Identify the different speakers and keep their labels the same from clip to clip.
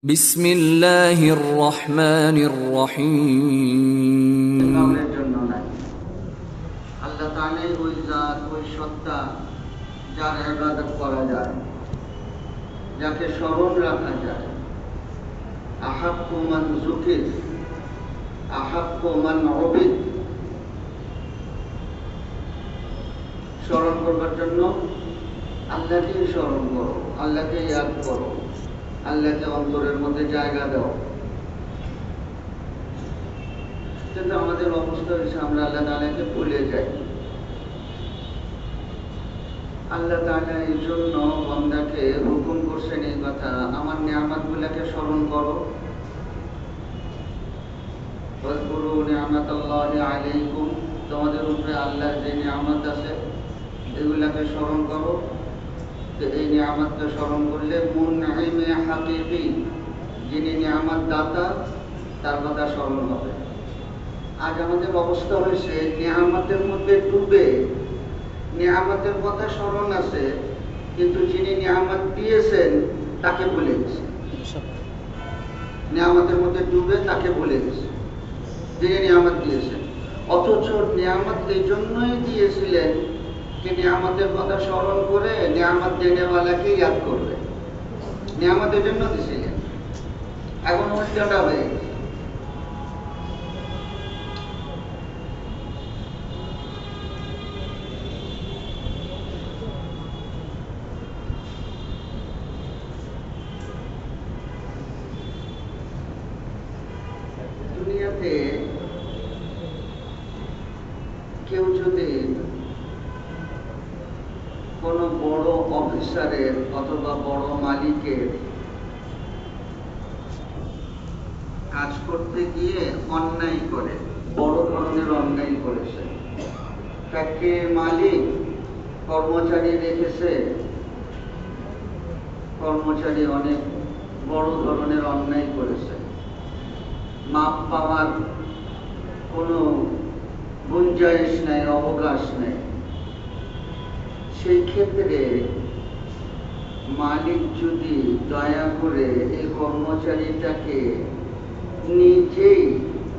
Speaker 1: বিসমিল্লাহির রহমানির রহিম।
Speaker 2: আল্লাহ তাআলাই ওই জাত, ওই সত্তা যার ইবাদত করা যায়, যাকে স্মরণ রাখা যায়। আহাক্কু মান যুকির, আহাক্কু মান উবিদ। স্মরণ করবার জন্য আল্লাহকেই স্মরণ করো, আল্লাহকে ইয়াদ করো, আল্লাহকে অন্তরের মধ্যে জায়গা দাও। কিন্তু আমাদের অবস্থা হচ্ছে আমরা আল্লাহ তাআলাকে ভুলে যাই। আল্লাহ তাআলা এই জন্য বান্দাকে হুকুম করছেন এই কথা, আমার নিয়ামতগুলোকে স্মরণ করো। ওয়াজকুরু নি'মাতাল্লাহি আলাইকুম, তোমাদের উপরে আল্লাহর যে নিয়ামত আছে এগুলাকে স্মরণ করো। এই নিয়ামতকে স্মরণ করলে মুনঈমে হাকিকি, যিনি নিয়ামত দাতা, তার কথা স্মরণ হবে। আজ আমাদের অবস্থা হয়েছে নিয়ামতের মধ্যে ডুবে, নিয়ামতের কথা স্মরণ আছে কিন্তু যিনি নিয়ামত দিয়েছেন তাকে ভুলে গেছে। নিয়ামতের মধ্যে ডুবে তাকে ভুলে গেছে যিনি নিয়ামত দিয়েছেন। অথচ নিয়ামত এই জন্যই দিয়েছিলেন যে নিয়ামতের কথা স্মরণ করে নিয়ামত দেনেওয়ালাকে ইয়াদ করবে। নিয়ামতের জন্য দিয়েছিলেন, এখন উল্টাটা হয়ে গেছে। দুনিয়াতে কেউ যদি কোনো বড় অফিসারের অথবা বড় মালিকের কাজ করতে গিয়ে অন্যায় করে, বড় ধরনের অন্যায় করেছে, তাকে মালিক কর্মচারী রেখেছে, কর্মচারী অনেক বড় ধরনের অন্যায় করেছে, মাপ পাওয়ার কোনো গুঞ্জাইশ নেই, অবকাশ নেই। সেই ক্ষেত্রে মালিক যদি দয়া করে এই কর্মচারীটাকে নিজেই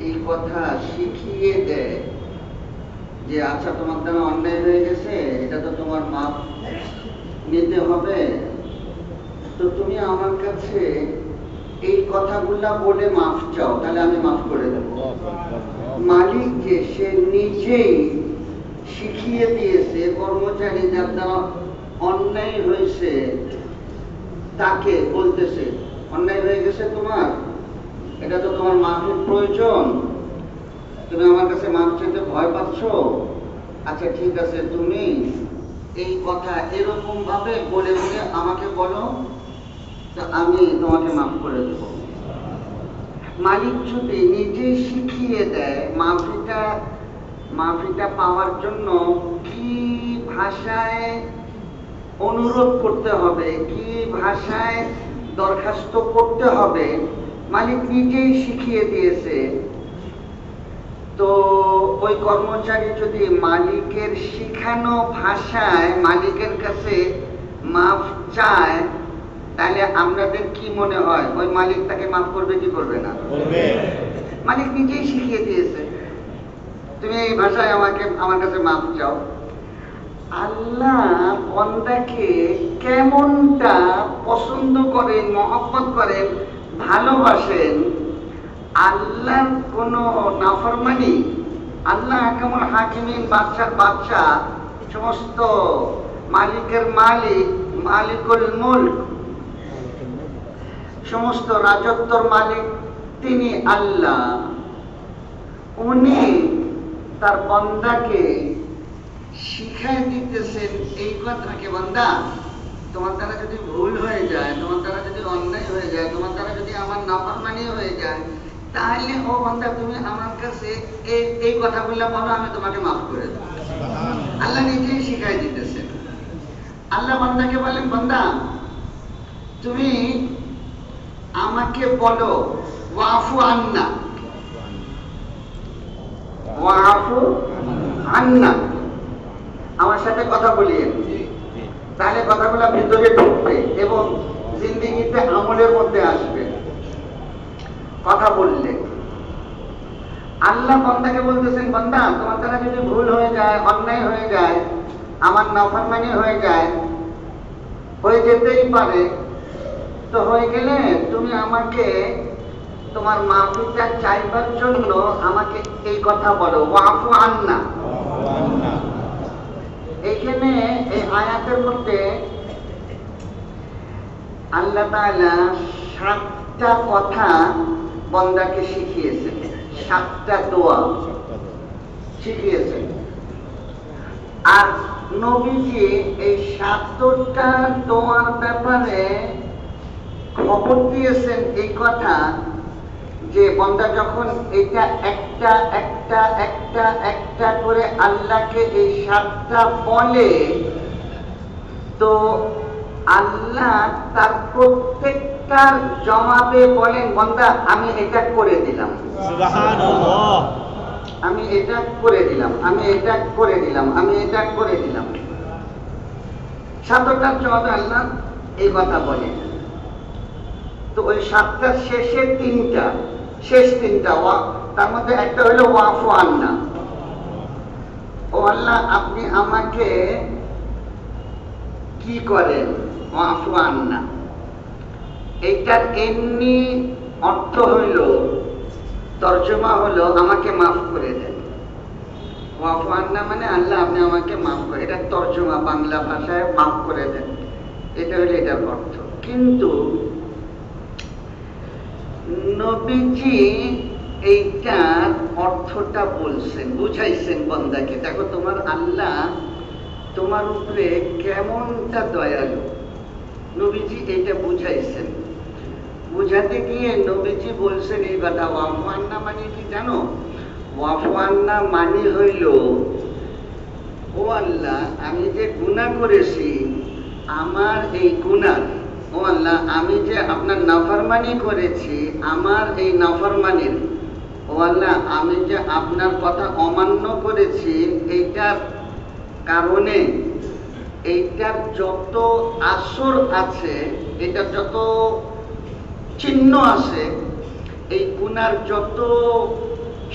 Speaker 2: এই কথা শিখিয়ে দেয় যে আচ্ছা তোমার দ্বারা অন্যায় হয়ে গেছে, এটা তো তোমার মাপ নিতে হবে, তো তুমি আমার কাছে এই কথাগুলা বলে মাফ চাও, তাহলে আমি মাফ করে দেব। মালিক যে সে নিজেই শিখিয়ে দিয়েছে কর্মচারী যার দ্বারা অন্যায় হয়েছে তাকে বলতেছে অন্যায় হয়ে গেছে তোমার, এটা তো তোমার মাফের প্রয়োজন, তুমি আমার কাছে মাফ চাইতে ভয় পাচ্ছ, আচ্ছা ঠিক আছে তুমি এই কথা এরকম ভাবে বলে বলে আমাকে বলো, তো আমি তোমাকে মাফ করে দেব। মালিক যদি নিজেই শিখিয়ে দেয় মাফিটা পাওয়ার জন্য কি ভাষায় অনুরোধ করতে হবে, কি ভাষায় দরখাস্ত করতে হবে, মালিক নিজেই শিখিয়ে দিয়েছে। তো ওই কর্মচারী যদি মালিকের শিখানো ভাষায় মালিকের কাছে মাফ চায়, তাহলে আমাদের কি মনে হয় ওই মালিক তাকে মাফ করবে কি করবে না? মালিক নিজেই শিখিয়ে দিয়েছে তুমি এই ভাষায় আমার কাছে মাফ চাও। আল্লাহ বান্দাকে কেমনটা পছন্দ করেন, মহব্বত করেন, ভালোবাসেন। আল্লাহর কোনো নাফরমানি, আল্লাহ কেমন হাকিমিন, বাদশার বাদশা, সমস্ত মালিকের মালিক, মালিকুল মুলক, সমস্ত রাজত্বর মালিক তিনি আল্লাহ। উনি তার বান্দাকে শিখাই দিতেছেন এই কথাকে, বান্দা তোমার দ্বারা যদি ভুল হয়ে যায়, তোমার দ্বারা যদি অন্যায় হয়ে যায়, তোমার দ্বারা যদি আমার নাফরমানি হয়ে যায়, তাহলে ও বান্দা তুমি আমার কাছে এই কথাগুলো বলো, আমি তোমাকে মাফ করে দেব। আল্লাহ নিজেই শিখাই দিতেছেন। আল্লাহ বান্দাকে বলেন বান্দা তুমি আমাকে বলো ওয়াফু আন্না, ওয়াফু আন্না, আমার সাথে কথা বলিয়েন, তাহলে কথাগুলো ভিতরে ঢুকবে এবং জিন্দেগিতে আমলের মধ্যে আসবে। কথা বললেন। আল্লাহ বান্দাকে বলতেছেন, বান্দা তোমার দ্বারা যদি ভুল হয়ে যায়, অন্যায় হয়ে যায়, আমার নাফরমানি হয়ে যায়, হয়ে যেতেই পারে, তো হয়ে গেলে তুমি আমাকে তোমার মাফিটা চাইবার জন্য আমাকে এই কথা বলো, ওয়াফু আন্না। এখানে এই আয়াতের মধ্যে আল্লাহ তাআলা 7টা কথা বান্দাকে শিখিয়েছেন, 7টা দোয়া শিখিয়েছেন। আর নবীজি এই ৭০টা দোয়ার ব্যাপারে খবর দিয়েছেন এই কথা যে বান্দা যখন এটা একটা একটা একটা একটা করে আল্লাহকে এই 7টা বলে, তো আল্লাহ তার প্রত্যেকটার জবাবে বলেন, বান্দা আমি এটা করে দিলাম, সুবহানাল্লাহ, আমি এটা করে দিলাম, আমি এটা করে দিলাম, আমি এটা করে দিলাম। ৭টার জবাবে আল্লাহ এই কথা বলেন। তো ওই 7টার শেষে 3টা, শেষ 3টা, তার মধ্যে একটা হলো ওয়াফু আন্না। ও আল্লাহ আপনি আমাকে কি করেন, ওয়াফু আন্না। এইটার এমনি অর্থ হইল, তর্জমা হলো আমাকে মাফ করে দেন। ওয়াফু আন্না মানে আল্লাহ আপনি আমাকে মাফ করে, এটা তর্জমা বাংলা ভাষায় মাফ করে দেন, এটা হলো এটার অর্থ। কিন্তু নবীজি এইটার অর্থটা বলছেন, বুঝাইছেন বান্দাকে, দেখো তোমার আল্লাহ তোমার উপরে কেমনটা দয়ালু। নবীজি এইটা বুঝাইছেন। বুঝাতে গিয়ে নবীজি বলছেন এই কথা, ওয়াফু আন্না মানে কি জানো? ওয়াফু আন্না মানে হইল, ও আল্লাহ আমি যে গুনাহ করেছি, আমার এই গুনাহ, ও আল্লাহ আমি যে আপনার নাফরমানি করেছি, আমার এই নাফরমানির, ও আল্লাহ আমি যে আপনার কথা অমান্য করেছি, এইটার কারণে এইটার যত আসর আছে, এটার যত চিহ্ন আছে, এই গুনার যত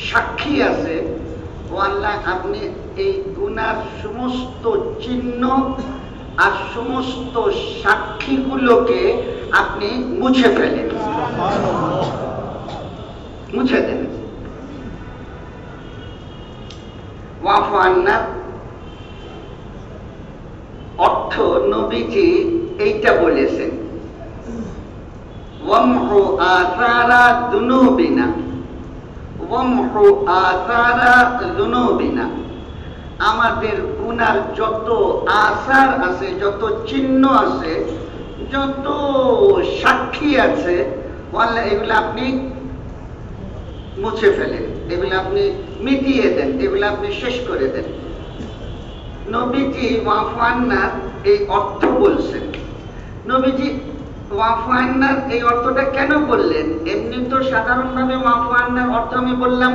Speaker 2: সাক্ষী আছে, ও আল্লাহ আপনি এই গুনার সমস্ত চিহ্ন আর সমস্ত সাক্ষীগুলোকে আপনি মুছে ফেলেন, মুছে দেন। ওয়াফু আন্না অর্থ নবীজি এইটা বলেছেন, ওয়ামহু আসারা যুনুবিনা, ওয়ামহু আসারা যুনুবিনা, আমাদের গুনার যত আসার আছে, যত চিহ্ন আছে, যত সাক্ষী আছে, আল্লাহ এগুলো আপনি মুছে ফেলেন, এগুলো আপনি মিটিয়ে দেন, এগুলো আপনি শেষ করে দেন। নবীজি ওয়াফু আন্নার এই অর্থ বলছেন। নবীজি ওয়াফু আন্নার এই অর্থটা কেন বললেন? এমনি তো সাধারণভাবে ওয়াফু আন্নার অর্থ আমি বললাম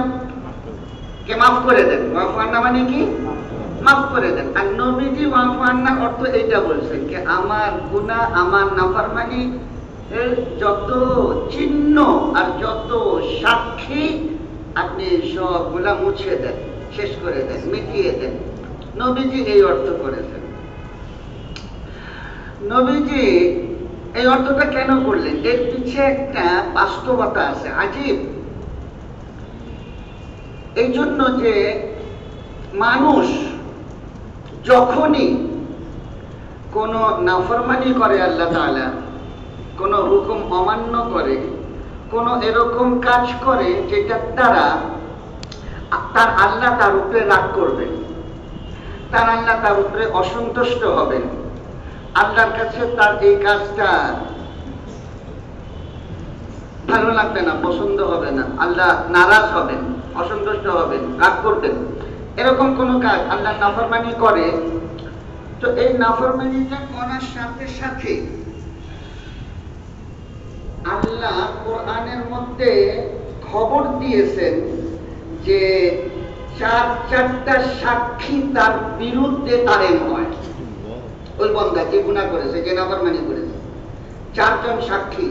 Speaker 2: কে মাফ করে দেন। ওয়াফু আন্না মানে কি? মাফ করে দেন। আর নবীজি ওয়াফু আন্নার অর্থ এইটা বলছেন যে আমার গুনাহ, আমার নাফরমানি এর যত চিহ্ন আর যত সাক্ষী আপনি সবগুলা মুছে দেন, শেষ করে দেন, মিটিয়ে দেন। নবীজি এই অর্থ করেছেন। নবীজি এই অর্থটা কেন করলেন? এর পিছে একটা বাস্তবতা আছে, আজীব। এই জন্য যে মানুষ যখনই কোন নাফরমানি করে, আল্লাহ তাআলা কোন হুকুম অমান্য করে, কোন এরকম কাজ করে যেটার দ্বারা তার আল্লাহ তার উপরে রাগ করবেন, তার আল্লাহ তার উপরে অসন্তুষ্ট হবেন, আল্লাহর কাছে তার এই কাজটা ভালো লাগবে না, পছন্দ হবে না, আল্লাহ নারাজ হবেন, অসন্তুষ্ট হবেন, রাগ করবেন, এরকম কোন কাজ আল্লাহ নাফরমানি করে, তো এই নাফরমানিটা করার সাথে সাথে আল্লাহ কোরআনের মধ্যে খবর দিয়েছেন যে চারটা সাক্ষী তার বিরুদ্ধে কায়েম হয়। ওই বান্দা যে গুনাহ করেছে, যে নাফরমানি করেছে, 4 জন সাক্ষী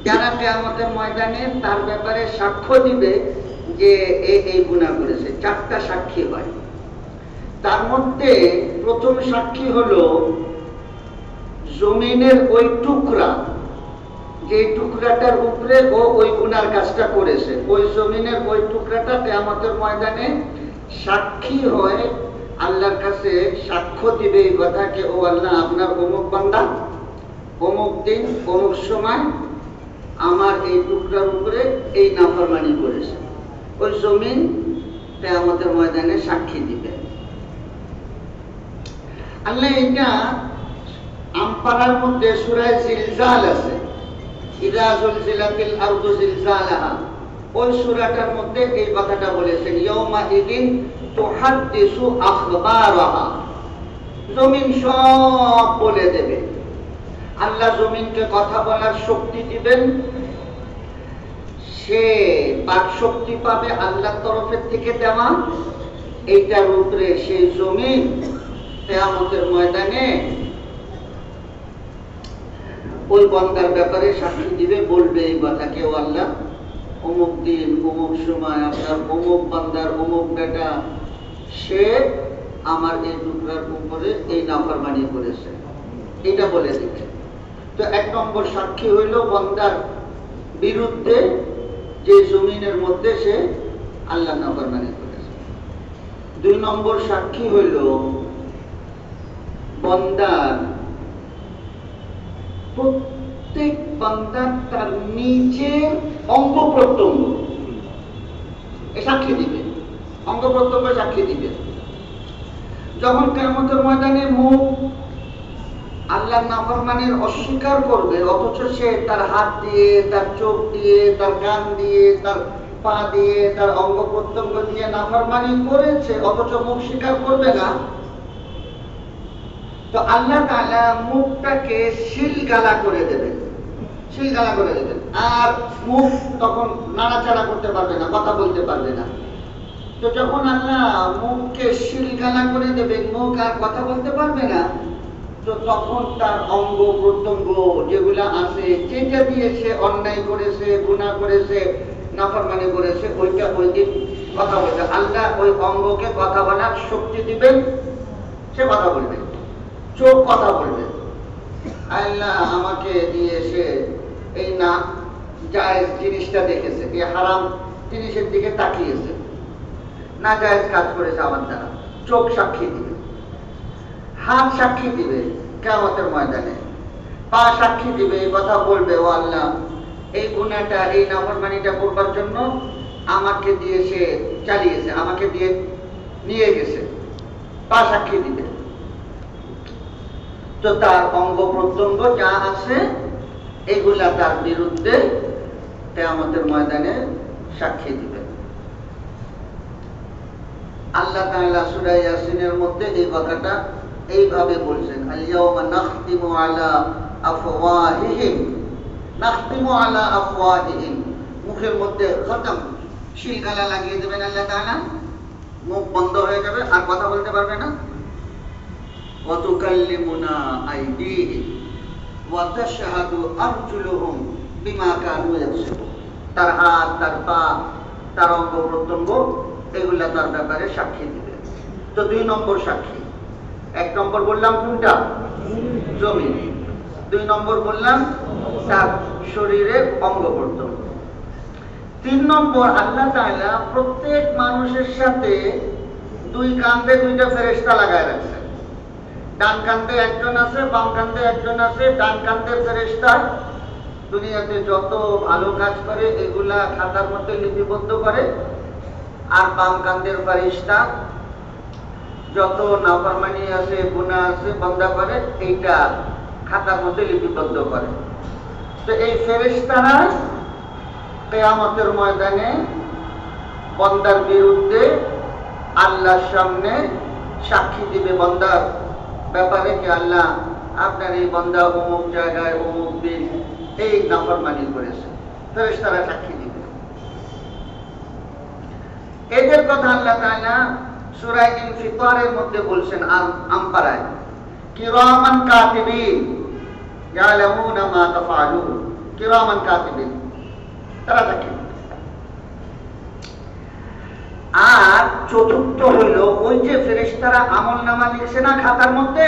Speaker 2: যারা কিয়ামতের ময়দানে তার ব্যাপারে সাক্ষ্য দিবে যে এই গুনাহ করেছে। 4টা সাক্ষী হয়। তার মধ্যে প্রথম সাক্ষী হলো জমিনের ওই টুকরা, যে টুকরাটার উপরে ও ওই গুনার কাজটা করেছে, ওই জমিনের ওই টুকরাটা কিয়ামতের ময়দানে সাক্ষী হয়ে আল্লাহর কাছে সাক্ষ্য দিবে এই কথাকে, ও আল্লাহ, আপনার অমুক বান্দা অমুক দিন অমুক সময় আমার এই টুকরার উপরে এই নাফরমানি করেছে। ওই জমিন কিয়ামতের ময়দানে সাক্ষী দিবে। আল্লাহ এটা আমপারার মধ্যে সূরা জিলজাল আছে, ইযা যুলজিলাতিল আরদু জিলজালাহা, ওই সূরাটার মধ্যে এই কথাটা বলেছেন, ইয়াউমা ইদিন তুহাদ্দিসু আখবারাহা, জমিন সব বলে দেবে। আল্লাহ জমিনকে কথা বলার শক্তি দিবেন, সে বাক শক্তি পাবে আল্লাহর তরফের থেকে দেওয়া। এইটার উপরে সেই জমিন কিয়ামতের ময়দানে ওই বান্দার ব্যাপারে সাক্ষী দিবে, বলবে এই কথা, কেউ আল্লাহ অমুক দিন অমুক সময় আপনার অমুক বান্দার অমুক বেটা সে আমার এই টুকরার উপরে এই নাফরমানি করেছে, এটা বলে দিবে। তো 1 নম্বর সাক্ষী হইল বান্দার বিরুদ্ধে যে জমিনের মধ্যে সে আল্লাহ নাফরমানি করেছে। 2 নম্বর সাক্ষী হইল বান্দার, প্রত্যেক বান্দার তার নিজের অঙ্গ প্রত্যঙ্গ সাক্ষী দিবে, অঙ্গ প্রত্যঙ্গ সাক্ষী দিবে। যখন কিয়ামতের ময়দানে মুখ আল্লাহর নাফরমানির অস্বীকার করবে, অথচ সে তার হাত দিয়ে, তার চোখ দিয়ে, তার কান দিয়ে, তার পা দিয়ে, তার অঙ্গ প্রত্যঙ্গ দিয়ে নাফরমানি করেছে, অথচ মুখ স্বীকার করবে না, তো আল্লাহ তাআলা মুখটাকে শিলগালা করে দেবেন, শিলগালা করে দেবেন। আর মুখ তখন নাড়াচাড়া করতে পারবে না, কথা বলতে পারবে না। তো যখন আল্লাহ মুখকে শিলগালা করে দেবেন, মুখ আর কথা বলতে পারবে না, তো তখন তার অঙ্গ প্রত্যঙ্গ যেগুলা আছে, যেটা দিয়ে সে অন্যায় করেছে, গুনাহ করেছে, নাফরমানি করেছে, ওইটা ওই দিন কথা বলবে। আল্লাহ ওই অঙ্গকে কথা বলার শক্তি দিবেন, সে কথা বলবে। চোখ কথা বলবে, আল্লাহ আমাকে দিয়ে সে এই না জায়েজ জিনিসটা দেখেছে, এই হারাম জিনিসের দিকে তাকিয়েছে, না জায়েজ কাজ করেছে আমার দ্বারা, চোখ সাক্ষী দিবে। হাত সাক্ষী দিবে কিয়ামতের ময়দানে, পা সাক্ষী দিবে, এই কথা বলবে, ও আল্লাহ, এই গুনাহটা, এই নাফরমানিটা করবার জন্য আমাকে দিয়ে সে চালিয়েছে, আমাকে দিয়ে নিয়ে গেছে, পা সাক্ষী দিবে। তো তার অঙ্গ প্রত্যঙ্গ যা আছে এগুলা তার বিরুদ্ধে কিয়ামতের ময়দানে সাক্ষী দিবে। আল্লাহ তাআলা সূরা ইয়াসিনের মধ্যে এই কথাটা এইভাবে বলছেন, আল-ইয়াওমা নাখতিমু আলা আফওয়াহিহিম, নাখতিমু আলা আফওয়াহিহিম, মুখের মধ্যে খতম, শিলগালা লাগিয়ে দেবেন আল্লাহ তাআলা, মুখ বন্ধ হয়ে যাবে, আর কথা বলতে পারবে না। ওয়া তুকাল্লিমুনা আইদিহিম ওয়া তাশহাদু আরজুলুহুম বিমা কানু ইয়াকসিবুন, তার হাত, তার পা, তার অঙ্গ প্রত্যঙ্গ এগুলা তার ব্যাপারে সাক্ষী দিবে। তো 2 নম্বর সাক্ষী, 1 নম্বর বললাম কোনটা? জমিন। 2 নম্বর বললাম তার শরীরের অঙ্গ প্রত্যঙ্গ। 3 নম্বর, আল্লাহ তাআলা প্রত্যেক মানুষের সাথে 2 কাঁধে 2টা ফেরেশতা লাগায় রাখছেন। ডান কাঁধে একজন আছে, বাম কাঁধে একজন আছে। ডান কাঁধের ফেরেশতা দুনিয়াতে যত ভালো কাজ করে এগুলা খাতার মধ্যে লিপিবদ্ধ করে, আর বাম কাঁধের ফেরেশতা যত নাফরমানি আছে, গুনাহ আছে, বান্দা করে, এইটা খাতার মধ্যে লিপিবদ্ধ করে। তো এই ফেরেশতারা কিয়ামতের ময়দানে বান্দার বিরুদ্ধে আল্লাহর সামনে সাক্ষী দিবে বান্দার ব্যাপারে, কি আল্লাহ আপনার এই বান্দা অমুক জায়গায় অমুক দিন এই নাফরমানি করেছে, ফেরেশতারা সাক্ষী দিবে। এদের কথা আল্লাহ তাআলা সূরা ইনফিতারের মধ্যে বলছেন, আমপারায়, কিরামান কাতিবিন ইয়ালামুনা মা তাফআলুন, কিরামান কাতিবিন, তারা সাক্ষী। আর চতুর্থ হইল ওই যে ফেরেশতারা আমল নামা লিখছে না খাতার মধ্যে,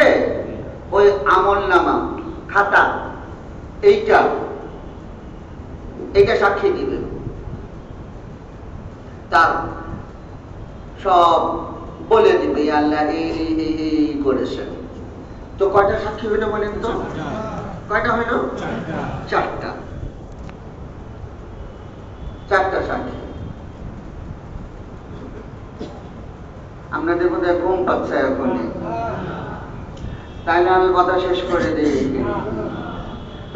Speaker 2: ওই আমল নামা খাতা এইটা সাক্ষী দিবে, তার সব বলে দিবে আল্লাহ এই করেছেন। তো কয়টা সাক্ষী হইল বলেন তো? কয়টা হইল? চারটা সাক্ষী। আপনাদের বোধহয় ঘুম পাচ্ছে এখনই, তাই না? আমি কথা শেষ করে দিই।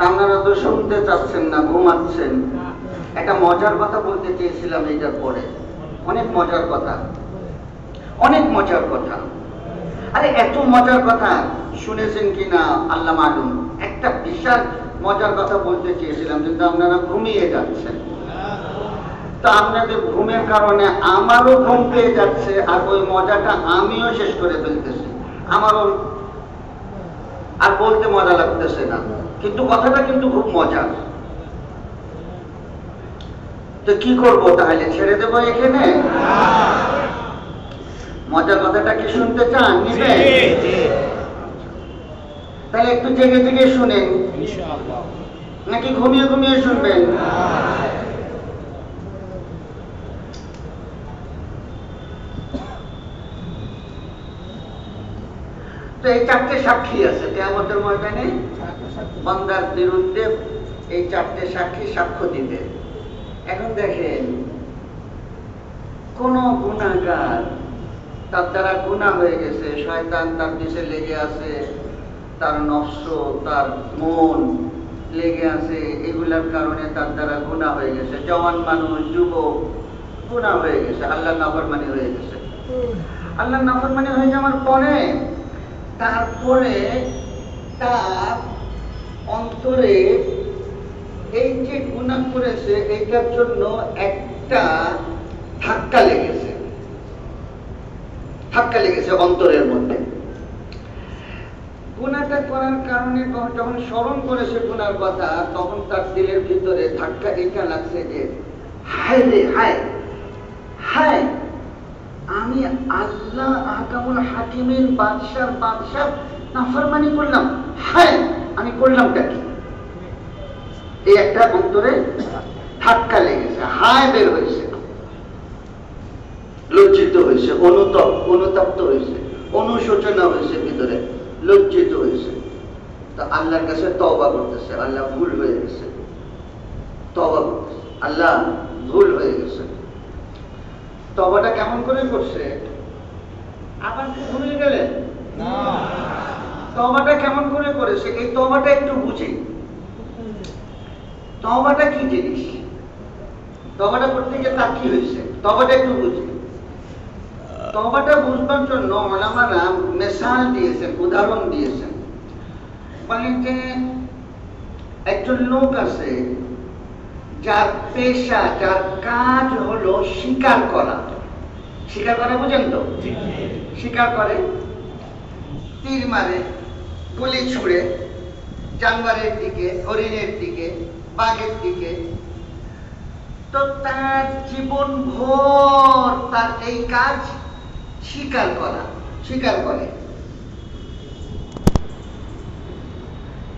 Speaker 2: আপনারা তো শুনতে চাচ্ছেন না, ঘুমাচ্ছেন। একটা মজার কথা বলতে চেয়েছিলাম এইটার পরে, অনেক মজার কথা, অনেক মজার কথা। আরে এত মজার কথা শুনেছেন কিনা আল্লাহ মালুম। একটা বিশাল মজার কথা বলতে চেয়েছিলাম, কিন্তু আপনারা ঘুমিয়ে যাচ্ছেন। তো আপনাদের ঘুমের কারণে আমারও ঘুম পেয়ে যাচ্ছে, আর ওই মজাটা আমিও শেষ করে ফেলতেছি। আমারও আর বলতে মজা লাগতেছে না, কিন্তু কথাটা কিন্তু খুব মজার। তো কি করব তাহলে, ছেড়ে দেবো এখানে? মজার কথাটা কি শুনতে চান? তাহলে একটু জেগে জেগে শুনেন, নাকি ঘুমিয়ে ঘুমিয়ে শুনবেন? তো এই চারটে সাক্ষী আছে কিয়ামতের ময়দানে, বান্দার বিরুদ্ধে এই চারটে সাক্ষী সাক্ষ্য দিবে। এখন দেখেন, কোন গুনাহগার, তার দ্বারা গুনাহ হয়ে গেছে, শয়তান তার পিছে লেগে আছে, তার নফস, তার মন লেগে আছে, এগুলার কারণে তার দ্বারা গুনাহ হয়ে গেছে। জওয়ান মানুষ, যুবক, গুনাহ হয়ে গেছে, আল্লাহর নাফরমানি হয়ে গেছে। আল্লাহর নাফরমানি হয়ে যাওয়ার পরে তারপরে তার অন্তরে এই যে গুনাহ করেছে এইটার জন্য একটা ধাক্কা লেগেছে অন্তরের মধ্যে। গুনাহটা করার কারণে যখন স্মরণ করেছে গুনার কথা, তখন তার দিলের ভিতরে ধাক্কা এটা লাগছে যে হায় রে হায়, হায় আমি আল্লাহ আহকামুল হাকিমের বাদশার নাফরমানি করলাম, হায় আমি করলামটা কি? এই একটা অন্তরে ধাক্কা লেগেছে, হায় বের হয়েছে, লজ্জিত হয়েছে, অনুতপ্ত হয়েছে, অনুশোচনা হয়েছে, ভিতরে লজ্জিত হয়েছে। তো আল্লাহর কাছে তওবা করতেছে, আল্লাহ ভুল হয়ে গেছে, তওবা করতেছে, আল্লাহ ভুল হয়ে গেছে। তওবাটা কেমন করে করছে? আবার ভুলে গেলেন? তওবাটা কেমন করে করেছে? এই তওবাটা একটু বুঝি। তওবাটা কি জিনিস? তওবাটা করতে গিয়ে তার কি হয়েছে? তওবাটা একটু বুঝি। তওবাটা বুঝবার জন্য উলামারা মিসাল দিয়েছেন, উদাহরণ দিয়েছেন। বলেন যে একজন লোক আছে, যার পেশা, যার কাজ হলো শিকার করা। শিকার করা বুঝেন তো? শিকার করে, তীর মারে, গুলি ছুড়ে জানোয়ারের দিকে, হরিণের দিকে, বাঘের দিকে। তো তার জীবন ভর তার এই কাজ শিকার করা, শিকার করে।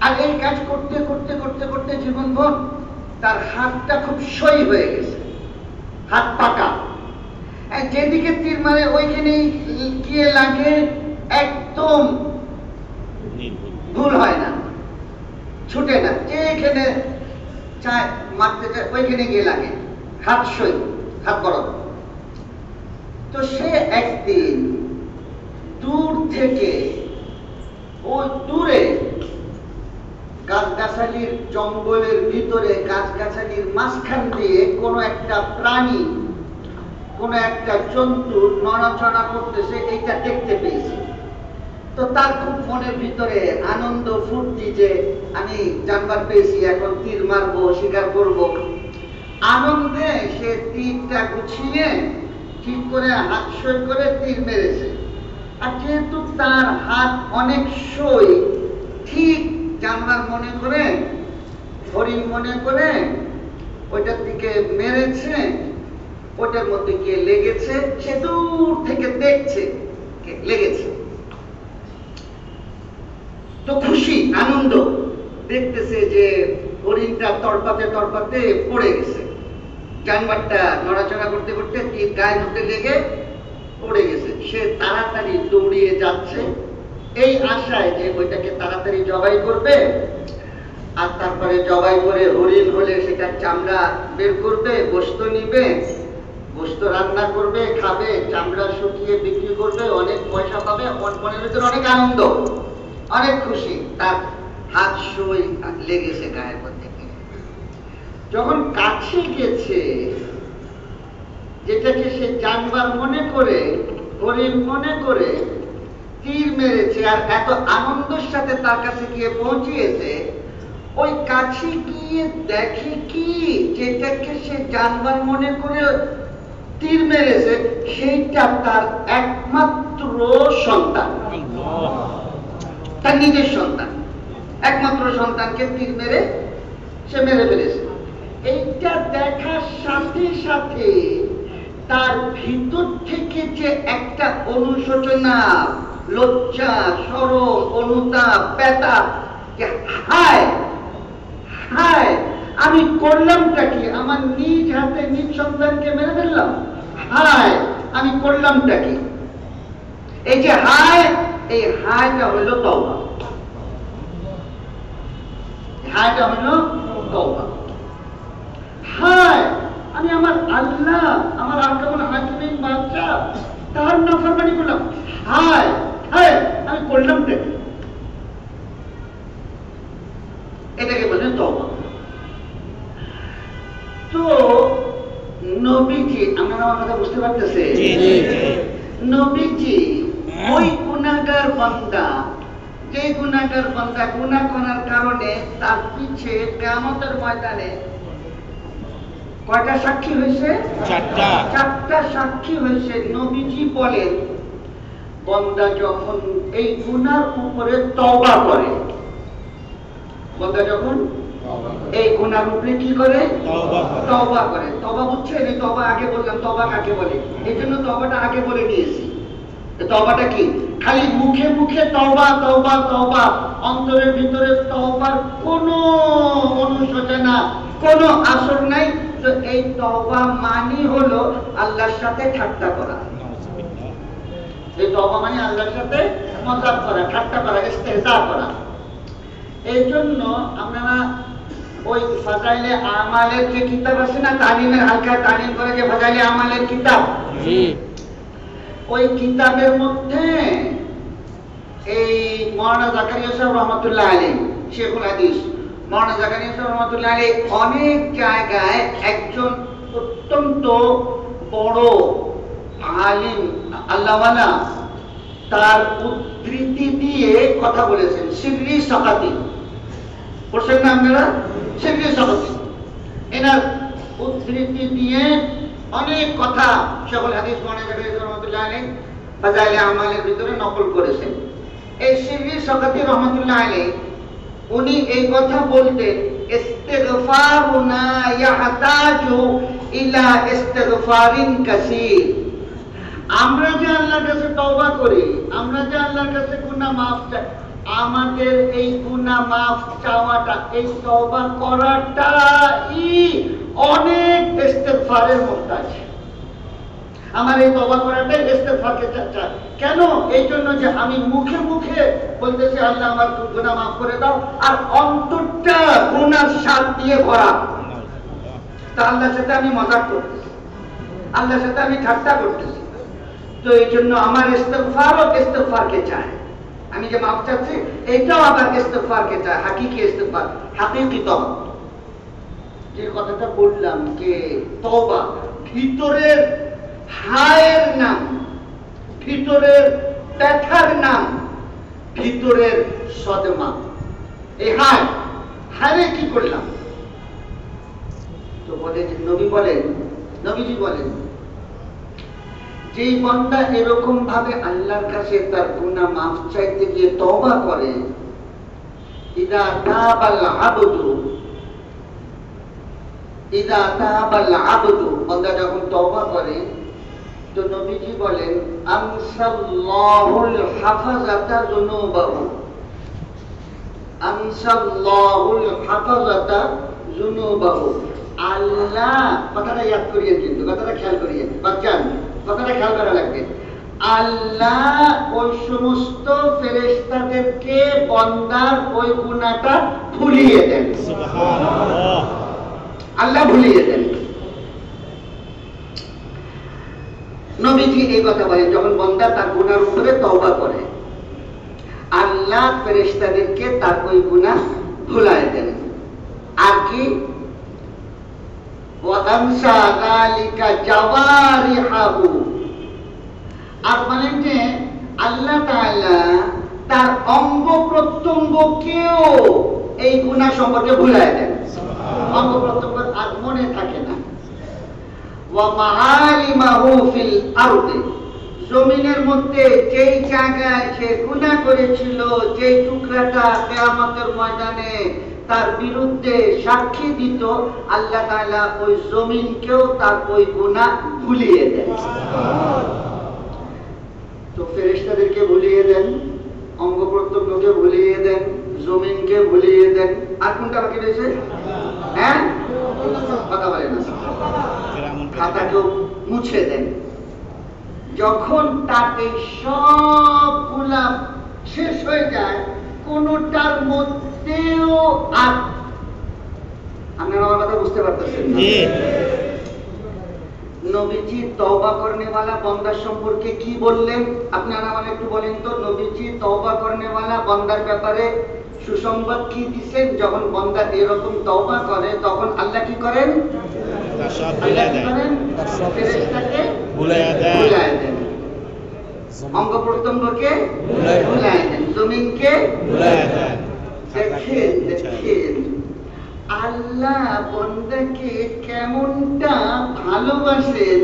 Speaker 2: আর এই কাজ করতে করতে করতে করতে জীবন ভর তার হাতটা খুব সই হয়ে গেছে, হাত পাকা। যেদিকে তীর মারে ওইখানে গিয়ে লাগে, একদম ভুল হয় না, ছুটে না, যেখানে চায় মারতে চায় ওইখানে গিয়ে লাগে, হাত সই, হাত বড়। তো সে একদিন দূর থেকে, ওই দূরে গাছগাছালির জঙ্গলের ভিতরে, গাছগাছালির মাঝখান দিয়ে কোনো একটা প্রাণী, কোন একটা জন্তু নড়াচড়া করতেছে, এইটা দেখতে পেয়েছে। তো তার খুব মনের ভিতরে আনন্দ, ফুর্তি যে আমি জানবার পেয়েছি, এখন তীর মারবো, শিকার করব। আনন্দে সে তীরটা গুছিয়ে ঠিক করে হাত সই করে তীর মেরেছে। আর যেহেতু তার হাত অনেক সই, ঠিক জানবার মনে করে হরিণ মনে করে ওইটার দিকে মেরেছে, ওটার মধ্যে গিয়ে লেগেছে, সে দূর থেকে দেখছে লেগেছে, তো খুশি আনন্দ, দেখতেছে যে হরিণটা তড়পাতে তড়পাতে পড়ে গেছে, জানোয়ারটা নড়াচড়া করতে করতে তীর গায়ে মধ্যে লেগে পড়ে গেছে। সে তাড়াতাড়ি দৌড়িয়ে যাচ্ছে এই আশায় যে ওইটাকে তাড়াতাড়ি জবাই করবে, আর তারপরে জবাই করে হরিণ হলে সেটার চামড়া বের করবে, গোশত নিবে, গোশত রান্না করবে, খাবে, চামড়া শুকিয়ে বিক্রি করবে, অনেক পয়সা পাবে, মনের ভিতরে অনেক আনন্দ, অনেক খুশি। তার হাত সই লেগেছে গায়ের মধ্যে। যখন কাছে গেছে, যেটাকে সে জানবার মনে করে, হরিণ মনে করে তীর মেরেছে, আর এত আনন্দের সাথে তার কাছে গিয়ে পৌঁছিয়েছে, ওই কাছে গিয়ে দেখে কি যেটাকে সে জানবার মনে করে তীর মেরেছে সেইটা তার একমাত্র সন্তান, তার নিজের সন্তান, একমাত্র সন্তানকে তীর মেরে সে মেরে ফেলেছে। এইটা দেখার সাথে সাথে তার ভিতর থেকে যে একটা অনুশোচনা, লজ্জা, শরম, অনুতাপ, ব্যথা, হায় হায় আমি করলামটা কি, আমার নিজ হাতে নিজ সন্তানকে মেরে ফেললাম, হায় আমি করলামটা কি, এই যে হায়, এই হায়টা হইল তওবা, হায়টা হইল তওবা। হায় আমি আমার আল্লাহ, আমার আহকামুল হাকিমিন বাদশা, তার নাফরমানি করলাম, হায় হায় আমি করলামটা কি, এটাকে বলেন তওবা। তো নবীজি, আপনারা আমার কথা বুঝতে পারতেছেন? নবীজি ওই গুনাহগার বান্দা, যে গুনাহগার বান্দা গুনাহ করার কারণে তার পিছে কিয়ামতের ময়দানে কয়টা সাক্ষী হয়েছে? চারটা সাক্ষী হয়েছে। নবীজি বলেন বান্দা যখন এই গুনার উপরে তওবা করে, বান্দা যখন এই গুনার উপরে কি করে? তওবা করে। তওবা বুঝছেন? এই তওবা আগে বললাম, তওবা কাকে বলে, এই জন্য তওবাটা আগে বলে নিয়েছি। তওবাটা কি? খালি মুখে মুখে তওবা তওবা তওবা, অন্তরের ভিতরে তওবার কোনো অনুশোচনা, কোনো আসর নাই। তো এই তওবা মানে হলো আল্লাহর সাথে ঠাট্টা করা। এই তওবা মানে আল্লাহর সাথে মজাক করা, ঠাট্টা করা, ইস্তেহজা করা। এই জন্য আপনারা ওই ফাজাইলে আমালের যে কিতাব আছে না, তালিমের হালকা তালিম করে যে ফাজাইলে আমালের কিতাব, ওই কিতাবের মধ্যে এই মাওলানা জাকারিয়া সাহেব রহমাতুল্লাহ আলাইহি, শেখুল হাদিস মাওলানা জাকারিয়া সাহেব রহমাতুল্লাহ আলাইহি অনেক জায়গায় একজন অত্যন্ত বড় আলিম আল্লাহওয়ালা তার উদ্ধৃতি দিয়ে কথা বলেছেন। সিররি সাকাতি পড়ছেন না আপনারা? সিররি সাকাতি, এনার উদ্ধৃতি দিয়ে অনেক কথা শেখুল হাদিস মাওলানা জাকারিয়া সাহেব রহমাতুল্লাহ আলাইহি ফাজাইলে আমালের ভিতরে নকল করেছেন। এই সিররি সাকাতি রহমাতুল্লাহ আলাইহি উনি এই কথা বলতেন, ইস্তিগফারুনা ইয়াহতাজু ইলা ইস্তিগফারিন কাসীর। আমরা যে আল্লাহর কাছে তওবা করি, আমরা যে আল্লাহর কাছে গুনাহ মাফ চাই, আমাদের এই গুনাহ মাফ চাওয়াটা, এই তওবা করাটাই অনেক ইস্তিগফারের মুহতাজ। আমার এই তওবা করাটাই ইস্তিগফারকে চায়। কেন? এই জন্য যে আমি মুখে মুখে বলতেছি আল্লাহ আমার গুনাহ মাফ করে দাও, আর অন্তরটা গুনার স্বাদ দিয়ে ভরা। তা আল্লাহর সাথে আমি মজাক করতেছি, আল্লাহর সাথে আমি ঠাট্টা করতেছি। তো এই জন্য আমার ইস্তিগফারও ইস্তিগফারকে চায়। আমি যে মাফ চাচ্ছি এটাও আবার ইস্তিগফারকে চায়, হাকিকি ইস্তিগফার, হাকিকি তওবা। যে কথাটা বললাম যে তওবা ভিতরের হায়ের নাম, ভিতরের ব্যথার নাম, ভিতরের সদমা। এই হায়, হায় কি করলাম? তো বলে যে নবীজি বলেন যেই বান্দা এরকম ভাবে আল্লাহর কাছে তার গুনাহ মাফ চাইতে গিয়ে তওবা করে, ইদা তাবাল আবদু ইদা তাবাল আবদু, বান্দা যখন তওবা করে, তো নবীজি বলেন আমসাল্লাহুল হাফাজাতা যুনুবাহু, আমসাল্লাহুল হাফাজাতা যুনুবাহু। আল্লাহ, কথাটা ইয়াদ করিয়ে, কিন্তু কথাটা খেয়াল করিয়ে বাচ্চান, কথাটা খেয়াল করা লাগবে। আল্লাহ ওই সমস্ত ফেরেশতাদেরকে বান্দার ওই গুনাহটা ভুলিয়ে দেন। সুবহানাল্লাহ, আল্লাহ ভুলিয়ে দেন। নবীজি এই কথা বলেন, যখন বান্দা তার গুনার উপরে তওবা করে, আল্লাহ ফেরেশতাদেরকে তার ওই গুনাহ ভুলায় দেন। আর কি? ওয়া আমসা যালিকা জাওয়ারিহাহু, আর বলেন যে আল্লাহ তাআলা তার অঙ্গ প্রত্যঙ্গকেও এই গুনাহ সম্পর্কে ভুলায় দেন। অঙ্গ প্রত্যঙ্গ আর মনে থাকে না। ওয়া মাআলিমাহু ফিল আরদি, জমিনের মধ্যে যেই জায়গায় সে গুনাহ করেছিল, যেই টুকরাটা কিয়ামতের ময়দানে তার বিরুদ্ধে সাক্ষী দিত, আল্লাহ তাআলা ওই জমিনকেও তার ওই গুনাহ ভুলিয়ে দেন। তো ফেরেশতাদেরকে ভুলিয়ে দেন, অঙ্গ প্রত্যঙ্গকে ভুলিয়ে দেন, জমিনকে ভুলিয়ে দেন, আর কোনটা বাকি রয়েছে? হ্যাঁ, কথা বলেন না। খাতাকেও মুছে দেন। যখন তার এই সবগুলা শেষ হয়ে যায়, কোনটার মধ্যেও আর, আপনারা আমার কথা বুঝতে পারতেছেন না? নবীজি তওবা করনেওয়ালা বান্দার সম্পর্কে কি বললেন আপনারা আমাকে একটু বলেন তো। নবীজি তওবা করনেওয়ালা বান্দার ব্যাপারে সুসংবাদ কি দিবেন? যখন বান্দা এরকম তওবা করে, তখন আল্লাহ কি করেন? ফেরেশতাকে ভুলায়া দেন, অঙ্গ প্রত্যঙ্গকে ভুলায়া দেন, জমিনকে ভুলায়া দেন। দেখেন আল্লাহ বান্দাকে কেমনটা ভালোবাসেন।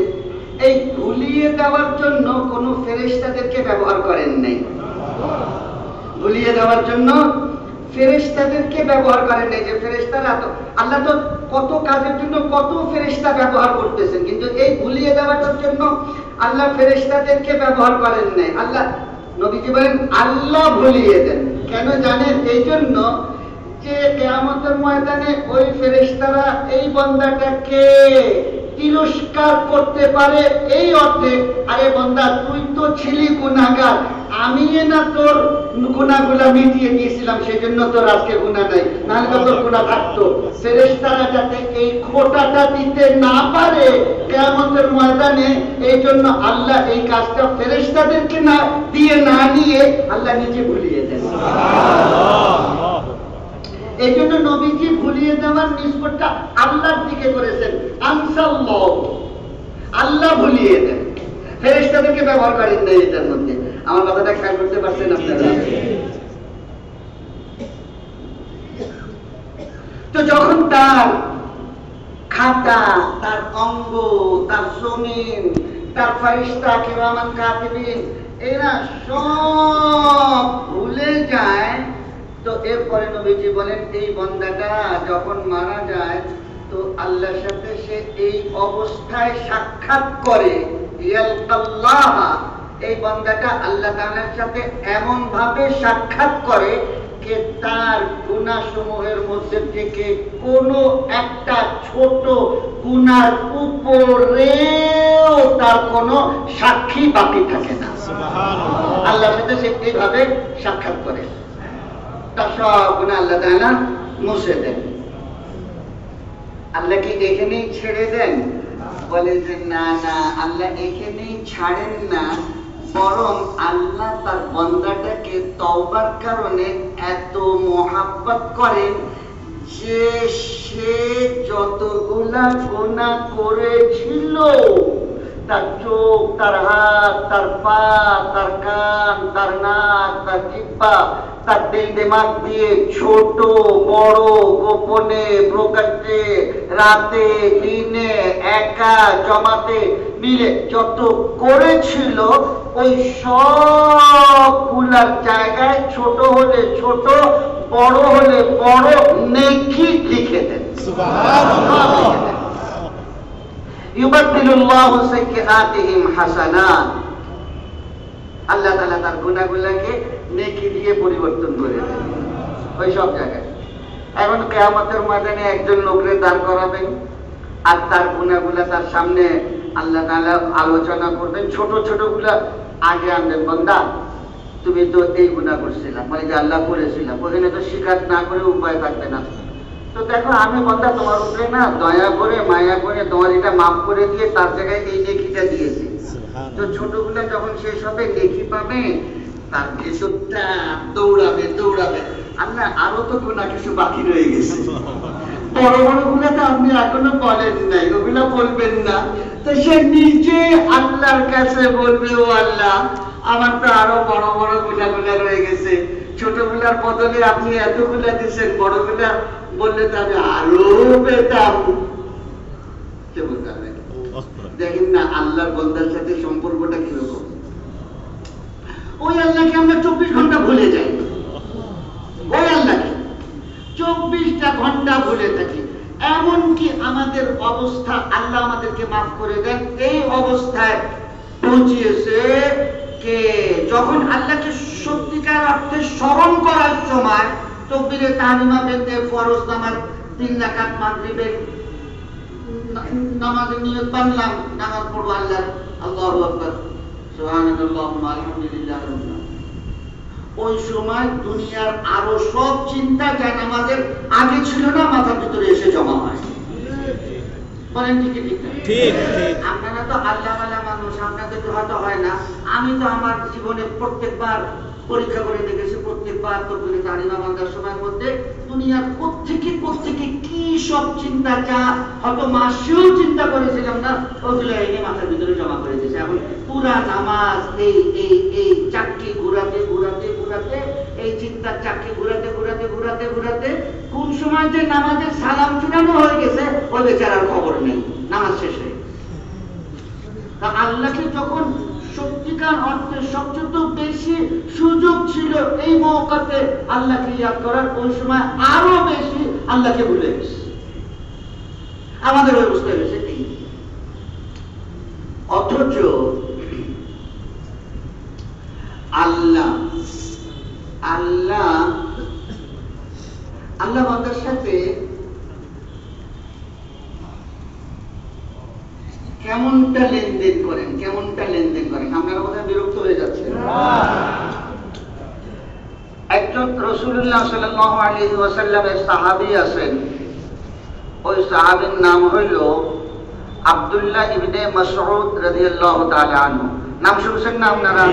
Speaker 2: এই ভুলিয়ে দেওয়ার জন্য কোন ফেরেশতাদেরকে ব্যবহার করেন নাই। ভুলিয়ে দেওয়ার জন্য ফেরেশতাদেরকে ব্যবহার করেন নাই, যে ফেরেশতারা তো আল্লাহ তো কত কাজের জন্য কত ফেরেশতা ব্যবহার করতেছেন, কিন্তু এই ভুলিয়ে দেওয়ার জন্য আল্লাহ ফেরেশতাদেরকে ব্যবহার করেন নাই। আল্লাহ, নবীজি বলেন আল্লাহ ভুলিয়ে দেন। কেন জানেন? এই জন্য যে কিয়ামতের ময়দানে ওই ফেরেশতারা এই বান্দাটাকে তিরস্কার করতে পারে এই অর্থে, আরে বান্দা তুই তো ছিলি গুনাহগার, আমি না তোর গুনাহগুলো মিটিয়ে দিয়েছিলাম, সেজন্য তোর আজকে গুনাহ নাই, নাহলে তো তোর গুনাহ থাকতো। ফেরেশতারা যাতে এই খোঁটাটা দিতে না পারে কিয়ামতের ময়দানে, এই জন্য আল্লাহ এই কাজটা ফেরেশতাদেরকে না দিয়ে না নিয়ে আল্লাহ নিজে ভুলিয়ে দেন। সুবহানাল্লাহ। এই জন্য নবীজি ভুলিয়ে দেওয়ার নিসবতটা আল্লাহর দিকে করেছেন। আনসাল্লাহ, আল্লাহ ভুলিয়ে দেন, ফেরেশতাদেরকে ব্যবহার করেন না এটার মধ্যে। আমার কথাটা খেয়াল করতে পারছেন আপনারা? তো যখন তার খাতা, তার অঙ্গ, তার জমিন, তার ফেরেশতা কিরামান কাতিবিন এরা সব ভুলে যায়, তো এরপরে নবীজি বলেন এই বান্দাটা যখন মারা যায়, তো আল্লাহর সাথে সে এই অবস্থায় সাক্ষাৎ করে। ইয়ালকাল্লাহ, এই বান্দাটা আল্লাহ তাআলার সাথে এমন ভাবে সাক্ষাৎ করে যে তার গুনাহসমূহের মধ্যে থেকে কোনো একটা ছোট গুনার উপরেও তার কোনো সাক্ষী বাকি থাকে না। সুবহানাল্লাহ। আল্লাহর সাথে সে এইভাবে সাক্ষাৎ করে, তার সব গুনাহ আল্লাহ তাআলা মুছে দেন। আল্লাহ কি এখানেই ছেড়ে দেন? বলে যে না না, আল্লাহ এখানেই ছাড়েন না, বরং আল্লাহ তার বান্দাটাকে তওবার কারণে এত মহব্বত করেন যে সে যতগুলা গুনাহ করেছিল তার চোখ, তার হাত, তার পা, তার কান, তার নাক, তার জিহ্বা, তার দিল দিমাগ দিয়ে ছোট বড়, গোপনে প্রকাশ্যে, রাতে দিনে, একা জমাতে মিলে যত করেছিল, ওই সবগুলার জায়গায় ছোট হলে ছোট, বড় হলে বড় নেকি লিখে দেন। সুবহানাল্লাহ। ইউবাদদিলুল্লাহু সাইয়্যাতিহিম হাসানাত। আল্লাহ তাআলা তার গুনাহগুলোকে নেকি দিয়ে পরিবর্তন করে দেন ওই সব জায়গায়। এখন কিয়ামতের ময়দানে একজন লোককে দাঁড় করাবেন, আর তার গুনাহগুলো তার সামনে আল্লাহ তাআলা আলোচনা করবেন। ছোট ছোট গুলা আগে আনবেন, বান্দা তুমি তো এই গুনাহ করছিলা, মানে যে আল্লাহ করেছিলাম, ওখানে তো স্বীকার না করে উপায় থাকবে না। তো দেখো আমি বান্দা তোমার উপরে না দয়া করে মায়া করে তোমার এটা মাফ করে দিয়ে তার জায়গায় এই নেকিটা দিয়েছি। তো ছোটগুলা যখন শেষ হবে নেকি পাবে, তার ভেতরটা দৌড়াবে দৌড়াবে, আপনার আরো তো গুনাহ কিছু বাকি রয়ে গেছে, বড় বড় গুলা তো আপনি এখনো বলেন নাই, ওগুলা বলবেন না। তো সে নিজে আল্লাহর কাছে বলবে, ও আল্লাহ আমার তো আরো বড় বড় গুনাহগুলা রয়ে গেছে, ছোটগুলার বদলে আপনি এতগুলা দিচ্ছেন, বড়গুলা বললে তো আমি আরো পেতাম। কে বলতে হবে? দেখেন না আল্লাহর বান্দার সাথে সম্পর্কটা কিরকম। ওই আল্লাহকে আমরা 24 ঘন্টা ভুলে যাই, ওই আল্লাহকে 24টা ঘন্টা ভুলে থাকি। এমনকি আমাদের অবস্থা আল্লাহ আমাদেরকে মাফ করে দেন, এই অবস্থায় পৌঁছিয়েছে কে যখন আল্লাহকে সত্যিকার অর্থে স্মরণ করার সময় তাকবীরে তাহরিমা বেঁধে ফরজ নামাজ 3 রাকাত মাগরিবের নামাজের নিয়ত বানলাম, নামাজ পড়বো আল্লাহু আকবার সুবহানাল্লাহুম্মা আলহামদুলিল্লাহ। ওই সময় দুনিয়ার আরো সব চিন্তা যা নামাজের আগে ছিল না মাথার ভিতরে এসে জমা হয়। বলেন ঠিক ঠিক ঠিক। আপনারা তো আল্লাহওয়ালা মানুষ, আপনাদের তো হয়তো হয় না। আমি তো আমার জীবনে প্রত্যেকবার পরীক্ষা করে দেখেছি, প্রত্যেকবার তাকবীরে তাহরিমা বান্দার সময়ের মধ্যে দুনিয়ার কোত্থেকে কি সব চিন্তা যা হয়তো মাসেও চিন্তা করেছিলাম না, ওগুলো এনে মাথার ভিতরে জমা করে দিয়েছে। এখন পুরা নামাজ এই চাকরি ঘুরাতে ঘুরাতে ঘুরাতে, এই চিন্তার চাকরি ঘুরাতে ঘুরাতে ঘুরাতে ঘুরাতে কোন সময় যে নামাজের সালাম চূড়ানো হয়ে গেছে ওই বেচারার খবর নেই, নামাজ শেষ হয়ে গেছে। তা আল্লাহকে যখন সত্যিকার অর্থে সবচেয়ে বেশি সুযোগ ছিল এই মৌকাতে আল্লাহকে ইয়াদ করার, ওই সময় আরো বেশি আল্লাহকে ভুলে গেছে। আমাদের অবস্থা হয়েছে এই। অথচ আল্লাহ বান্দার সাথে কেমনটা লেনদেন করেন, আপনারা বোধহয় বিরক্ত হয়ে যাচ্ছেন। একজন রাসূলুল্লাহ সাল্লাল্লাহু আলাইহি ওয়াসাল্লামের সাহাবী আছেন, ওই সাহাবীর নাম হইল আব্দুল্লাহ ইবনে মাসউদ রাদিয়াল্লাহু তাআলা আনহু। নাম শুনছেন না আপনারা?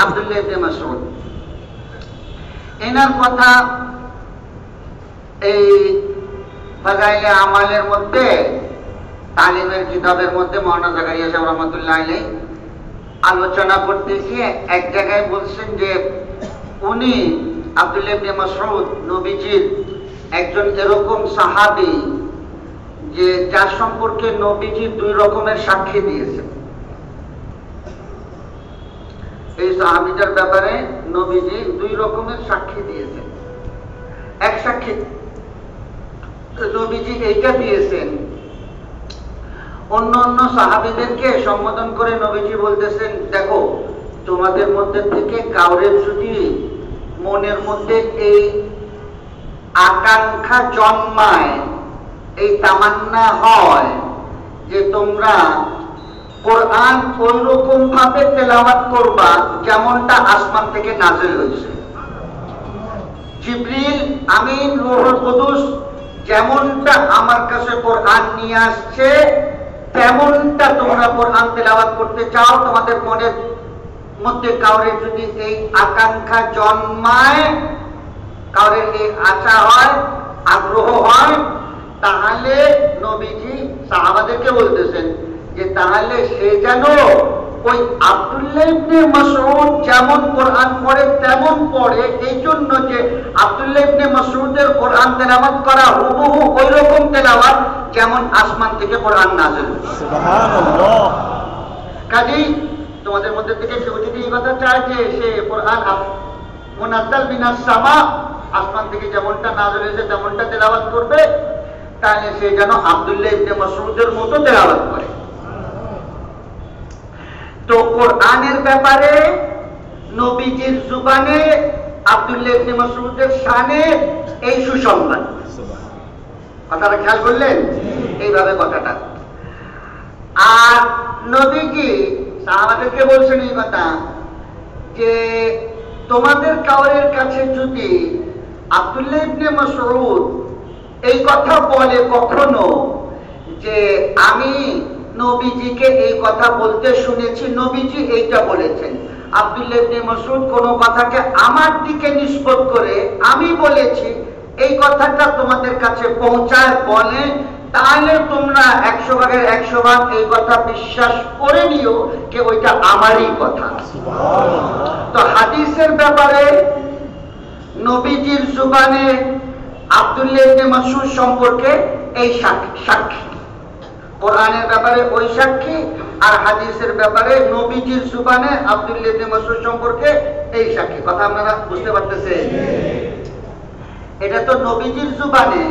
Speaker 2: আব্দুল্লাহ ইবনে মাসউদ। এনার কথা এই ফাজাইলে আমালের মধ্যে, তালিমের কিতাবের মধ্যে মাওলানা জাকারিয়া সাহেব রাহমাতুল্লাহ আলাইহি আলোচনা করতে গিয়ে এক জায়গায় বলছেন যে উনি আব্দুল্লাহ ইবনে মাসউদ নবীজির একজন এরকম সাহাবী যে যার সম্পর্কে নবীজি 2 রকমের সাক্ষী দিয়েছেন। এই সাহাবীদের ব্যাপারে নবীজি 2 রকমের সাক্ষী দিয়েছেন। এক সাক্ষী নবীজি এইটা দিয়েছেন, অন্য সাহাবীদেরকে সম্বোধন করে নবীজি বলতেছেন, দেখো তোমাদের মধ্যে থেকে কাউরে যদি মনের মধ্যে এই আকাঙ্ক্ষা জন্মায়, এই তামান্না হয় যে তোমরা কোরআন ওই রকম ভাবে তেলাওয়াত করবা যেমনটা আসমান থেকে নাযিল হয়েছে, জিবরিল আমিন রূহুল কুদুস যেমনটা আমার কাছে কোরআন নিয়ে আসছে তেমনটা তোমরা কোরআন তেলাওয়াত করতে চাও, তোমাদের মনের মধ্যে কাউরে যদি এই আকাঙ্ক্ষা জন্মায়, কাউরে এই আশা হয়, আগ্রহ হয়, তাহলে নবীজি সাহাবাদেরকে বলতেছেন যে তাহলে সে যেন ওই আব্দুল্লাহ ইবনে মাসউদ যেমন কোরআন পড়ে তেমন পড়ে, এই জন্য যে আব্দুল্লাহ ইবনে মাসউদের কোরআন তেলাওয়াত করা হুবহু ওই রকম তেলাওয়াত যেমন আসমান থেকে কোরআন নাযিল। সুবহানাল্লাহ। কাজেই তোমাদের মধ্যে থেকে কেউ যদি এই কথা চায় যে সে কোরআন মুনাজ্জাল মিনাস সামা, আসমান থেকে যেমনটা নাযিল হয়েছে তেমনটা তেলাওয়াত করবে, তাহলে সে যেন আব্দুল্লাহ ইবনে মাসউদের মতো তেলাওয়াত করে। তো কোরআনের ব্যাপারে নবীজির জুবানে আব্দুল্লাহ ইবনে মাসউদের শানে এই সুসংবাদ। কথাটা খেয়াল করলেন? এইভাবে কথাটা। আর নবীজি সাহাবাদেরকে বলছেন এই কথা যে তোমাদের কাউরের কাছে যদি আব্দুল্লাহ ইবনে মাসউদ এই কথা বলে কখনো যে আমি নবীজিকে এই কথা বলতে শুনেছি, নবীজি এইটা বলেছেন, আব্দুল্লাহ ইবনে মাসউদ কোন কথাকে আমার দিকে নিসবত করে আমি বলেছি, এই কথাটা তোমাদের কাছে পৌঁছায় বলে, তাহলে তোমরা 100 ভাগের 100 ভাগ এই কথা বিশ্বাস করে নিও যে ওইটা আমারই কথা। তো হাদিসের ব্যাপারে নবীজির জুবানে আব্দুল্লাহ ইবনে মাসউদ সম্পর্কে এই সাক্ষী, কোরআনের ব্যাপারে ওই সাক্ষী, আর হাদিসের ব্যাপারে নবীজির জুবানে আব্দুল্লাহ ইবনে মাসউদ সম্পর্কে এই সাক্ষী। কথা আপনারা বুঝতে পারতেছেন? এটা তো নবীজির জুবানে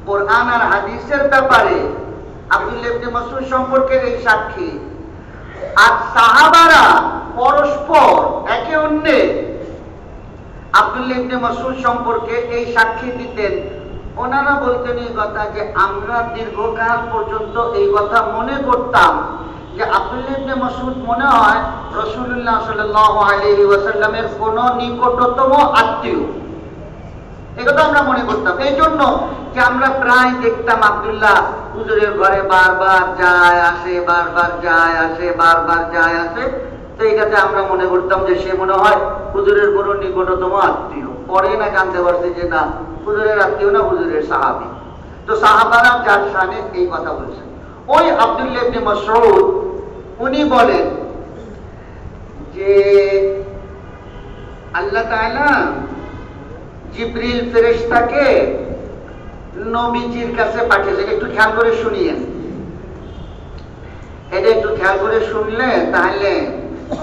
Speaker 2: কোরআন আর হাদিসের ব্যাপারে আব্দুল্লাহ ইবনে মাসউদ সম্পর্কে এই সাক্ষী, আর সাহাবারা পরস্পর একে অন্যের আব্দুল্লাহ ইবনে মাসউদ সম্পর্কে এই সাক্ষী দিতেন। ওনারা বলতেন এই কথা যে আমরা দীর্ঘকাল পর্যন্ত এই কথা মনে করতাম যে আব্দুল্লাহ ইবনে মাসউদ মনে হয় রাসূলুল্লাহ সাল্লাল্লাহু আলাইহি ওয়াসাল্লামের কোন নিকটতম আত্মীয়, একথা আমরা মনে করতাম। এই জন্য যে আমরা প্রায় দেখতাম আব্দুল্লাহ হুজুরের ঘরে বারবার যায় আসে, বারবার যায় আসে, বারবার যায় আসে, তো এটাতে আমরা মনে করতাম যে সে মনে হয় হুজুরের কোন নিকটতম আত্মীয়। পরে না জানতে পারছি যে না, হুজুরের আত্মীয় না, হুজুরের সাহাবী। তো সাহাবারা যার শানে এই কথা বলছেন, ওই আব্দুল্লাহ ইবনে মাসউদ উনি বলেন যে আল্লাহ তাআলা জিবরিল ফেরেশতাকে নবীজির কাছে পাঠিয়েছেন। একটু খেয়াল করে শুনিয়েন, এটা একটু খেয়াল করে শুনলে তাহলে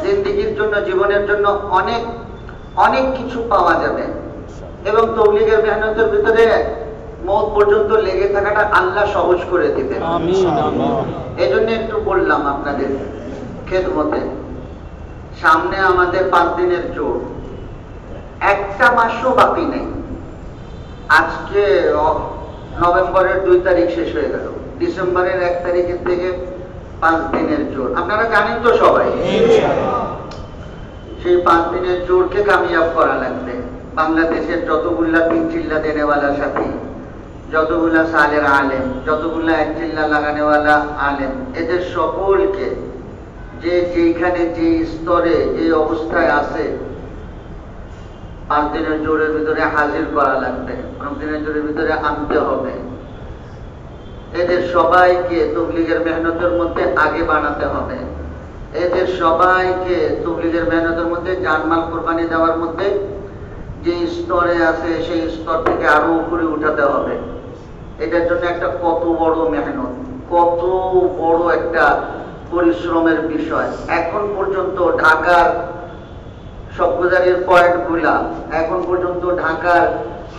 Speaker 2: জিন্দেগির জন্য, জীবনের জন্য অনেক অনেক কিছু পাওয়া যাবে। এবং তাবলীগের মেহনতের ভিতরে মওত পর্যন্ত লেগে থাকাটা আল্লাহ সহজ করে দিবেন। আমিন আমিন। এজন্য একটু বললাম আপনাদের খেদমতে। সামনে আমাদের 5 দিনের জোর, একটা মাসও বাকি নেই। আজকে নভেম্বরের 2 তারিখ শেষ হয়ে গেল, ডিসেম্বরের 1 তারিখের থেকে 5 দিনের জোর আপনারা জানেন তো সবাই। সেই 5 দিনের জোরকে কামিয়াব করা লাগবে। বাংলাদেশের যতগুলা 3 চিল্লা দেনেওয়ালা সাথী, যতগুলা সালের আলেম, যতগুলা 1 চিল্লা লাগানেওয়ালা আলেম, এদের সকলকে যে যেখানে যে স্তরে যে অবস্থায় আছে 5 দিনের জোরের ভিতরে হাজির করা লাগবে, 5 দিনের জোরের ভিতরে আনতে হবে। এদের সবাইকে তাবলীগের মেহনতের মধ্যে আগে বানাতে হবে। এদের সবাইকে তাবলীগের মেহনতের মধ্যে জানমাল কুরবানি দেওয়ার মধ্যে যে স্তরে আছে সেই স্তর থেকে আরো উপরে উঠাতে হবে। এটার জন্য একটা কত বড় মেহনত, কত বড় একটা পরিশ্রমের বিষয়। এখন পর্যন্ত ঢাকার সবগুজারের পয়েন্টগুলা, এখন পর্যন্ত ঢাকার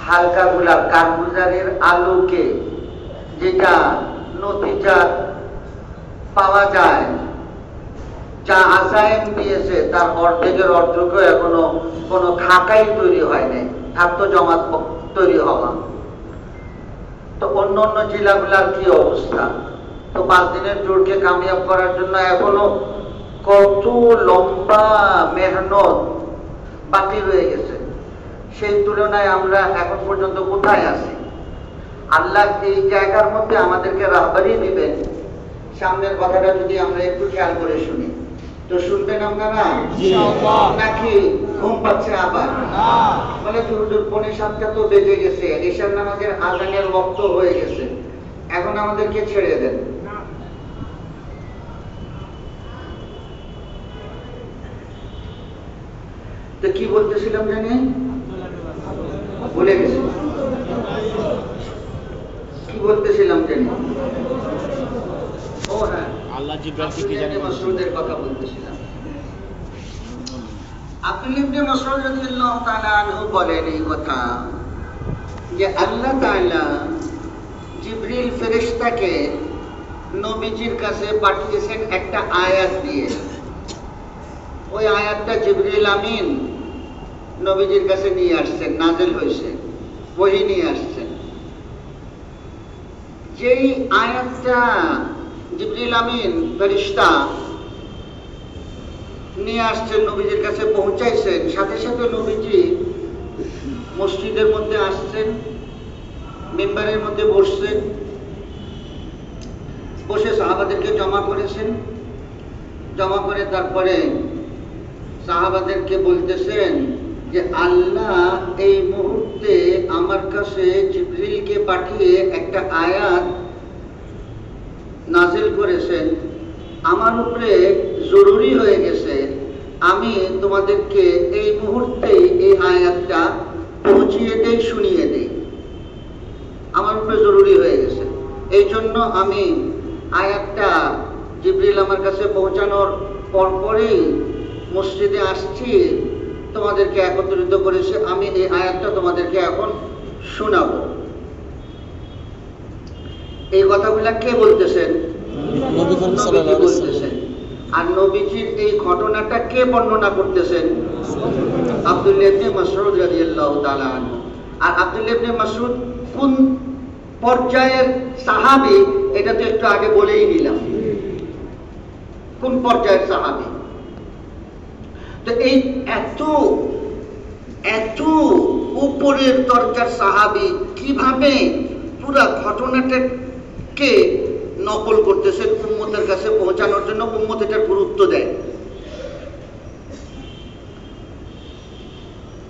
Speaker 2: হালকাগুলার কারগুজারের আলোকে যেটা নতিজা পাওয়া যায়, যা আসাইন দিয়েছে তার অর্ধেকের অর্ধেকও এখনো কোনো খাকাই তৈরি হয় নাই, ছাত্র জমাত তৈরি হওয়া। তো অন্য অন্য জেলাগুলার কি অবস্থা? তো 5 দিনের জোরকে কামিয়াব করার জন্য এখনো কত লম্বা মেহনত বাকি রয়ে গেছে। সেই তুলনায় আমরা এখন পর্যন্ত কোথায় আছি? আল্লাহ এই জায়গার মধ্যে আমাদেরকে রাহবারি দিবেন। সামনের কথাটা যদি আমরা একটু খেয়াল করে শুনি, তো শুনবেন আপনারা নাকি ঘুম পাচ্ছে আবার? বলে হুজুর 6:45 তো বেজে গেছে, এশার নামাজের আযানের ওয়াক্ত হয়ে গেছে, এখন আমাদেরকে ছেড়ে দেন। তো কি বলতেছিলাম জানি, ভুলে গেছি কি বলতেছিলাম জানি। ও হ্যাঁ,
Speaker 3: আল্লাহ জিবরাইলকে কি জানে
Speaker 2: মাসউদের কথা বলতেছিলাম। আব্দুল্লাহ ইবনে মাসউদ রাদিয়াল্লাহু তাআলা আনহু বলেন এই কথা যে আল্লাহ তাআলা জিবরিল ফেরেশতাকে নবীজির কাছে পাঠিয়েছেন একটা আয়াত দিয়ে। ওই আয়াতটা জিবরিল আমিন নবীজির কাছে নিয়ে আসছেন, নাজিল হয়েছে, ওহী নিয়ে আসছেন। যেই আয়াতটা জিবরিল আমিন ফেরেশতা নিয়ে আসছেন, নবীজির কাছে পৌঁছাইছেন, সাথে সাথে নবীজি মসজিদের মধ্যে আসছেন, মিম্বারের মধ্যে বসছেন, বসে সাহাবাদেরকে জমা করেছেন। জমা করে তারপরে সাহাবাদেরকে বলতেছেন যে আল্লাহ এই মুহূর্তে আমার কাছে জিবরিলকে পাঠিয়ে একটা আয়াত নাজিল করেছেন, আমার উপরে জরুরি হয়ে গেছে, আমি তোমাদেরকে এই মুহূর্তেই এই আয়াতটা পৌঁছিয়ে দেই, শুনিয়ে দেই। আমার উপরে জরুরি হয়ে গেছে, এই জন্য আমি আয়াতটা জিবরিল আমার কাছে পৌঁছানোর পরপরই মসজিদে আসছি, তোমাদেরকে একত্রিত করেছে, আমি এই আয়াতটা তোমাদেরকে এখন শোনাবো। এই কথাগুলা কে বলতেছেন?
Speaker 3: নবী করিম সাল্লাল্লাহু আলাইহি ওয়াসাল্লাম।
Speaker 2: আর নবীজির এই ঘটনাটা কে বর্ণনা করতেছেন? আব্দুল্লাহ ইবনে মাসউদ রাদিয়াল্লাহু তাআলা আনহু। আর আব্দুল্লাহ ইবনে মাসউদ কোন পর্যায়ের সাহাবী এটা তো একটু আগে বলেই নিলাম, কোন পর্যায়ের সাহাবী। তো এই এত এত উপরের দরজার সাহাবী কিভাবে পুরা ঘটনাটাকে নকল করতেছেন উম্মতের কাছে পৌঁছানোর জন্য, উম্মত এটার গুরুত্ব দেয়।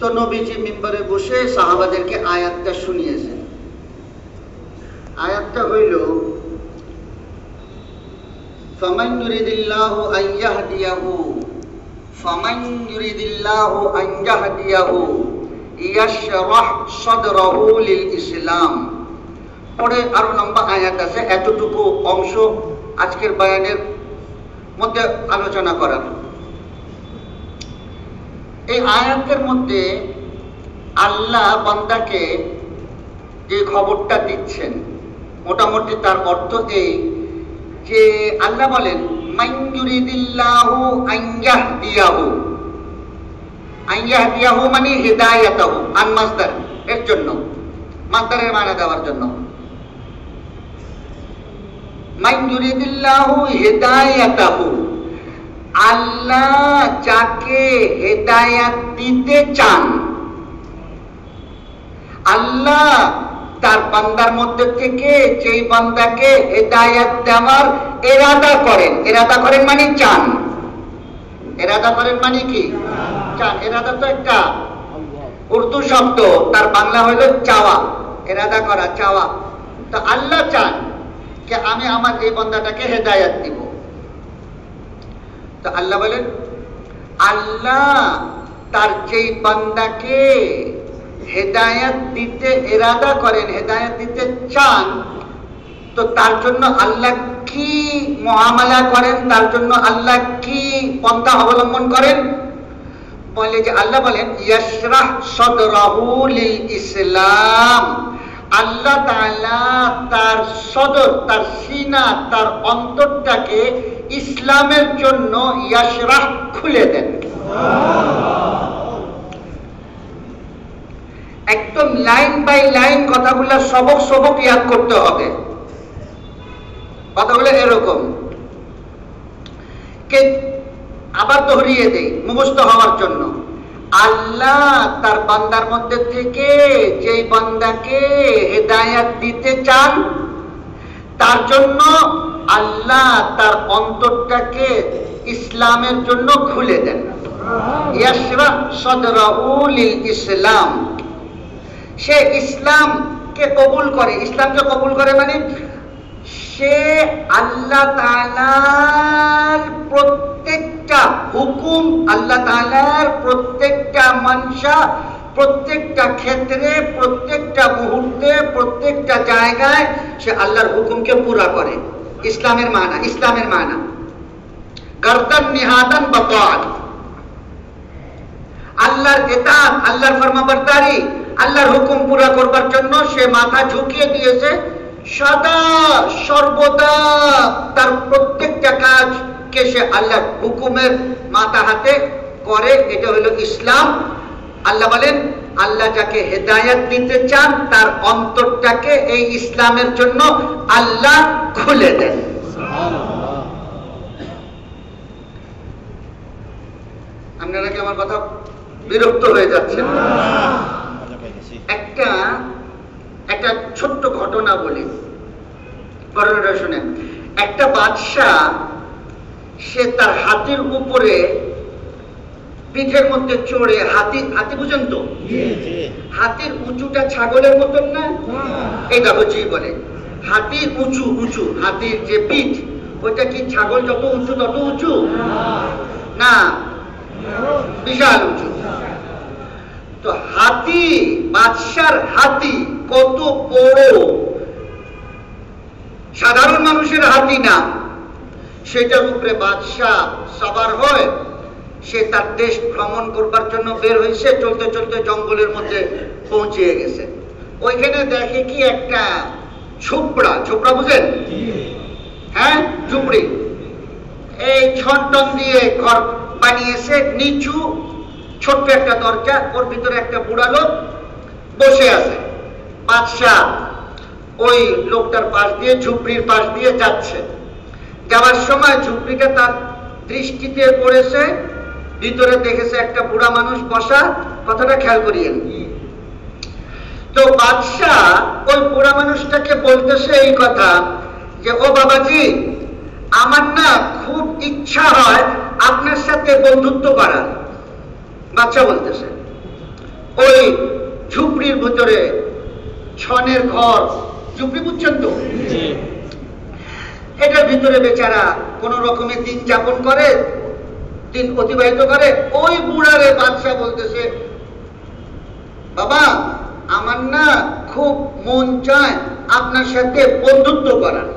Speaker 2: তো নবীজি মিম্বারে বসে সাহাবাদেরকে আয়াতটা শুনিয়েছেন। আয়াতটা হইল ফামান ইউরিদিল্লাহু আন ইয়াহদিয়াহু ফামান ইউরিদিল্লাহু আন ইয়াহদিয়াহু ইয়াশরাহ সাদরাহু লিল ইসলাম। পরে আরো লম্বা আয়াত আছে, এতটুকু অংশ আজকের বয়ানের মধ্যে আলোচনা করার। এই আয়াতের মধ্যে আল্লাহ বান্দাকে যে খবরটা দিচ্ছেন, মোটামুটি তার অর্থ এই যে আল্লাহ বলেন মান ইউরিদিল্লাহু আন ইয়াহদিয়াহু, আন ইয়াহদিয়াহু মানে হিদায়াতাহু, আন মাসদার, এর জন্য মাসদারের মানা দেওয়ার জন্য। মান ইউরিদিল্লাহু হিদায়াতাহু, আল্লাহ যাকে হেদায়াত দিতে চান, আল্লাহ তার বান্দার মধ্যে থেকে যেই বান্দাকে হেদায়াত দেওয়ার ইরাদা করেন, ইরাদা করেন মানে চান, ইরাদা করেন মানে কি চান। ইরাদা তো একটা উর্দু শব্দ, তার বাংলা হলো চাওয়া, ইরাদা করা, চাওয়া। তো আল্লাহ চান যে আমি আমার এই বান্দাটাকে হেদায়াত দিব। তো আল্লাহ বলেন আল্লাহ তার যেই বান্দাকে হেদায়াত দিতে ইরাদা করেন, হেদায়াত দিতে চান, তো তার জন্য আল্লাহ কি মুআমালা করেন, তার জন্য আল্লাহ কি পন্থা অবলম্বন করেন? বলে যে আল্লাহ বলেন ইয়াশরাহ সাদরাহু লিল ইসলাম, আল্লাহ তাআলা তার সদর, তার সিনা, তার অন্তরটাকে ইসলামের জন্য ইয়াশরাহ খুলে দেন। একদম লাইন বাই লাইন কথাগুলো সবক সবক ইয়াদ করতে হবে। কথাগুলো এরকম, কে আবার দোহরিয়ে দেই মুখস্থ হওয়ার জন্য। আল্লাহ তার বান্দার মধ্যে থেকে যেই বান্দাকে হেদায়াত দিতে চান, তার জন্য আল্লাহ তার অন্তরটাকে ইসলামের জন্য খুলে দেন। ইয়াশরাহ সাদরাহু লিল ইসলাম, সে ইসলামকে কবুল করে। ইসলামকে কবুল করে মানে সে আল্লাহ তাআলার প্রত্যেকটা হুকুম, আল্লাহ তাআলার প্রত্যেকটা বাদশা প্রত্যেকটা ক্ষেত্রে, প্রত্যেকটা মুহূর্তে, প্রত্যেকটা জায়গায় সে আল্লাহর হুকুমকে পুরা করে। ইসলামের মানা, ইসলামের মানা গারদান নিহাদান বাতাত, আল্লাহর ইতাআত, আল্লাহর ফরমাবরদারি, আল্লাহর হুকুম পুরা করবার জন্য সে মাথা ঝুঁকিয়ে দিয়েছে। সদা সর্বদা তার প্রত্যেকটা কাজকে সে আল্লাহর হুকুমের মাথা হাতে করে। এটা হলো ইসলাম। আল্লাহ বলেন, আল্লাহ যাকে হেদায়েত দিতে চান তার অন্তরটাকে এই ইসলামের জন্য আল্লাহ খুলে দেন। আপনারা কি আমার কথা বিরক্ত হয়ে যাচ্ছেন? একটা ছোট্ট ঘটনা বলি, ঘটনাটা শুনেন। একটা বাদশাহ সে তার হাতির উপরে পিঠের মধ্যে চড়ে, হাতি বুঝেন তো, হাতির উঁচুটা ছাগলের মতন না, এই দেখো জি বলে, হাতির উঁচু উঁচু, হাতির যে পিঠ ওইটা কি ছাগল যত উঁচু তত উঁচু না, বিশাল উঁচু। তো হাতি, বাদশার হাতি কত বড়, সাধারণ মানুষের হাতি না, সেটার উপরে বাদশাহ সবার হয়। সে তার দেশ ভ্রমণ করবার জন্য বের হয়েছে, চলতে চলতে জঙ্গলের মধ্যে পৌঁছে গেছে। ওইখানে দেখে কি একটা ঝোপড়া, ঝোপড়া বুঝেন? হ্যাঁ, ঝুপড়ি, এই ছটন দিয়ে ঘর বানিয়েছে, নিচু ছোট্ট একটা দরজা, ওর ভিতরে একটা বুড়া লোক বসে আছে। বাদশাহ ওই লোকটার পাশ দিয়ে, ঝুপড়ির পাশ দিয়ে যাচ্ছে। যাওয়ার সময় ঝুপড়িটা তার দৃষ্টিতে পড়েছে, ভিতরে দেখেছে একটা বুড়া মানুষ বসা। কথাটা খেয়াল করিয়েন। তো বাদশাহ ওই বুড়া মানুষটাকে বলতেছে এই কথা যে, ও বাবাজি, আমার না খুব ইচ্ছা হয় আপনার সাথে বন্ধুত্ব করার। বাদশাহ বলতেছে, ওই ঝুপড়ির ভিতরে ছনের ঘর, ঝুপড়ি বুঝছেন তো, এটার ভিতরে বেচারা কোন রকমের দিন যাপন করে, দিন অতিবাহিত করে। ওই বুড়ারে বাদশাহ বলতেছে, বাবা, আমার না খুব মন চায় আপনার সাথে বন্ধুত্ব করার।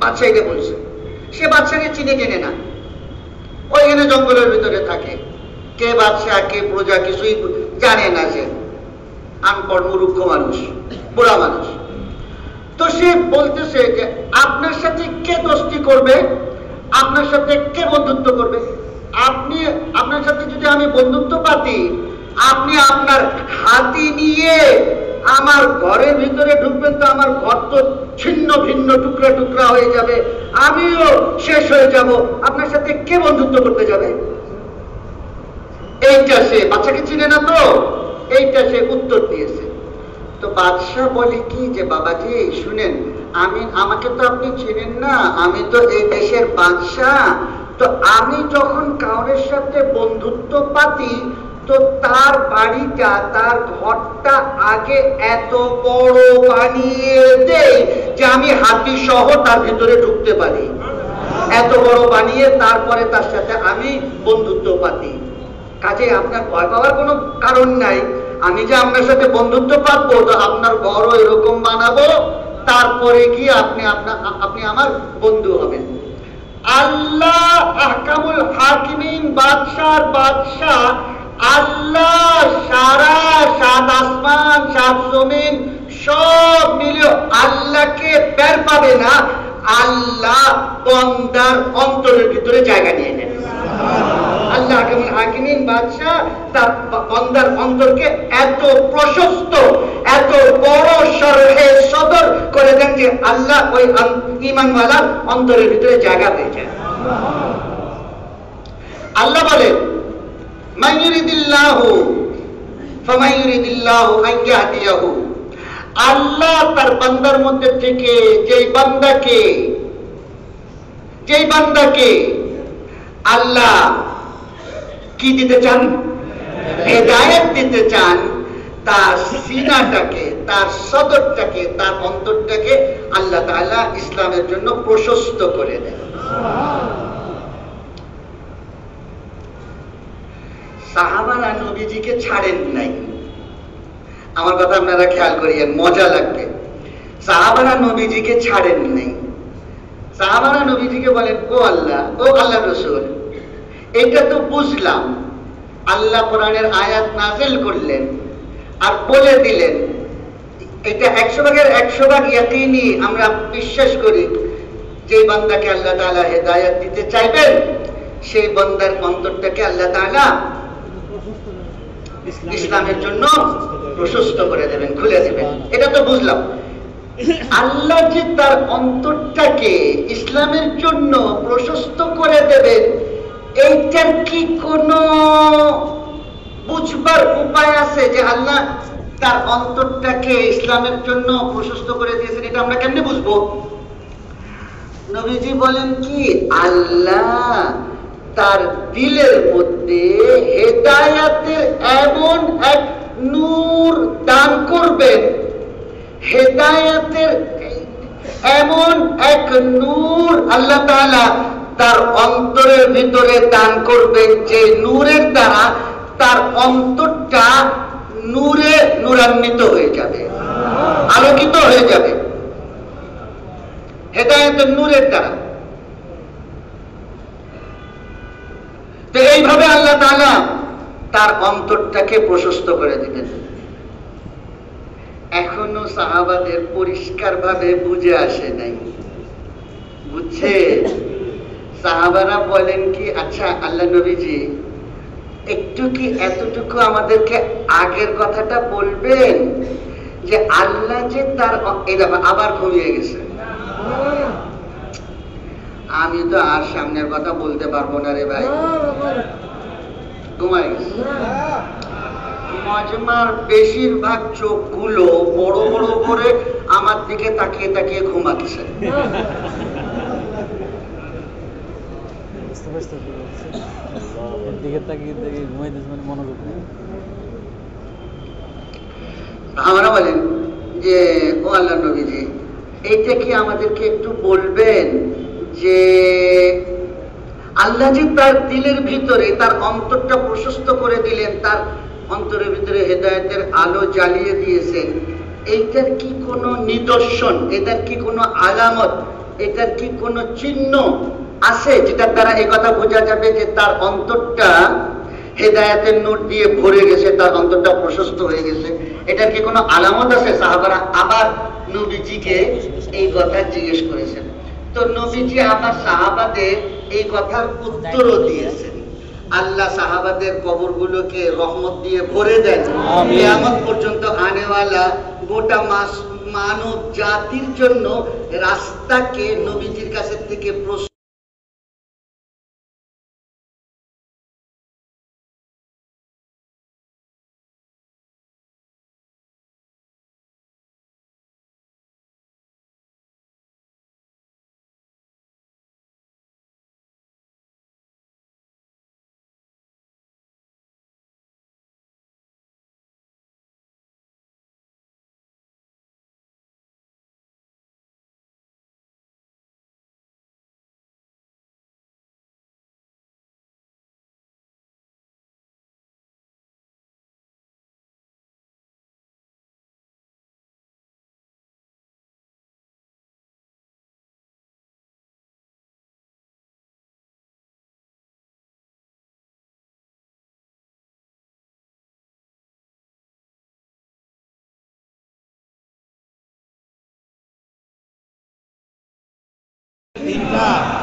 Speaker 2: বাদশাহ এটা বলছে। সে বাদশাকে চিনে জেনে না, ওইখানে জঙ্গলের ভিতরে থাকে, কে বাদশাহ কে প্রজা কিছুই জানে না, সে আনপড় মূর্খ মানুষ, বুড়া মানুষ। তো সে বলতেছে যে, আপনার সাথে কে দোস্তি করবে, আপনার সাথে কে বন্ধুত্ব করবে? আপনি, আপনার সাথে যদি আমি বন্ধুত্ব পাতি, আপনি আপনার হাতি নিয়ে আমার ঘরের ভিতরে ঢুকবেন, তো আমার ঘর তো ছিন্ন ভিন্ন টুকরা টুকরা হয়ে যাবে, আমিও শেষ হয়ে যাব, আপনার সাথে কে বন্ধুত্ব করতে যাবে? এইটা সে, বাচ্চাকে চিনে না তো, এইটা সে উত্তর দিয়েছে। তো বাদশাহ বলে কি যে, বাবাজি শুনেন, আমাকে তো আপনি চিনেন না, আমি তো এই দেশের বাদশাহ। তো আমি যখন কাউরের সাথে বন্ধুত্ব পাতি, তো তার বাড়িটা, তার ঘরটা আগে এত বড় বানিয়ে দেই যে আমি হাতি সহ তার ভিতরে ঢুকতে পারি, এত বড় বানিয়ে তারপরে তার সাথে আমি বন্ধুত্ব পাতি। কাজে আপনার ভয় পাওয়ার কোনো কারণ নাই। আমি যে আপনার সাথে বন্ধুত্ব পাবো, তো আপনার ঘরও এরকম বানাবো, তারপরে কি আপনি আমার বন্ধু হবেন। আল্লাহ আহকামুল হাকিমিন, বাদশার বাদশাহ আল্লাহ, সারা সাত আসমান সাত জমিন সব মিলে আল্লাহকে বের পাবে না, আল্লাহ বান্দার অন্তরের ভিতরে জায়গা নিয়ে নেন। আল্লাহ আহকামুল হাকিমিন, বাদশাহ তার বান্দার অন্তরকে এত প্রশস্ত, এত বড় সরহে সদর করে দেন যে আল্লাহ ওই ঈমানওয়ালার অন্তরের ভিতরে জায়গা পেয়ে যায়। আল্লাহ বলেন, মান ইউরিদিল্লাহু ফামান ইউরিদিল্লাহু আন ইয়াহদিয়াহু, আল্লাহ তার বান্দার মধ্যে থেকে যেই বান্দাকে আল্লাহ কি দিতে চান, হেদায়েত দিতে চান, তার সিনাটাকে, তার সদরটাকে, তার অন্তরটাকে আল্লাহ তাআলা ইসলামের জন্য প্রশস্ত করে দেন। সাহাবারা নবীজিকে ছাড়েন নাই। আমার কথা আপনারা খেয়াল করিয়েন, মজা লাগবে। সাহাবারা নবীজিকে ছাড়েন নাই। সাহাবারা নবীজিকে বলেন, ও আল্লাহ, ও আল্লাহ রাসূল, এটা তো বুঝলাম, আল্লাহ কোরআনের আয়াত নাযিল করলেন আর বলে দিলেন, এটা 100 ভাগের 100 ভাগ ইয়াকিনি আমরা বিশ্বাস করি, যে বান্দাকে আল্লাহ তাআলা হেদায়েত দিতে চাইবেন সেই বান্দার অন্তরটাকে আল্লাহ তাআলা ইসলামের জন্য প্রশস্ত করে দেবেন, খুলে দেবেন। এটা তো বুঝলাম। আল্লাহ যে তার অন্তরটাকে ইসলামের জন্য প্রশস্ত করে দেবেন, এইটার কি কোনো বুঝবার উপায় আছে যে আল্লাহ তার অন্তরটাকে ইসলামের জন্য প্রশস্ত করে দিয়েছেন? এটা আমরা কেমনে বুঝবো? নবীজি বলেন কি, আল্লাহ তার দিলের মধ্যে হেদায়েতের এমন এক নূর দান করবেন, হেদায়েতের এমন এক নূর আল্লাহ তাআলা তার অন্তরের ভিতরে দান করবেন, যে নূরের দ্বারা তার অন্তরটা নূরে নূরান্বিত হয়ে যাবে, আলোকিত হয়ে যাবে হেদায়েতের নূরের দ্বারা। তো এইভাবে আল্লাহ তাআলা তার অন্তরটাকে প্রশস্ত করে দিবেন। এখনো সাহাবাদের পরিষ্কার ভাবে বুঝে আসে নাই, বুঝছে? সাহাবারা বলেন কি, আচ্ছা আল্লাহ নবীজি, একটু কি এতটুকু আমাদেরকে আগের কথাটা বলবেন যে আল্লাহ যে তার, এই ব্যাপার আবার ঘুমিয়ে গেছে। আমি তো আর সামনের কথা বলতে পারবো না রে ভাই, ঘুমাই গেছে। মজমার বেশিরভাগ চোখগুলো বড় বড় করে আমার দিকে তাকিয়ে তাকিয়ে ঘুমাচ্ছে। আমরা বলেন যে, ও আল্লাহ নবীজি, এইটা কি আমাদেরকে একটু বলবেন যে আল্লাহ যে তার দিলের ভিতরে তার অন্তরটা প্রশস্ত করে দিলেন, তার অন্তরের ভিতরে হেদায়েতের আলো জ্বালিয়ে দিয়েছেন, এইটার কি কোনো নিদর্শন, এটার কি কোনো আলামত, এটার কি কোনো চিহ্ন আছে যেটার দ্বারা এই কথা বোঝা যাবে যে তার অন্তরটা হেদায়েতের নূর দিয়ে ভরে গেছে, তার অন্তরটা প্রশস্ত হয়ে গেছে? এটার কি কোনো আলামত আছে? সাহাবারা আবার নবীজিকে এই কথা জিজ্ঞেস করেছেন। তো নবীজি আবার সাহাবাদের এই কথার উত্তরও দিয়েছেন। আল্লাহ সাহাবাদের কবরগুলোকে রহমত দিয়ে ভরে দেন, কিয়ামত পর্যন্ত আনেওয়ালা গোটা মানব জাতির জন্য রাস্তাকে নবীজির কাছে থেকে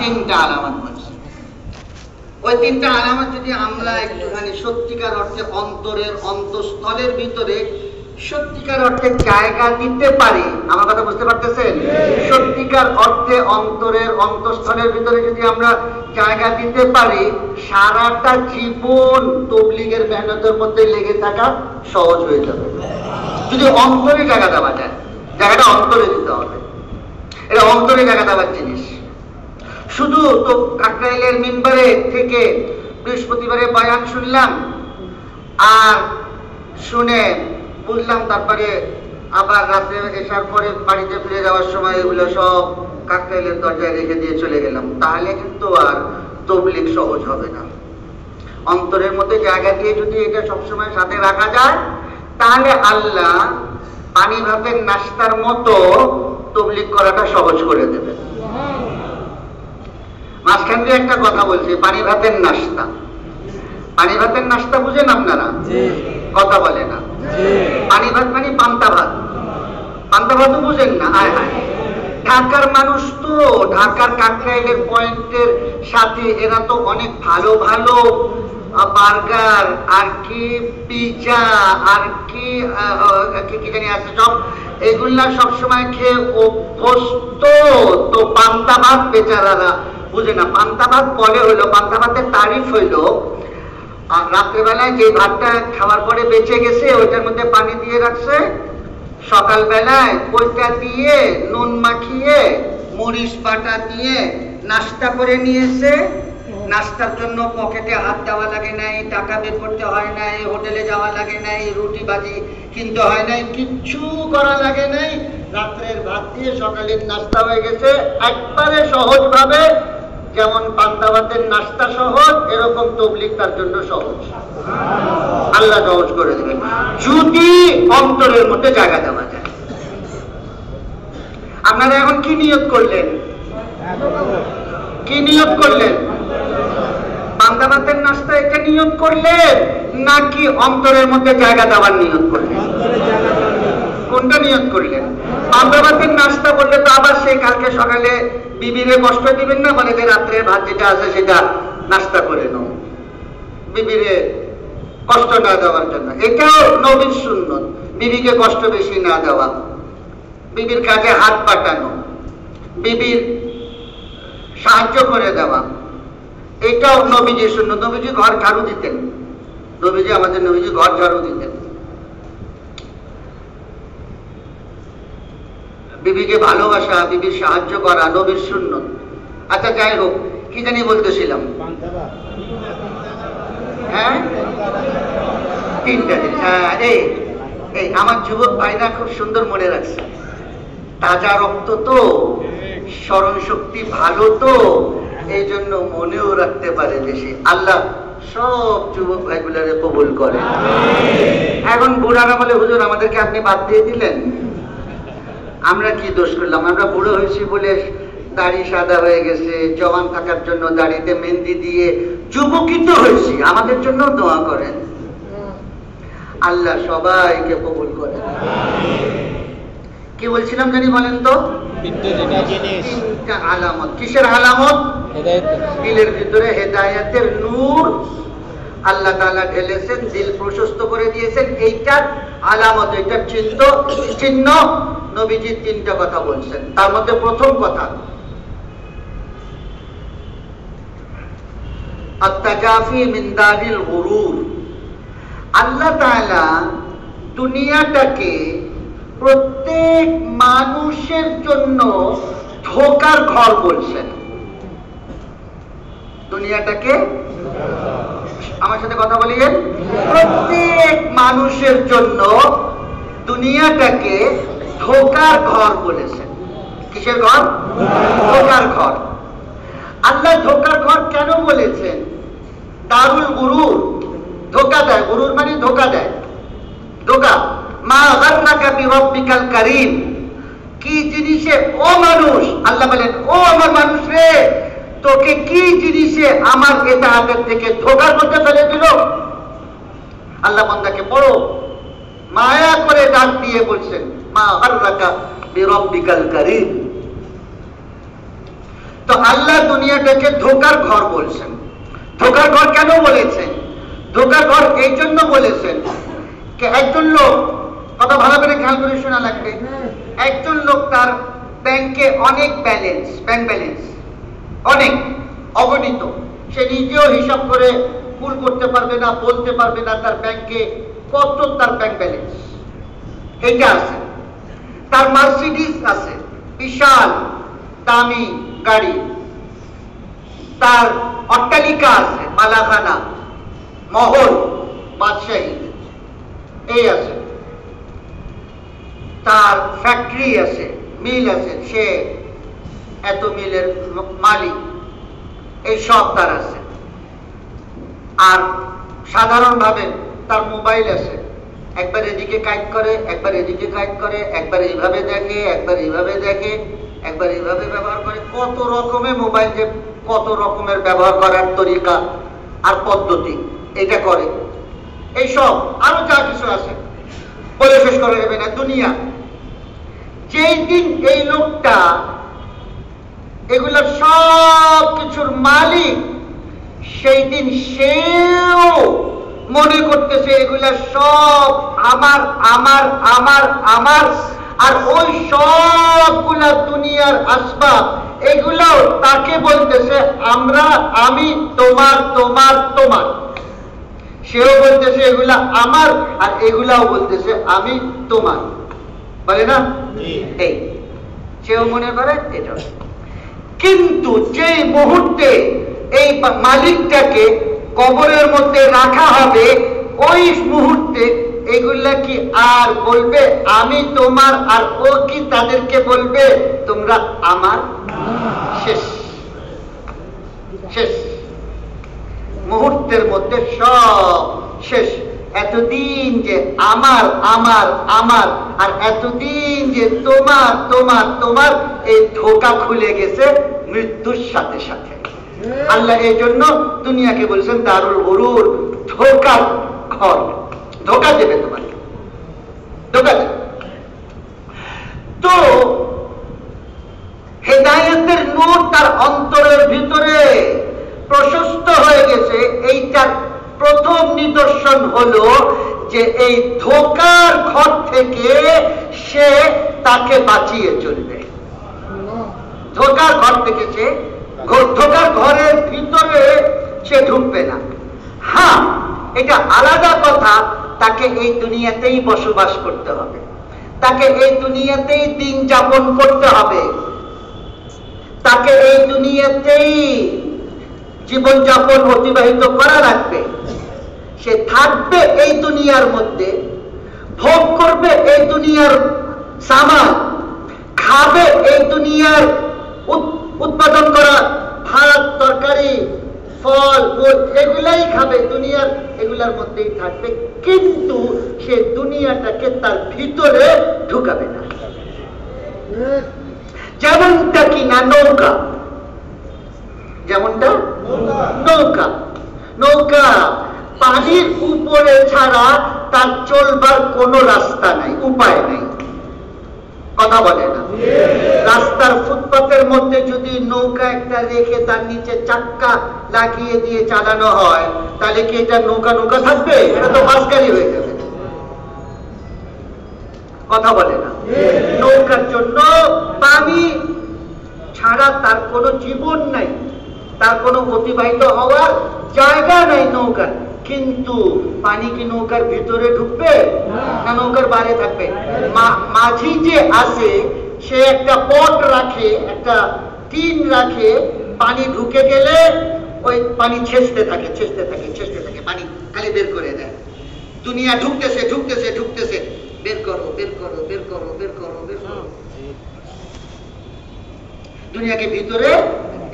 Speaker 2: তিনটা আলামত বলছে। ওই তিনটা আলামত যদি আমরা একটুখানি সত্যিকার অর্থে অন্তরের অন্তঃস্থলের ভিতরে সত্যিকার অর্থে জায়গা দিতে পারি, আমার কথা বুঝতে পারতেছেন? সত্যিকার অর্থে অন্তরের অন্তঃস্থলের ভিতরে যদি আমরা জায়গা দিতে পারি, সারাটা জীবন তবলিগের মেহনতের মধ্যে লেগে থাকা সহজ হয়ে যাবে। যদি অন্তরে জায়গা দেওয়া যায়, জায়গাটা অন্তরে দিতে হবে। এটা অন্তরে জায়গা দেওয়ার জিনিস। শুধু তো কাকরাইলের মিম্বারে থেকে বৃহস্পতিবারে বয়ান শুনলাম আর শুনে বুঝলাম, তারপরে আবার রাতে এসার পরে বাড়িতে ফিরে যাওয়ার সময় এগুলো সব কাকরাইলের দরজায় রেখে দিয়ে চলে গেলাম, তাহলে কিন্তু আর তবলিগ সহজ হবে না। অন্তরের মধ্যে জায়গা দিয়ে যদি এটা সবসময় সাথে রাখা যায়, তাহলে আল্লাহ পানি ভাতের নাস্তার মতো তাবলীগ করাটা সহজ করে দেবে। মাঝখান দিয়ে একটা কথা বলছি, পানি ভাতের নাস্তা। পানি ভাতের নাস্তা বুঝেন আপনারা? কথা বলে না। পানি ভাত মানে পান্তা ভাত। পান্তা ভাতও বুঝেন না? আয় হায়, ঢাকার মানুষ তো, ঢাকার কাকরাইলের পয়েন্টের সাথে এরা তো অনেক ভালো ভালো বার্গার আর কি পিজা আর কি কি জানি আছে সব, এগুলা সবসময় খেয়ে অভ্যস্ত। তো পান্তা ভাত বেচারারা বুঝে না। পান্তা ভাত বলে হইলো, পান্তা ভাতের তারিফ হইলো রাত্রেবেলায় যে ভাতটা খাওয়ার পরে বেঁচে গেছে ওইটার মধ্যে পানি দিয়ে রাখছে, সকালবেলায় ওইটা দিয়ে নুন মাখিয়ে মরিচ বাটা দিয়ে নাস্তা করে নিয়েছে। নাস্তার জন্য পকেটে হাত দেওয়া লাগে নাই, টাকা বের করতে হয় নাই, হোটেলে যাওয়া লাগে নাই, রুটি বাজি কিনতে হয় নাই, কিচ্ছু করা লাগে নাই। রাত্রের ভাত দিয়ে সকালের নাস্তা হয়ে গেছে একবারে সহজ ভাবে। যেমন পান্তা ভাতের নাস্তা সহজ, এরকম তাবলীগ তার জন্য সহজ। আল্লাহ সহজ করে দেবেন যদি অন্তরের মধ্যে জায়গা দেওয়া যায়। আপনারা এখন কি নিয়ত করলেন? কি নিয়ত করলেন? পান্তা ভাতের নাস্তা এটা নিয়ত করলেন নাকি অন্তরের মধ্যে জায়গা দেওয়ার নিয়ত করলেন? কোনটা নিয়ত করলেন? পান্তা ভাতের নাস্তা বললে তো আবার সেই কালকে সকালে বিবিরে কষ্ট দিবেন না, বলে যে রাত্রে ভাত যেটা আছে সেটা নাস্তা করে নাও, বিবিরে কষ্ট না দেওয়ার জন্য। এটাও নবীর সুন্নত, বিবিকে কষ্ট বেশি না দেওয়া, বিবির কাজে হাত পাঠানো, বিবির সাহায্য করে দেওয়া, এটাও নবীজির সুন্নত। নবীজি ঘর ঝাড়ু দিতেন, নবীজি আমাদের নবীজি ঘর ঝাড়ু দিতেন। বিবিকে ভালোবাসা, বিবির সাহায্য করা নবীর সুন্নত। আচ্ছা যাই হোক, কি জানি বলতেছিলাম? হ্যাঁ, তিনটা জিনিস। হ্যাঁ, এই আমার যুবক ভাইরা খুব সুন্দর মনে রাখছে। তাজা রক্ত তো, স্মরণ শক্তি ভালো তো, এই জন্য মনেও রাখতে পারে বেশি। আল্লাহ সব যুবক ভাইগুলারে কবুল করে। এখন বুড়ারা বলে, হুজুর আমাদেরকে আপনি বাদ দিয়ে দিলেন, আমরা কি দোষ করলাম? আমরা বুড়ো হয়েছি বলে দাড়ি সাদা হয়ে গেছে, জওয়ান থাকার জন্য দাড়িতে মেহেন্দি দিয়ে যুবকিত হয়েছি, আমাদের জন্য দোয়া করেন। আল্লাহ সবাইকে কবুল করেন। কি বলছিলাম জানি বলেন তো? তিনটা আলামত। কিসের আলামত? দিলের ভিতরে হেদায়েতের নূর আল্লাহ তাআলা ঢেলেছেন, দিল প্রশস্ত করে দিয়েছেন। এইটার আলামত, এইটার চিহ্ন নবীজি তিনটা কথা বলছেন। তার মধ্যে প্রথম কথা আত-তাজাফি মিন দারিল গুরুর। আল্লাহ তাআলা দুনিয়াটাকে প্রত্যেক মানুষের জন্য ধোঁকার ঘর বলছেন। দুনিয়াটাকে, আমার সাথে কথা বলিয়েন, প্রত্যেক মানুষের জন্য দুনিয়াটাকে ধোঁকার ঘর বলেছেন। কিসের ঘর? ধোঁকার ঘর। আল্লাহ ধোঁকার ঘর কেন বলেছেন? দারুল গুরুর, ধোঁকা দেয়। গুরুর মানে ধোঁকা দেয়, ধোঁকা। মা গাররাকা বিরব্বিকাল কারীম। কি জিনিসে ও মানুষ, আল্লাহ বলেন ও আমার মানুষ রে, তোকে কি জিনিসে আমার ইতাআতের থেকে ধোঁকার মধ্যে ফেলে দিল? আল্লাহ বান্দাকে বড় মায়া করে ডাক দিয়ে বলছেন, মা গাররাকা বিরব্বিকাল কারীম। তো আল্লাহ দুনিয়াটাকে ধোঁকার ঘর বলছেন। ধোঁকার ঘর কেন বলেছেন? ধোঁকার ঘর এই জন্য বলেছেন যে একজন লোক, কথা ভালো করে খেয়াল করে শোনা লাগবে, একজন লোক তার ব্যাংকে অনেক ব্যালেন্স, ব্যাংক ব্যালেন্স অনেক, অগণিত। সে নিজেও হিসাব করে ভুল করতে পারবে না, বলতে পারবে না তার ব্যাংকে কত তার ব্যাংক ব্যালেন্স। এইটা আছে। তার মার্সিডিজ আছে, বিশাল দামি গাড়ি। তার অট্টালিকা আছে, মালাখানা, মহল, বাদশাহী, এই আছে। তার ফ্যাক্টরি আছে, মিল আছে, সে এত মিলের মালিক, এই সব তার আছে। আর সাধারণভাবে তার মোবাইল আছে, একবার এদিকে কাজ করে, একবার এদিকে কাজ করে, একবার এইভাবে দেখে, একবার এইভাবে দেখে, একবার এইভাবে ব্যবহার করে। কত রকমের মোবাইল, যে কত রকমের ব্যবহার করার তরিকা আর পদ্ধতি এটা করে। এইসব আরো যা কিছু আছে বলে শেষ করা যাবে না। দুনিয়া যেই দিন এই লোকটা এগুলো সব কিছুর মালিক, সেই দিন সেও মনে করতেছে এগুলা সব আমার আমার আমার আমার, আর ওই সবগুলা দুনিয়ার আসবাব এগুলাও তাকে বলতেছে আমরা, আমি, তোমার, তোমার, তোমার। সেও বলতেছে এগুলা আমার, আর এগুলাও বলতেছে আমি তোমার, বলে না? এই সেও মনে করে এটা। কিন্তু যে মুহূর্তে এই মালিকটাকে কবরের মধ্যে রাখা হবে, ওই মুহূর্তে এগুলা কি আর বলবে আমি তোমার, আর ও কি তাদেরকে বলবে তোমরা আমার? শেষ শেষ মুহূর্তের মধ্যে সব শেষ। এতদিন যে আমার আমার আমার, আর এতদিন যে তোমার তোমার তোমার, এই ধোঁকা খুলে গেছে মৃত্যুর সাথে সাথে। আল্লাহ এই জন্য দুনিয়াকে বলছেন দারুল গুরুর, ধোঁকার ঘর। ধোঁকা দেবে তোমাকে, ধোঁকা দেবে। তো হেদায়েতের নূর তার অন্তরের ভিতরে প্রশস্ত হয়ে গেছে। এইটার প্রথম নিদর্শন হলো যে এই ধোঁকার ঘর থেকে সে তাকে বাঁচিয়ে চলবে। ধোঁকার ঘর থেকে সে, ধোঁকার ঘরের ভিতরে সে ঢুকবে না। হ্যাঁ, এটা আলাদা কথা, তাকে এই দুনিয়াতেই বসবাস করতে হবে, তাকে এই দুনিয়াতেই দিন যাপন করতে হবে, তাকে এই দুনিয়াতেই জীবন যাপন অতিবাহিত করা লাগবে। সে থাকবে এই দুনিয়ার মধ্যে, ভোগ করবে এই দুনিয়ার সামান, খাবে এই দুনিয়ার উৎপাদন করা ভাত, তরকারি, ফল, ফুল, এগুলাই খাবে, দুনিয়ার এগুলার মধ্যেই থাকবে। কিন্তু সে দুনিয়াটাকে তার ভিতরে ঢুকাবে না। যেমনটা কিনা নৌকা, যেমনটা নৌকা, নৌকা পানির উপরে ছাড়া তার চলবার কোনো রাস্তা নাই, উপায় নাই। কথা বলে না? রাস্তার ফুটপাতের মধ্যে যদি নৌকা একটা রেখে তার নিচে চাক্কা লাগিয়ে দিয়ে চালানো হয়, তাহলে কি এটা নৌকা নৌকা থাকবে? এটা তো বাস গাড়ি হয়ে যাবে। কথা বলে না? নৌকার জন্য পানি ছাড়া তার কোনো জীবন নাই, তার কোনো অতিবাহিত হওয়ার জায়গা নাই নৌকার। কিন্তু পানি কি নৌকার ভিতরে ঢুকবে না নৌকার বাইরে থাকবে? মাঝি যে আছে সে একটা পট রাখে, একটা টিন রাখে, পানি ঢুকে গেলে ওই পানি ছেঁচতে থাকে, ছেঁচতে থাকে, ছেঁচতে থাকে, পানি খালি বের করে দেয়। দুনিয়া ঢুকতেছে ঢুকতেছে ঢুকতেছে, বের করো বের করো বের করো বের করো বের করো। দুনিয়াকে ভিতরে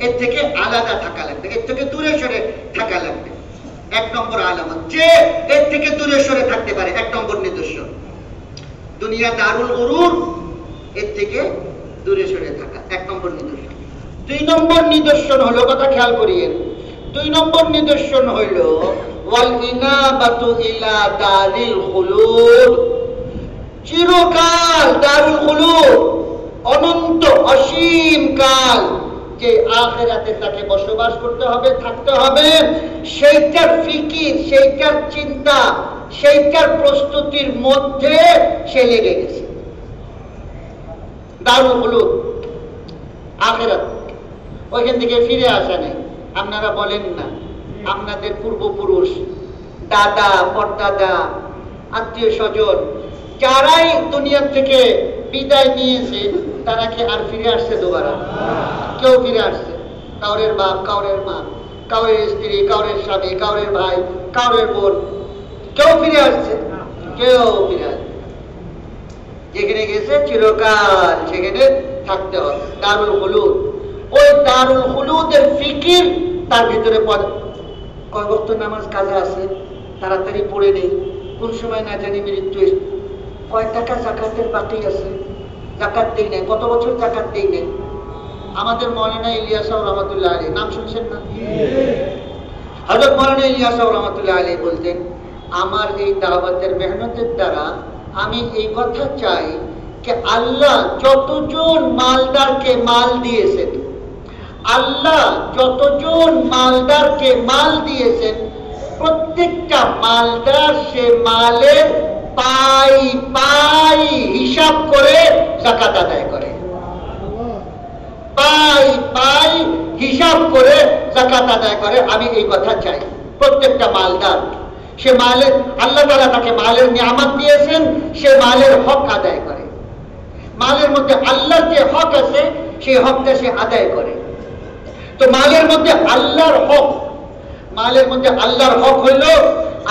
Speaker 2: এর থেকে আলাদা থাকা লাগবে, এর থেকে দূরে সরে থাকা লাগবে। এক নম্বর আলামত, যে এর থেকে দূরে সরে থাকতে পারে, এক নম্বর নিদর্শন। দুনিয়া দারুল গুরুর, এর থেকে দূরে সরে থাকা এক নম্বর নিদর্শন। দুই নম্বর নিদর্শন হলো, কথা খেয়াল করিয়ে, দুই নম্বর নিদর্শন হইল ওয়াল ইনাবাতু ইলা দারিল খুলুদ, চিরকাল দারুল খুলুদ, অনন্ত অসীম কাল যে আখিরাতে তাকে বসবাস করতে হবে, থাকতে হবে, সেইটার ফিকির, সেইটার চিন্তা, সেইটার প্রস্তুতির মধ্যে সে লেগে গেছে। দারুল খুলুদ, আখিরাত, ওইখান থেকে ফিরে আসা নেই। আপনারা বলেন না আপনাদের পূর্বপুরুষ, দাদা, পরদাদা, আত্মীয় স্বজন যারাই দুনিয়া থেকে বিদায় নিয়েছে, তারা কি আর ফিরে আসছে দুবারা? কেউ ফিরে আসছে? কাউরের বাপ, কাউরের মা, কাউরের স্ত্রী, কাউরের স্বামী, কাউরের ভাই, কাউরের বোন, কেউ ফিরে আসছে? কেউ ফিরে আসছে। যেখানে গেছে চিরকাল সেখানে থাকতে হবে। দারুল খুলুদ, ওই দারুল খুলুদের ফিকির তার ভিতরে কয় ওয়াক্ত নামাজ কাজা আছে, তাড়াতাড়ি পড়ে নেই, কোন সময় না জানি মৃত্যু এসে, কয় টাকা জাকাতের বাকি আছে, জাকাত দেই নাই, কত বছর জাকাত দেই নাই। আমাদের মৌলানা ইলিয়াস রহমাতুল্লাহ আলাইহি, নাম শুনছেন না? হযরত মৌলানা ইলিয়াস রহমাতুল্লাহ আলাইহি বলতেন, আমার এই দাওয়াতের মেহনতের দ্বারা আমি এই কথা চাই যে আল্লাহ যতজন মালদারকে মাল দিয়েছেন, আল্লাহ যতজন মালদারকে মাল দিয়েছেন, প্রত্যেকটা মালদার সে মালের পাই পাই হিসাব করে যাকাত আদায় করে, পাই পাই হিসাব করে যাকাত আদায় করে। আমি এই কথা চাই প্রত্যেকটা মালদার সে মালের, আল্লাহ তাআলা তাকে মালের নিয়ামত দিয়েছেন, সে মালের হক আদায় করে। মালের মধ্যে আল্লাহর যে হক আছে সেই হকটা সে আদায় করে। তো মালের মধ্যে আল্লাহর হক, মালের মধ্যে আল্লাহর হক হইল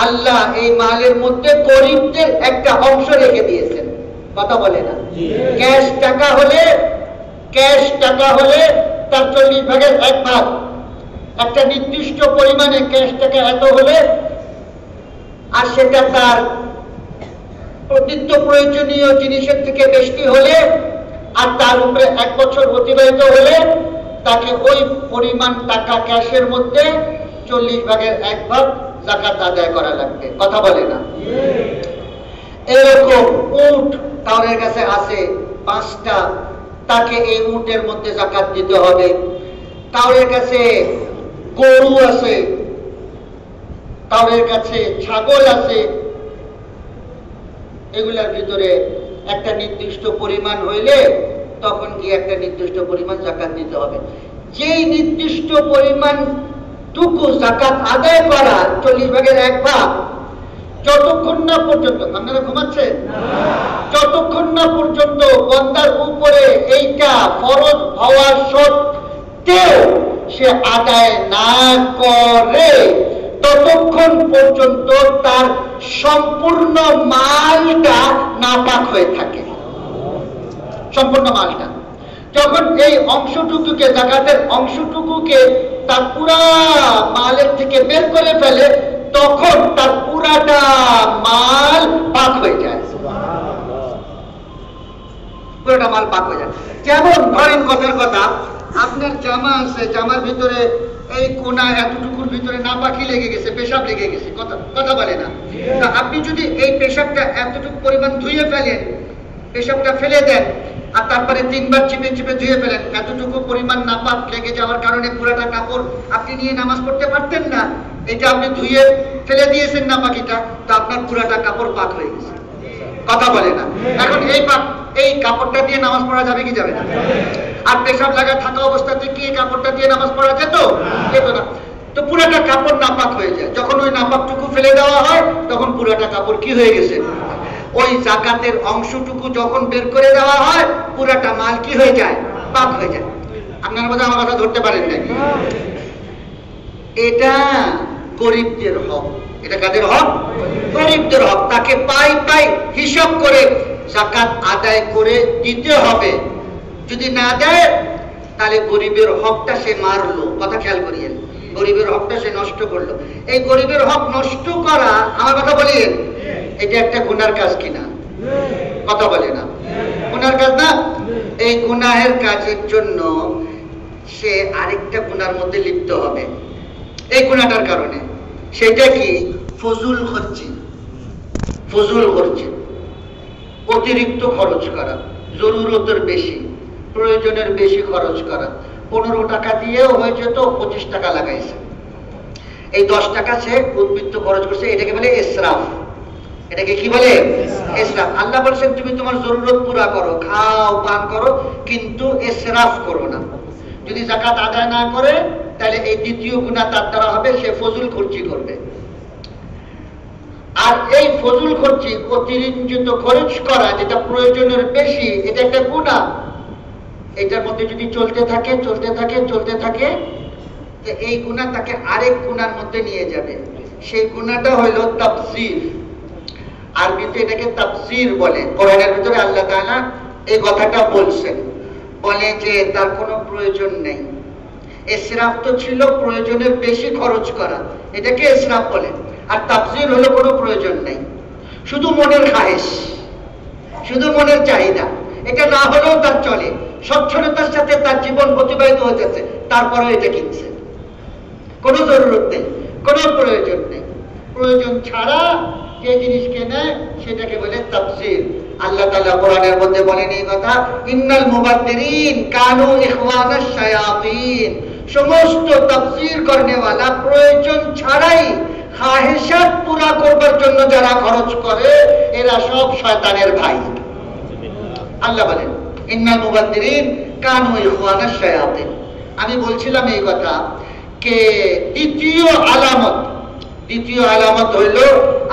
Speaker 2: আল্লাহ এই মালের মধ্যে গরিবদের একটা অংশ রেখে দিয়েছেন। কথা বলে না? ক্যাশ টাকা হলে, ক্যাশ টাকা হলে তার 40 ভাগের 1 ভাগ, একটা নির্দিষ্ট পরিমাণে ক্যাশ টাকা এত হলে, আর সেটা তার নিত্য প্রয়োজনীয় জিনিসের থেকে বেশি হলে, আর তার উপরে 1 বছর অতিবাহিত হলে তাকে ওই পরিমাণ টাকা ক্যাশের মধ্যে 40 ভাগের 1 ভাগ যাকাত আদায় করা লাগবে। কথা বলে না? এরকম উট কারোর কাছে আছে 5টা, তাকে এই উটের মধ্যে যাকাত দিতে হবে। কারোর কাছে গরু আছে, কারোর কাছে ছাগল আছে, এগুলার ভিতরে একটা নির্দিষ্ট পরিমাণ হইলে তখন গিয়ে একটা নির্দিষ্ট পরিমাণ যাকাত দিতে হবে। যেই নির্দিষ্ট পরিমাণ টুকু যাকাত আদায় করা 40 ভাগের 1 ভাগ, যতক্ষণ না পর্যন্ত, আপনারা ঘুমাচ্ছেন, যতক্ষণ না পর্যন্ত বান্দার উপরে এইটা ফরজ হওয়া সত্ত্বেও সে আদায় না করে, ততক্ষণ পর্যন্ত তার সম্পূর্ণ মালটা নাপাক হয়ে থাকে। সম্পূর্ণ মালটা যখন এই অংশটুকুকে, যাকাতের অংশটুকুকে তার পুরা মালের থেকে বের করে ফেলে, তখন তার পুরাটা মাল পাক হয়ে যায়, পুরোটা মাল পাক হয়ে যায়। যেমন ধরেন কথার কথা, আপনার জামা আছে, জামার ভিতরে এই কোনা এতটুকুর ভিতরে নাপাকি লেগে গেছে, পেশাব লেগে গেছে। কথা বলে না? তা আপনি যদি এই পেশাবটা এতটুকু পরিমাণ ধুয়ে ফেলেন, পেশাবটা ফেলে দেন, আর তারপরে 3 বার চিপে চিপে ধুয়ে ফেলেন, এতটুকু পরিমাণ নাপাক লেগে যাওয়ার কারণে পুরাটা কাপড় আপনি নিয়ে নামাজ পড়তে পারতেন না। এটা আপনি ধুয়ে ফেলে দিয়েছেন নাপাকিটা, তো আপনার পুরাটা কাপড় পাক হয়ে গেছে। কথা বলে না? এখন এই কাপড়টা দিয়ে নামাজ পড়া যাবে কি যাবে না? আর পেশাব লাগা থাকা অবস্থাতে কি এই কাপড়টা দিয়ে নামাজ পড়া যেত? যেত না। তো পুরাটা কাপড় নাপাক হয়ে যায়। যখন ওই নাপাকটুকু ফেলে দেওয়া হয়, তখন পুরাটা কাপড় কি হয়ে গেছে? ওই যাকাতের অংশটুকু যখন বের করে দেওয়া হয়, পুরাটা মাল কি হয়ে যায়? পাক হয়ে যায়। আপনারা বোধহয় আমার কথা ধরতে পারেন না। এটা গরিবদের হক। এটা কাদের হক? গরিবদের হক। তাকে পাই পাই হিসাব করে যাকাত আদায় করে দিতে হবে। যদি না দেয়, তাহলে গরিবের হকটা সে মারলো। কথা খেয়াল করিয়েন, গরিবের হকটা সে নষ্ট করলো। এই গরিবের হক নষ্ট করা, আমার কথা বলিয়েন, এটা একটা গুনার কাজ কিনা? কথা বলে না? গুনার কাজ না? এই গুনাহের কাজের জন্য সে আরেকটা গুনার মধ্যে লিপ্ত হবে এই গুনাহটার কারণে। সেটা কি? ফজুল খরচি। ফজুল খরচি, অতিরিক্ত খরচ করা, জরুরতের বেশি, প্রয়োজনের বেশি খরচ করা। 15 টাকা দিয়েও হয়ে যেত, 25 টাকা লাগাইছে। এই 10 টাকা সে উদ্বৃত্ত খরচ করছে। এটাকে বলে ইসরাফ। এটাকে কি বলে? ইসরাফ। আল্লাহ বলেছেন তুমি তোমার জরুরত পুরা করো, খাও পান করো, কিন্তু ইসরাফ করো না। যদি যাকাত আদায় না করে, তাহলে এই দ্বিতীয় গুনাহ তার দ্বারা হবে, সে ফজুল খরচি করবে। আর এই ফজুল খরচি, অতিরিক্ত খরচ করা যেটা প্রয়োজনের বেশি, এটা একটা গুনাহ। এটার মধ্যে যদি চলতে থাকে চলতে থাকে চলতে থাকে, তো এই গুনাহ তাকে আরেক গুনার মধ্যে নিয়ে যাবে। সেই গুনাহটা হলো তাফসীর। আরবিতে এটাকে তাফসীর বলে। কোরআনের ভিতরে আল্লাহ তাআলা এই কথাটা বলছেন, বলে যে তার কোনো প্রয়োজন নেই, ইসরাফ তো ছিল প্রয়োজনের বেশি খরচ করা, এটাকে ইসরাফ বলে। আর তাবযির হলো কোনো প্রয়োজন নেই, শুধু মনের খায়েশ, শুধু মনের চাহিদা, এটা না হলেও তার চলে, স্বচ্ছলতার সাথে তার জীবন অতিবাহিত হয়ে যাচ্ছে, তারপরে এটা কিনছে, কোনো জরুরত নেই, কোনো প্রয়োজন নেই। প্রয়োজন ছাড়া যে জিনিস কেনে সেটাকে বলে তাবযির। আল্লাহ তাআলা কোরআনের মধ্যে বলেন এই কথা, ইন্নাল মুবাদ্দিরিন কানু ইখওয়ানাশ শায়াতিন, সমস্ত তাবযির করনেওয়ালা প্রয়োজন ছাড়াই খাহিশাত পুরা করবার জন্য যারা খরচ করে এরা সব শয়তানের ভাই। আল্লাহ বলেন ইন্নাল মুবাদ্দিরিন কানু ইখওয়ানাশ শায়াতিন। আমি বলছিলাম এই কথা কে দ্বিতীয় আলামত হইল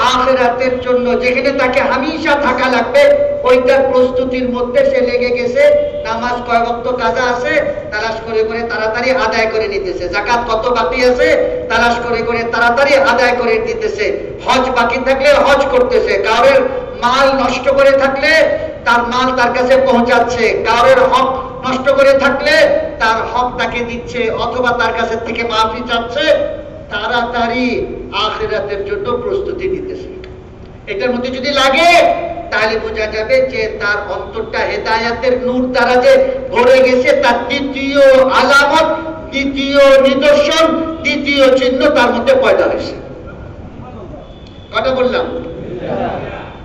Speaker 2: আখিরাতের জন্য যেখানে তাকে হামেশা থাকা লাগবে ওইটার প্রস্তুতির মধ্যে সে লেগে গেছে। নামাজ কয় ওয়াক্ত কাজা আছে তালাশ করে করে তাড়াতাড়ি আদায় করে নিতেছে, যাকাত কত বাকি আছে তালাশ করে করে তাড়াতাড়ি আদায় করে দিতেছে, হজ বাকি থাকলে হজ করতেছে, কারোর মাল নষ্ট করে থাকলে তার মাল তার কাছে পৌঁছাচ্ছে, কারোর হক নষ্ট করে থাকলে তার হক তাকে দিচ্ছে, অথবা তার কাছে থেকে মাফি চাচ্ছে, তাড়াতাড়ি আখিরাতের জন্য প্রস্তুতি নিতেছে। এটার মধ্যে যদি লাগে তাহলে বোঝা যাবে যে তার অন্তরটা হেদায়েতের নূর দ্বারা যে ভরে গেছে, তার দ্বিতীয় আলামত, দ্বিতীয় নিদর্শন, দ্বিতীয় চিহ্ন তার মধ্যে পয়দা হয়েছে। কটা বললাম?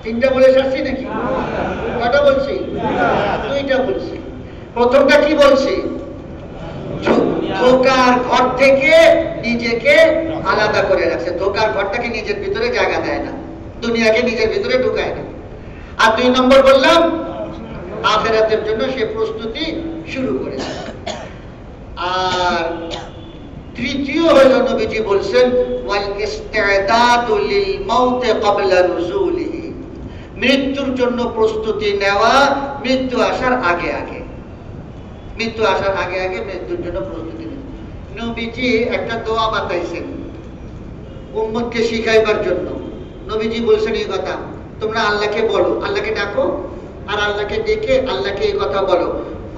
Speaker 2: তিনটা বলে আসছি নাকি? কটা বলছি? দুইটা বলছি। প্রথমটা কি বলছি? ধোকার ঘর থেকে নিজেকে আলাদা করে রাখছে, ধোকার ঘরটাকে নিজের ভিতরে জায়গা দেয় না, দুনিয়াকে নিজের ভিতরে ঢুকায় না। আর 2 নম্বর বললাম আখিরাতের জন্য সে প্রস্তুতি শুরু করেছে। আর তৃতীয় হলো নবীজি বলছেন ওয়াল ইস্তিদাদু লিল মাউত ক্বাবলা নুজুলিহি, মৃত্যুর জন্য প্রস্তুতি নেওয়া মৃত্যু আসার আগে আগে, মৃত্যু আসার আগে আগে মৃত্যুর জন্য প্রস্তুতি নেওয়া। নবীজি একটা দোয়া বাতাইছেন উম্মতকে শিখাইবার জন্য। নবীজি বলছেন এই কথা, তোমরা আল্লাহকে বলো, আল্লাহকে ডাকো আর আল্লাহকে ডেকে আল্লাহকে এই কথা বলো,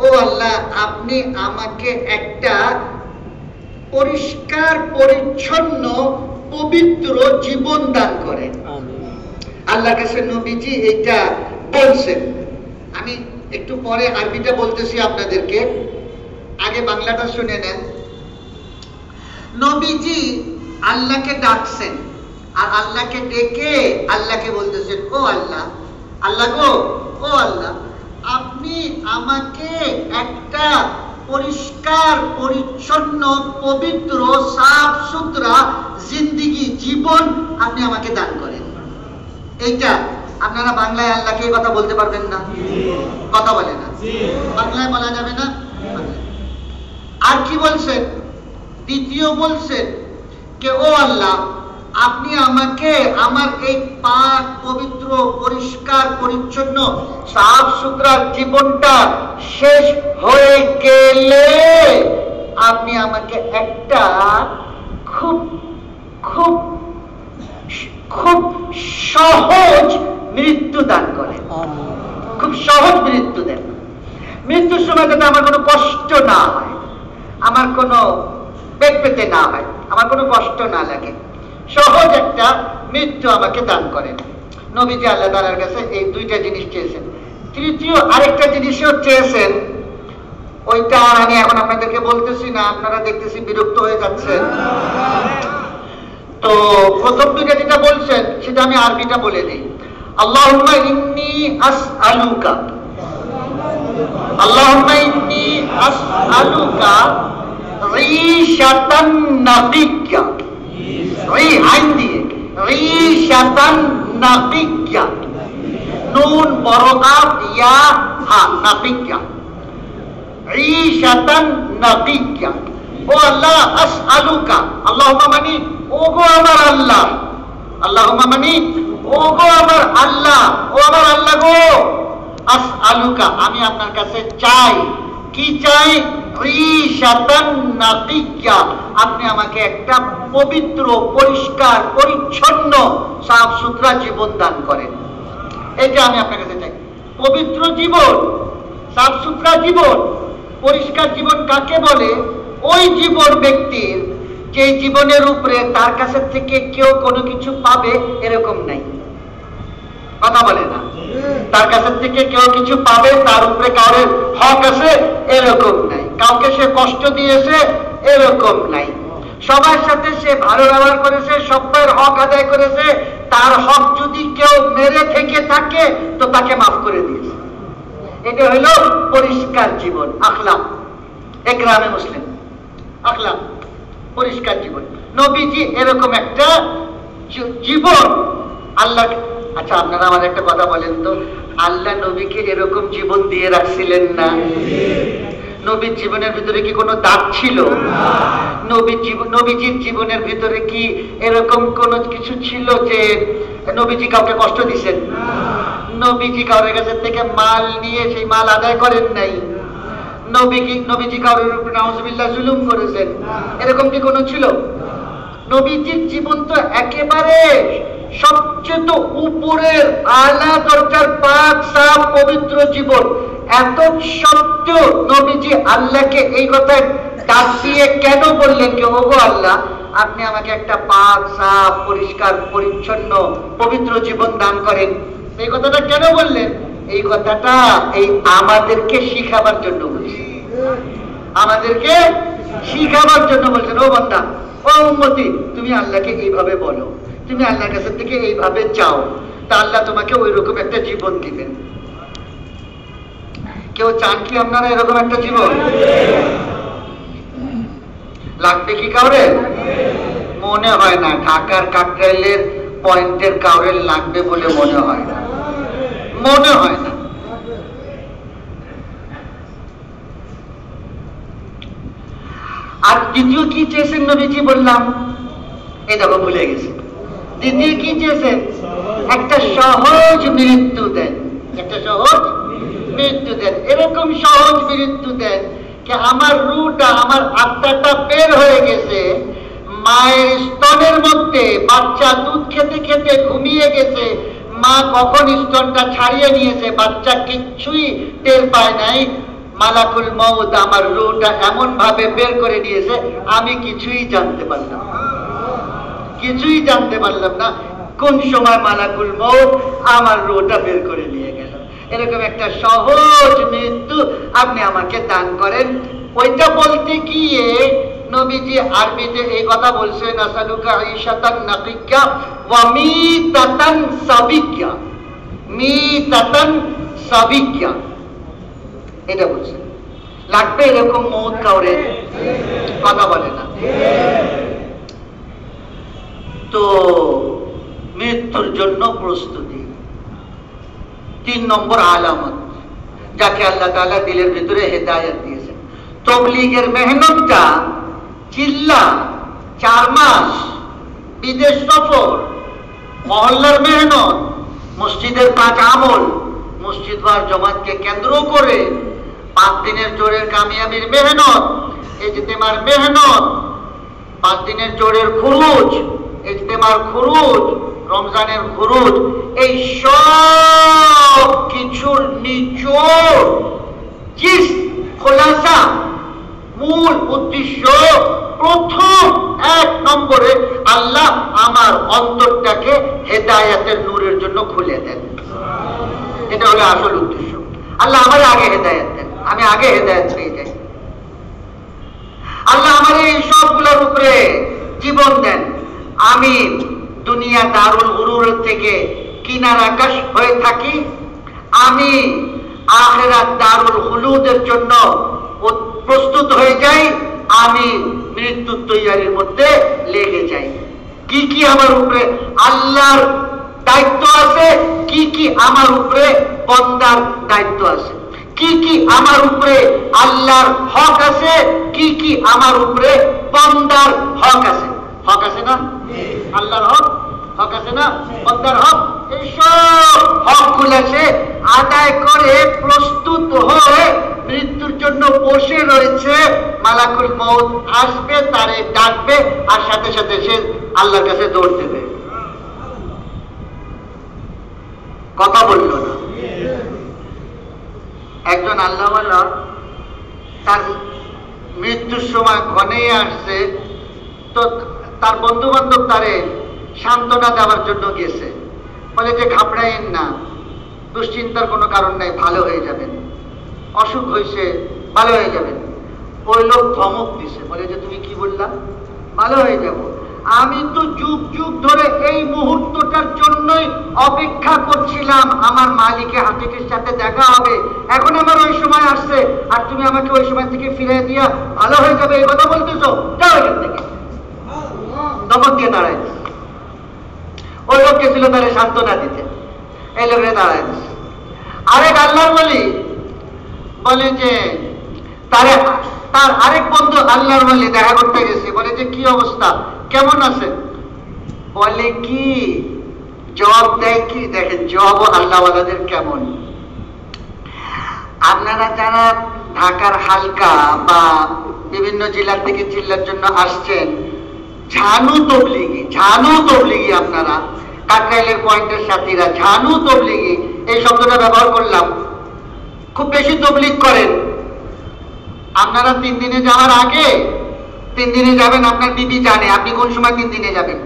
Speaker 2: ও আল্লাহ আপনি আমাকে একটা পরিষ্কার পরিচ্ছন্ন পবিত্র জীবন দান করেন। আল্লাহর কাছে নবীজি এইটা বলছেন। আমি একটু পরে আরবিটা বলতেছি আপনাদেরকে, আগে বাংলাটা শুনে নেন। নবীজি আল্লাহকে ডাকছেন আর আল্লাহকে ডেকে আল্লাহকে বলতেছেন, ও আল্লাহ, আল্লাহ গো, ও আল্লাহ আপনি আমাকে একটা পরিষ্কার পরিচ্ছন্ন পবিত্র সাফ সুতরা জিন্দেগি জীবন আপনি আমাকে দান করেন। এইটা আপনারা বাংলায় আল্লাহকে এই কথা বলতে পারবেন না? কথা বলে না, বাংলায় বলা যাবে না। আর কি বলছেন? দ্বিতীয় বলছেন কে ও আল্লাহ আপনি আমাকে আমার এই পাক পবিত্র পরিষ্কার পরিচ্ছন্ন সাফ সুতরা জীবনটা শেষ হয়ে গেলে আপনি আমাকে একটা খুব খুব খুব সহজ মৃত্যু দান করেন, খুব সহজ মৃত্যু দেন। মৃত্যুর সময় যাতে আমার কোনো কষ্ট না হয়, আমার কোনো পেট পেতে না হয়, আমার কোনো কষ্ট না লাগে, সহজ একটা মৃত্যু আমাকে দান করেন। নবীজি আল্লাহ তাআলার কাছে এই 2টা জিনিস চেয়েছেন। তৃতীয় আরেকটা জিনিসও চেয়েছেন, ওইটা আমি এখন আপনাদেরকে বলতেছি না, আপনারা দেখতেছি বিরক্ত হয়ে যাচ্ছেন। তো প্রথম 2টা যেটা বলছেন সেটা আমি আরবিটা বলে দিই। আল্লাহুম্মা ইন্নী আসআলুকা, আল্লাহুম্মা ইন্নী আসআলুকা ঈশাতান নাকিয়্যা, আইন দিয়ে ঈশাতান নাকিয়্যা, নুন বড় কাফ ইয়া হা নাকিয়্যা, ঈশাতান নাকিয়্যা। ও আল্লাহ আসআলুকা, আল্লাহুম্মা মানি ও গো আমার আল্লাহ, আল্লাহুম্মা মানি ও গো আমার আল্লাহ, ও আমার আল্লাহ গো, আসআলুকা আমি আপনার কাছে চাই। কি চাই? ঈশাতান নাকিয়্যা, আপনি আমাকে একটা পবিত্র পরিষ্কার পরিচ্ছন্ন সাফ সুতরা জীবন দান করেন। এটা আমি আপনার কাছে চাই। পবিত্র জীবন, সাফ সুতরা জীবন, পরিষ্কার জীবন কাকে বলে? ওই জীবন ব্যক্তির যে জীবনের উপরে তার কাছে থেকে কেউ কোনো কিছু পাবে এরকম নাই। কথা বলে না? তার কাছে থেকে কেউ কিছু পাবে, তার উপরে কারোর হক আছে এরকম নাই। কাউকে সে কষ্ট দিয়েছে এরকম নাই। সবার সাথে সে ভালো ব্যবহার করেছে, সবার হক আদায় করেছে। তার হক যদি কেউ মেরে থেকে থাকে তো তাকে মাফ করে দিয়েছে। এটা হইল পরিষ্কার জীবন, আখলাক, একরামে মুসলিম, আখলাক, পরিষ্কার জীবন। নবীজি এরকম একটা জীবন আল্লাহ। আচ্ছা, আপনারা আমার একটা কথা বলেন তো, আল্লাহ নবীকে এরকম জীবন দিয়ে রাখছিলেন না? নবীর জীবনের ভিতরে কি কোনো দাগ ছিল? নবীজির জীবনের ভিতরে কি এরকম কোনো কিছু ছিল যে নবীজি কাউকে কষ্ট দিয়েছেন? নবীজি কারোর কাছে থেকে মাল নিয়ে সেই মাল আদায় করেন নাই। নবীজি কারোর উপর নাউজুবিল্লাহ জুলুম করেছেন? এরকম কি কোনো ছিল? নবীজির জীবন তো একেবারে সবচেয়ে উপরের আলা দরজার পাক সাফ পবিত্র জীবন। এত সত্ত্বেও নবীজি আল্লাহকে এই কথা ডাক দিয়ে কেন বললেন যে ওগো আল্লাহ, আপনি আমাকে একটা পাক সাফ পরিষ্কার পরিচ্ছন্ন পবিত্র জীবন দান করেন? এই কথাটা কেন বললেন? এই কথাটা এই আমাদেরকে শিখাবার জন্য বলছেন, আমাদেরকে শিখাবার জন্য বলছেন। ও বান্দা, ও উম্মতি, তুমি আল্লাহকে এইভাবে বলো, তুমি আল্লাহর কাছে থেকে এইভাবে চাও, তা আল্লাহ তোমাকে ওই রকম একটা জীবন দিবেন। কেউ চান কি আপনারা এরকম একটা জীবন? লাগবে কি কাউরে? মনে হয় না। ঢাকার কাকরাইলের পয়েন্টের কাউরে লাগবে বলে মনে হয় না, মনে হয় না। আর দ্বিতীয় কি চেয়েছেন নবীজি বললাম, এই দেখো ভুলে গেছি। দ্বিতীয় কি চেয়েছেন? একটা সহজ মৃত্যু দেন, একটা সহজ মৃত্যু দেন। এরকম সহজ মৃত্যু দেন যে আমার রুটা, আমার আত্মাটা বের হয়ে গেছে মায়ের স্তনের মধ্যে, বাচ্চা দুধ খেতে খেতে ঘুমিয়ে গেছে, মা কখন স্তনটা ছাড়িয়ে নিয়েছে বাচ্চা কিচ্ছুই টের পায় নাই। মালাকুল মউত আমার রুটা এমন ভাবে বের করে নিয়েছে আমি কিছুই জানতে পারলাম না, কিছুই জানতে পারলাম না কোন সময় মালাকুল মউত আমার রুটা বের করে নিয়ে গেল। এরকম একটা সহজ মৃত্যু আপনি আমাকে দান করেন। ওইটা বলতে গিয়ে নবীজি আরবিতে এই কথা বলছেন, আসালুকা ঈশাতান নাকিক্কা ওয়া মিতাতান সাবিক্কা, মিতাতান সাবিক্কা, এটা বলছেন। লাগবে এরকম মউত কাউরে? কথা বলে না। তো মৃত্যুর জন্য প্রস্তুতি। 3 নম্বর আলামত, যাকে আল্লাহ তাআলা দিলের ভিতরে হেদায়েত দিয়েছেন। তবলিগের মেহনতটা, চিল্লা 4 মাস, বিদেশ সফর, মহল্লার মেহনত, মসজিদের 5 আমল, মসজিদ ওয়ার জমাতকে কেন্দ্র করে 5 দিনের জোরের কামিয়াবির মেহনত, ইজতেমার মেহনত, 5 দিনের জোরের খুরুজ, ইজতেমার খুরুজ, রমজানের খুরুজ, এই সব কিছুর নিচোড় চিজ, খোলাসা, মূল উদ্দেশ্য, প্রথম 1 নম্বরে আল্লাহ আমার অন্তরটাকে হেদায়েতের নূরের জন্য খুলে দেন। এটা হলো আসল উদ্দেশ্য। আল্লাহ আমার আগে হেদায়েত দেন, আমি আগে হেদায়েত পেয়ে যাই। আল্লাহ আমার এই সবগুলোর উপরে জীবন দেন, আমি দুনিয়া দারুল গুরুরের থেকে কিনার আকাশ হয়ে থাকি, আমি আখিরাত দারুল খুলুদের জন্য প্রস্তুত হয়ে যাই, আমি মৃত্যুর তৈয়ারির মধ্যে লেগে যাই। কি কি আমার উপরে আল্লাহর দায়িত্ব আছে, কি কি আমার উপরে বান্দার দায়িত্ব আছে, কি কি আমার উপরে আল্লাহর হক আছে, কি কি আমার উপরে বান্দার হক আছে। হক আছে না? আল্লাহর হক, হক আছে না? বান্দার হক। এইসব হকগুলো সে আদায় করে প্রস্তুত হয়ে মৃত্যুর জন্য বসে রয়েছে। মালাকুল মউত আসবে, তারে ডাকবে, আর সাথে সাথে সে আল্লাহর কাছে দৌড় দেবে। কথা বলল না। একজন আল্লাহওয়ালা তার মৃত্যুর সময় ঘনেই আসছে, তো তার বন্ধু বান্ধব তারে সান্ত্বনা দেওয়ার জন্য গেছে, বলে যে ঘাবড়াইন না, দুশ্চিন্তার কোনো কারণ নাই, ভালো হয়ে যাবেন, অসুখ হয়েছে ভালো হয়ে যাবেন। ওই লোক ধমক দিছে, বলে যে তুমি কি বললাম, ভালো হয়ে যাব? আমি তো যুগ যুগ ধরে এই মুহূর্তটার জন্যই অপেক্ষা করছিলাম, আমার মালিকের হাতিকের সাথে দেখা হবে, এখন আমার ওই সময় আসছে, আর তুমি আমাকে ওই সময় থেকে ফিরে দিয়া ভালো হয়ে যাবে এই কথা বলতেছো? যাও এখান থেকে। ধমক দিয়ে দাঁড়ায় ওই লোককে ছিল তারা সান্ত্বনা দিতে, এই লোকরে দাঁড়ায় আরেক আল্লাহর ওলি বলে যে তার আরেক বন্ধু আল্লাহর ওলি দেখা করতে গেছে, বলে যে কি অবস্থা, কেমন আছে? বলে কি জবাব দেয় কি, দেখেন জবাব আল্লাহওয়ালাদের কেমন। আপনারা যারা ঢাকার হালকা বা বিভিন্ন জেলার থেকে চিল্লার জন্য আসছেন, ঝানু তবলিগি আপনারা কাকরাইলের পয়েন্টের সাথীরা ঝানু তবলিগি এই শব্দটা ব্যবহার করলাম, খুব বেশি তবলিগ করেন। আপনারা 3 দিনে যাওয়ার আগে 3 দিনে যাবেন, আপনার বিবি জানে আপনি কোন সময় 3 দিনে যাবেন।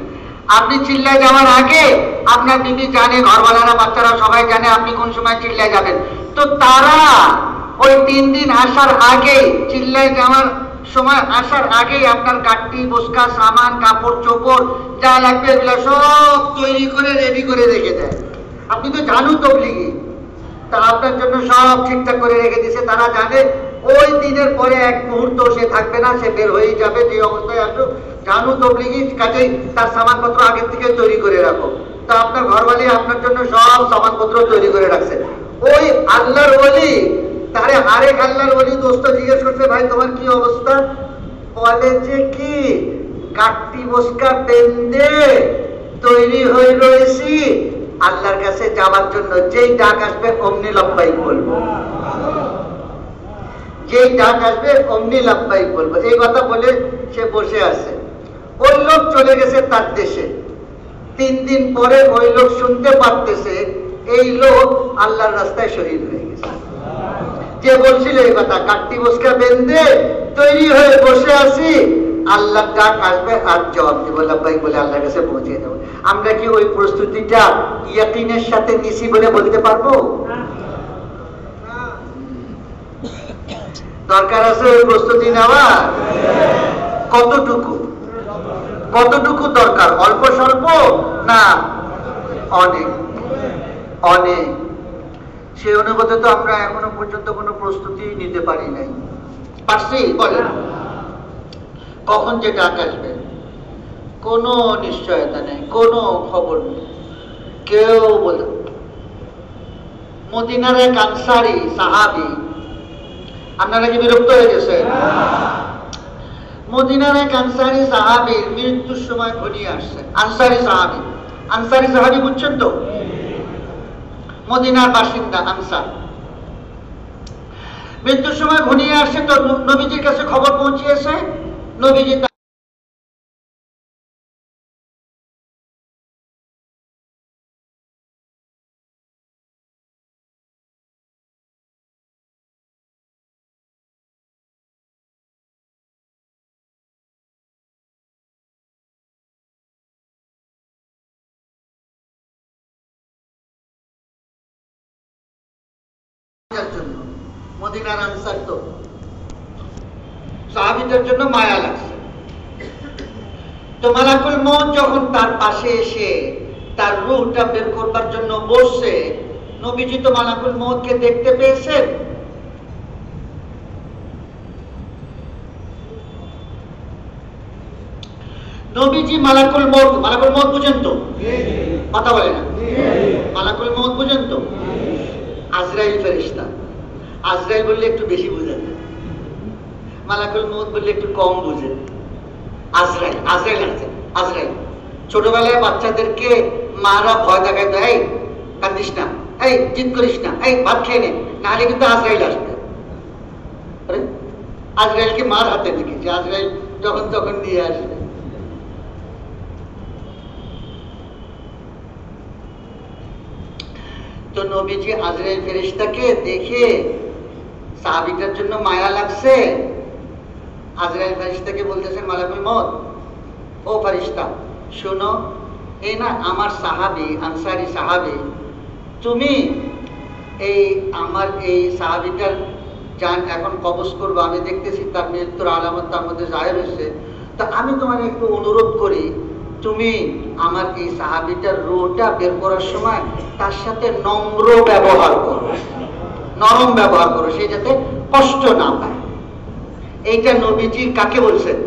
Speaker 2: আপনি চিল্লায় যাওয়ার আগে আপনার বিবি জানে, ঘরওয়ালারা বাচ্চারা সবাই জানে আপনি কোন সময় চিল্লায় যাবেন। তো তারা ওই 3 দিন আসার আগে, চিল্লায় যাওয়ার সময় আসার আগেই আপনার কাটটি বসকা সামান কাপড় চোপড় যা লাগবে এগুলো সব তৈরি করে রেডি করে রেখে দেয়। আপনি তো জানু তবলিগি, তা আপনার জন্য সব ঠিকঠাক করে রেখে দিয়েছে। তারা জানে ওই দিনের পরে এক মুহূর্ত সে থাকবে না, সে বের হয়ে যাবে যে অবস্থায় আসুক। জানু তবলিগি কাজেই তার সামানপত্র আগের থেকে তৈরি করে রাখো। তা আপনার ঘরওয়ালি আপনার জন্য সব সামানপত্র তৈরি করে রাখছে। ওই আল্লাহর ওলি তারে আরেক আল্লাহর ওলি দোস্ত জিজ্ঞেস করছে, ভাই তোমার কি অবস্থা? বলে যে কি কাটটি বসকা বেঁধে তৈরি হয়ে রয়েছি আল্লাহর কাছে যাওয়ার জন্য, যেই ডাক আসবে অমনি লব্বাইক বলবো, যেই ডাক আসবে অমনি লব্বাইক বলবো। এই কথা বলে সে বসে আছে। ওই লোক চলে গেছে তার দেশে। 3 দিন পরে ওই লোক শুনতে পারতেছে এই লোক আল্লাহর রাস্তায় শহীদ হয়ে গেছে। যে বলছিল এই কথা, কাটটি বসকা বেঁধে তৈরি হয়ে বসে আছি, আল্লাহ ডাক আসবে আর জবাব দিব লব্বাইক বলে আল্লাহর কাছে পৌঁছে দেবো। আমরা কি ওই প্রস্তুতিটা ইয়াকিনের সাথে নিছি বলে বলতে পারবো? দরকার আছে ওই প্রস্তুতি নেওয়া। কতটুকু দরকার? অল্প স্বল্প না অনেক? অনেক। সেই অনুপাতে তো আমরা এখনো পর্যন্ত কোনো প্রস্তুতি নিতে পারি নাই। পারছি? বলেন কখন যে ডাক আসবে কোনো নিশ্চয়তা নেই, কোনো খবর নেই, কেউ বলে। মদিনার এক আনসারি সাহাবী, আপনারা কি বিরক্ত হয়ে গেছে? মদিনার এক আনসারি সাহাবীর মৃত্যুর সময় ঘনিয়ে আসছে। আনসারি সাহাবী বুঝছেন তো? মদিনার বাসিন্দা আনসার। মৃত্যুর সময় ঘনিয়ে আসছে, তো নবীজির কাছে খবর পৌঁছিয়েছে। নবীজি মদিনার আনসার, তো সাহাবীদের জন্য মায়া লাগছে। তো মালাকুল মউত যখন তার পাশে এসে তার রূহটা বের করবার জন্য বসছে, নবীজি তো মালাকুল মউতকে দেখতে পেয়েছেন। নবীজি মালাকুল মউত বুঝেন তো? কথা বলে না। মালাকুল মউত বুঝেন তো? আজরাইল ফেরেশতা। আজরাইল বললে একটু বেশি বুঝেন, মালাকুল মউত বললে একটু কম বুঝেন। আজরাইল ছোটবেলায় বাচ্চাদেরকে মারা ভয় দেখায়, এই কাঁদিস না, এই জিদ করিস না, এই ভাত খেয়ে নে, নাহলে কিন্তু আজরাইল আসবে। আজরাইলকে মার হাতে দেখেছি, আজরাইল যখন তখন নিয়ে আসবে। তো নবীজি আজরাইল ফেরেশতাকে দেখে সাহাবীটার জন্য মায়া লাগছে, আজরাইল ফেরেশতাকে বলতেছেন, মালাকুল মউত, ও ফেরেশতা শোনো, এই না আমার সাহাবী, আনসারী সাহাবী, তুমি এই আমার এই সাহাবীটার জান এখন কবজ করবো, আমি দেখতেছি তার মৃত্যুর আলামত তার মধ্যে জাহির হয়েছে, তা আমি তোমার একটু অনুরোধ করি, তুমি আমার এই সাহাবীটার রূহটা বের করার সময় তার সাথে নম্র ব্যবহার করো, নরম ব্যবহার করো, সে যাতে কষ্ট না পায়। এইটা নবীজি কাকে বলছেন?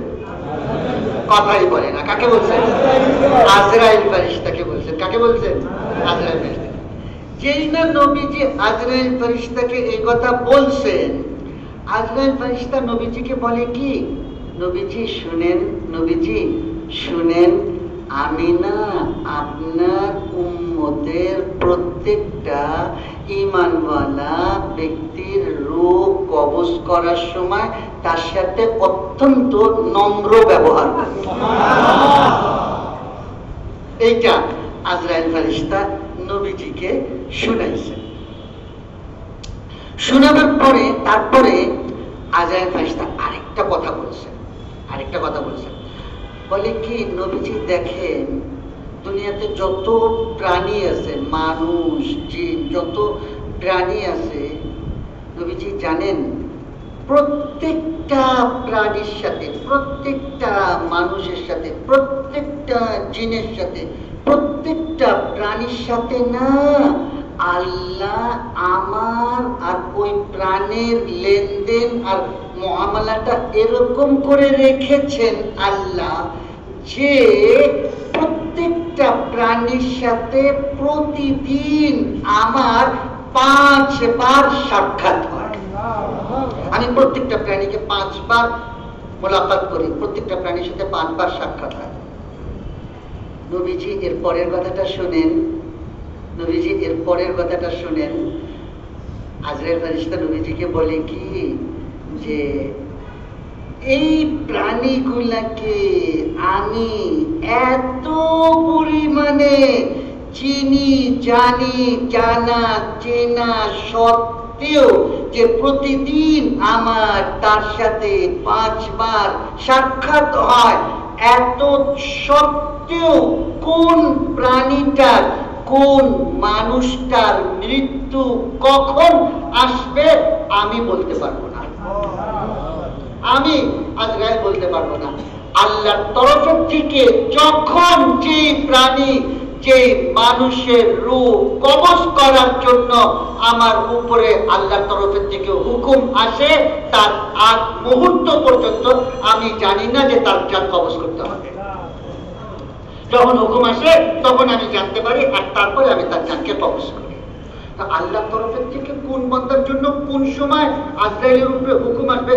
Speaker 2: কথাই বলে না, কাকে বলছেন? আজরাইল ফেরেশতাকে বলছেন। কাকে বলছেন? আজরাইল ফেরেশতা। যেই না নবীজি আজরাইল ফেরেশতাকে এই কথা বলছেন, আজরাইল ফেরেশতা নবীজিকে বলে কি, নবীজি শুনেন, নবীজি শুনেন, আমি না আপনার উম্মতের প্রত্যেকটা ঈমানওয়ালা ব্যক্তির রূহ কবজ করার সময় তার সাথে অত্যন্ত নম্র ব্যবহার করি। এইটা আজরাইল ফেরেশতা নবীজিকে শুনাইছে। শোনানোর পরে তারপরে আজরাইল ফেরেশতা আরেকটা কথা বলছেন, বলে কি, নবীজি দেখেন দুনিয়াতে যত প্রাণী আছে, মানুষ, জিন, যত প্রাণী আছে, নবীজি জানেন প্রত্যেকটা প্রাণীর সাথে, প্রত্যেকটা মানুষের সাথে, প্রত্যেকটা জিনের সাথে, প্রত্যেকটা প্রাণীর সাথে না আল্লাহ আমার আর ওই প্রাণের লেনদেন আর মুআমালাটা এরকম করে রেখেছেন আল্লাহ, যে প্রত্যেকটা প্রাণীর সাথে প্রতিদিন আমার 5 বার সাক্ষাৎ হয়। আমি প্রত্যেকটা প্রাণীকে 5 বার মোলাকাত করি, প্রত্যেকটা প্রাণীর সাথে 5 বার সাক্ষাৎ হয়। নবীজি এর পরের কথাটা শুনেন, আজরাইল ফেরেশতা নবীজিকে বলে কি, যে এই প্রাণীগুলাকে আমি এত পরিমাণে চিনি, জানি, জানা চেনা সত্ত্বেও যে প্রতিদিন আমার তার সাথে 5 বার সাক্ষাৎ হয়, এত সত্ত্বেও কোন প্রাণীটার, কোন মানুষটার মৃত্যু কখন আসবে আমি বলতে পারবো না, আমি আজরাইল বলতে পারবো না। আল্লাহর তরফ থেকে যখন যে প্রাণী, যে মানুষের রূহ কবজ করার জন্য আমার উপরে আল্লাহর তরফ থেকে হুকুম আসে, তার আগ মুহূর্ত পর্যন্ত আমি জানি না যে তার জান কবজ করতে হবে। যখন হুকুম আসে তখন আমি জানতে পারি, আর তারপরে আমি তার জানকে কবজ করি। আল্লাহর তরফ থেকে কোন বান্দার জন্য কোন সময় আজরাইলের উপরে হুকুম আসবে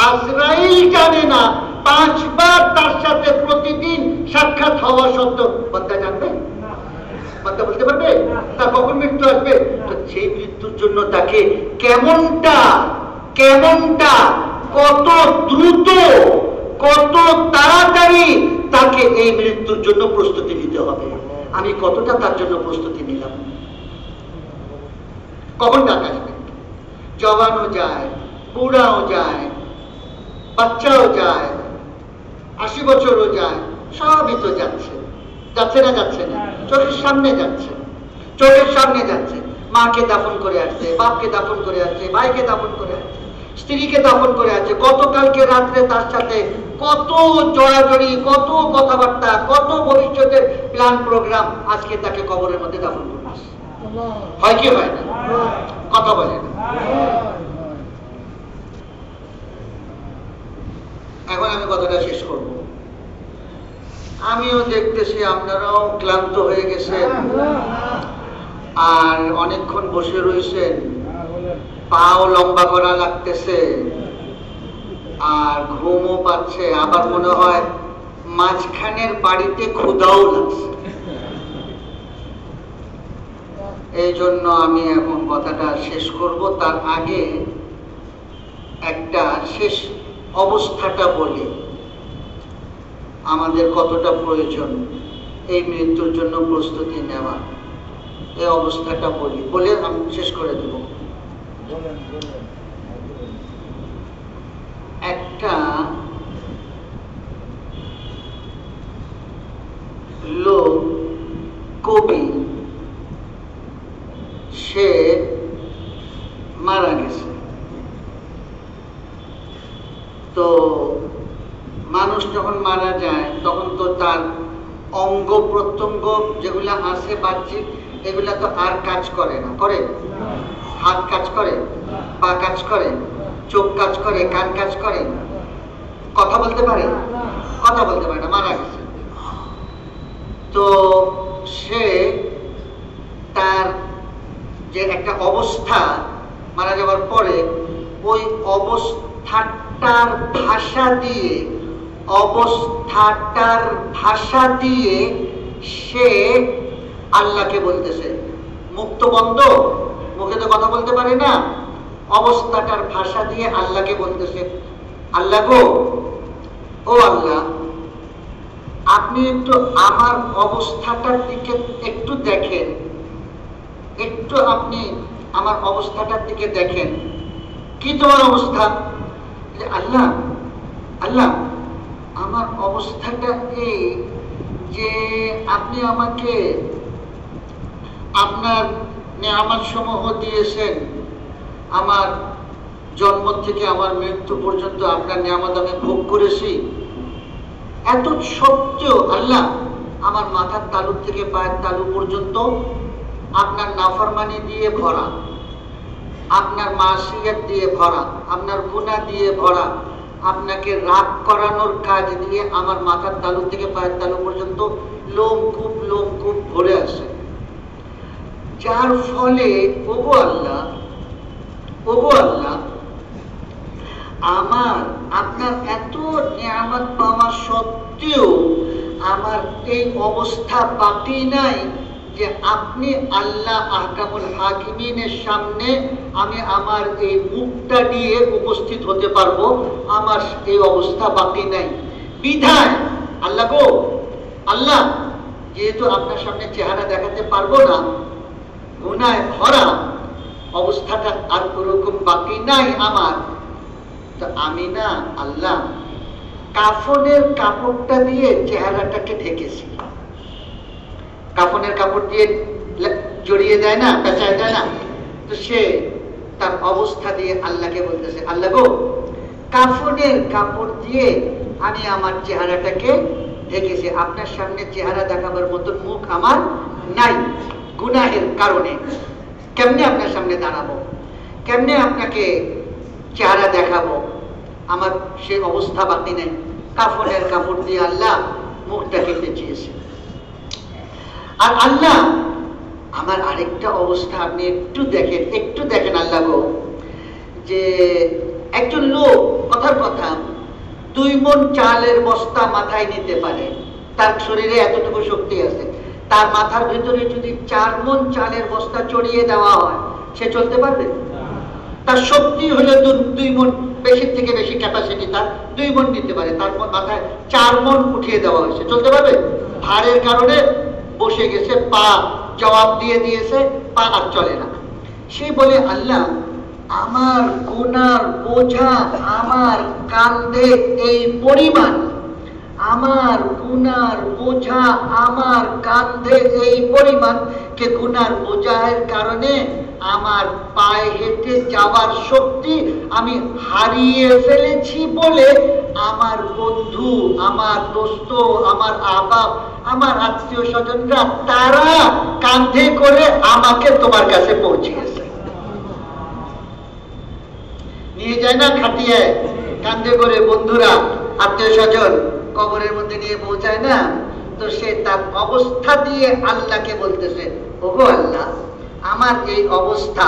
Speaker 2: আজরাইল জানে না। 5 বার তার সাথে প্রতিদিন সাক্ষাৎ হওয়া সত্ত্বেও বান্দা জানবে? বান্দা বলতে পারবে তার কখন মৃত্যু আসবে? তো সেই মৃত্যুর জন্য তাকে কেমনটা কত দ্রুত, কত তাড়াতাড়ি তাকে এই মৃত্যুর জন্য প্রস্তুতি নিতে হবে। আমি কতটা তার জন্য প্রস্তুতি নিলাম? কখন ডাক আসবে? জওয়ানও যায়, বুড়াও যায়, বাচ্চাও যায়, 80 বছরও যায়, সবই তো যাচ্ছে না? যাচ্ছে না? চোখের সামনে যাচ্ছে। মাকে দাফন করে আসছে, বাপকে দাফন করে আসছে, ভাইকে দাফন করে আসছে, স্ত্রীকে দাফন করে আসছে। গতকালকে রাত্রে তার সাথে কত জড়াজড়ি, কত কথাবার্তা, কত ভবিষ্যতের প্ল্যান প্রোগ্রাম, আজকে তাকে কবরের মধ্যে দাফন করে আসছে। হয় কি হয় না? কথা বলে না। এখন আমি কথাটা শেষ করব। আমিও দেখতেছি আপনারাও ক্লান্ত হয়ে গেছেন, আর অনেকক্ষণ বসে রয়েছেন, পাও লম্বা করা লাগতেছে, আর ঘুমও পাচ্ছে, আবার মনে হয় মাঝখানের বাড়িতে ক্ষুধাও লাগছে। এই জন্য আমি এখন কথাটা শেষ করব। তার আগে একটা শেষ অবস্থাটা বলি, আমাদের কতটা প্রয়োজন এই মৃত্যুর জন্য প্রস্তুতি নেওয়া, এই অবস্থাটা বলে আমি শেষ করে দেব। একটা লোক কবি সে মারা গেছে। তো মানুষ যখন মারা যায় তখন তো তার অঙ্গ প্রত্যঙ্গ যেগুলা আছে বাহ্যিক, এগুলা তো আর কাজ করে না, করে? হাত কাজ করে, পা কাজ করে, চোখ কাজ করে, কান কাজ করে, কথা বলতে পারে? কথা বলতে পারে না, মারা গেছে। তো সে তার যে একটা অবস্থা মারা যাওয়ার পরে ওই অবস্থাটার ভাষা দিয়ে সে আল্লাহকে বলতেছে। মুখ তো বন্ধ, মুখে তো কথা বলতে পারে না, অবস্থাটার ভাষা দিয়ে আল্লাহকে বলতেছে, আল্লাহ গো, ও আল্লাহ, আপনি একটু আমার অবস্থাটার দিকে একটু দেখেন, একটু আপনি আমার অবস্থাটার দিকে দেখেন। কি তোমার অবস্থা? আল্লাহ, আল্লাহ, আমার অবস্থাটা এই যে আপনি আমাকে আপনার নেয়ামত সমূহ দিয়েছেন, আমার জন্ম থেকে আমার মৃত্যু পর্যন্ত আপনার নেয়ামত আমি ভোগ করেছি। এত সত্ত্বেও আল্লাহ, আমার মাথার তালু থেকে পায়ের তালু পর্যন্ত আপনার নাফরমানি দিয়ে ভরা, আপনার মাসিয়াত দিয়ে ভরা, আপনার গুনাহ দিয়ে ভরা, আপনাকে রাগ করানোর কাজ দিয়ে আমার মাথার তালু থেকে পায়ের তালু পর্যন্ত লোমকূপ ভরে আছে। যার ফলে ওগো আল্লাহ, আমার আপনার এত নিয়ামত পাওয়া সত্ত্বেও আমার এই অবস্থা বাকি নাই যে আপনি আল্লাহ আহকামুল হাকিমিনের সামনে আমি আমার এই মুখটা নিয়ে উপস্থিত হতে পারবো। আমার এই অবস্থা বাকি নাই। বিধায় আল্লাহ গো, আল্লাহ, যেহেতু আপনার সামনে চেহারা দেখাতে পারবো না, গুনায় ভরা অবস্থাটা আর ওরকম বাকি নাই আমার, তো আমি না আল্লাহ কাফনের কাপড়টা দিয়ে চেহারাটাকে ঢেকেছি। কাফনের কাপড় দিয়ে জড়িয়ে দেয় না, পেঁচায় দেয় না, তো সে তার অবস্থা দিয়ে আল্লাহকে বলতেছে, আল্লাহ গো, কাফনের কাপড় দিয়ে আমি আমার চেহারাটাকে ঢেকেছি, আপনার সামনে চেহারা দেখাবার মতন মুখ আমার নাই গুনাহের কারণে। কেমনে আপনার সামনে দাঁড়াবো, কেমনে আপনাকে চেহারা দেখাবো, আমার সে অবস্থা বাকি নেই। কাফনের কাপড় দিয়ে আল্লাহ মুখটাকে পেঁচিয়েছে। আর আল্লাহ, আমার আরেকটা অবস্থা আপনি একটু দেখেন আল্লাহ গো, যে একজন লোক কথার কথা 2 মণ চালের বস্তা মাথায় নিতে পারে, তার শরীরে এতটুকু শক্তি আছে। তার মাথার ভিতরে যদি 4 মণ চালের বস্তা চড়িয়ে দেওয়া হয়, সে চলতে পারবে? তার শক্তি হলো 2 মণ, বেশি থেকে বেশি ক্যাপাসিটি তার 2 মণ নিতে পারে। তার মাথায় 4 মণ উঠিয়ে দেওয়া হয়েছে, চলতে পারবে? ভারের কারণে বসে গেছে, পা জবাব দিয়ে দিয়েছে, পা আর চলে না। সে বলে, আল্লাহ, আমার গুনার বোঝা আমার কাঁধে এই পরিমাণ, আমার গুনার বোঝা আমার কাঁধে এই পরিমাণ কে গুনার বোঝার কারণে আমার পায়ে হেঁটে যাওয়ার শক্তি আমি হারিয়ে ফেলেছি বলে আমার বন্ধু, আমার দোস্ত, আমার আবাব, আমার আত্মীয় স্বজনরা তারা কাঁধে করে আমাকে তোমার কাছে পৌঁছিয়েছে। নিয়ে যায় না খাটিয়ে, কাঁধে করে বন্ধুরা, আত্মীয় স্বজন কবরের মধ্যে নিয়ে পৌঁছায় না, তো সে তার অবস্থা দিয়ে আল্লাহকে বলতেছে, ওগো আল্লাহ, আমার এই অবস্থা,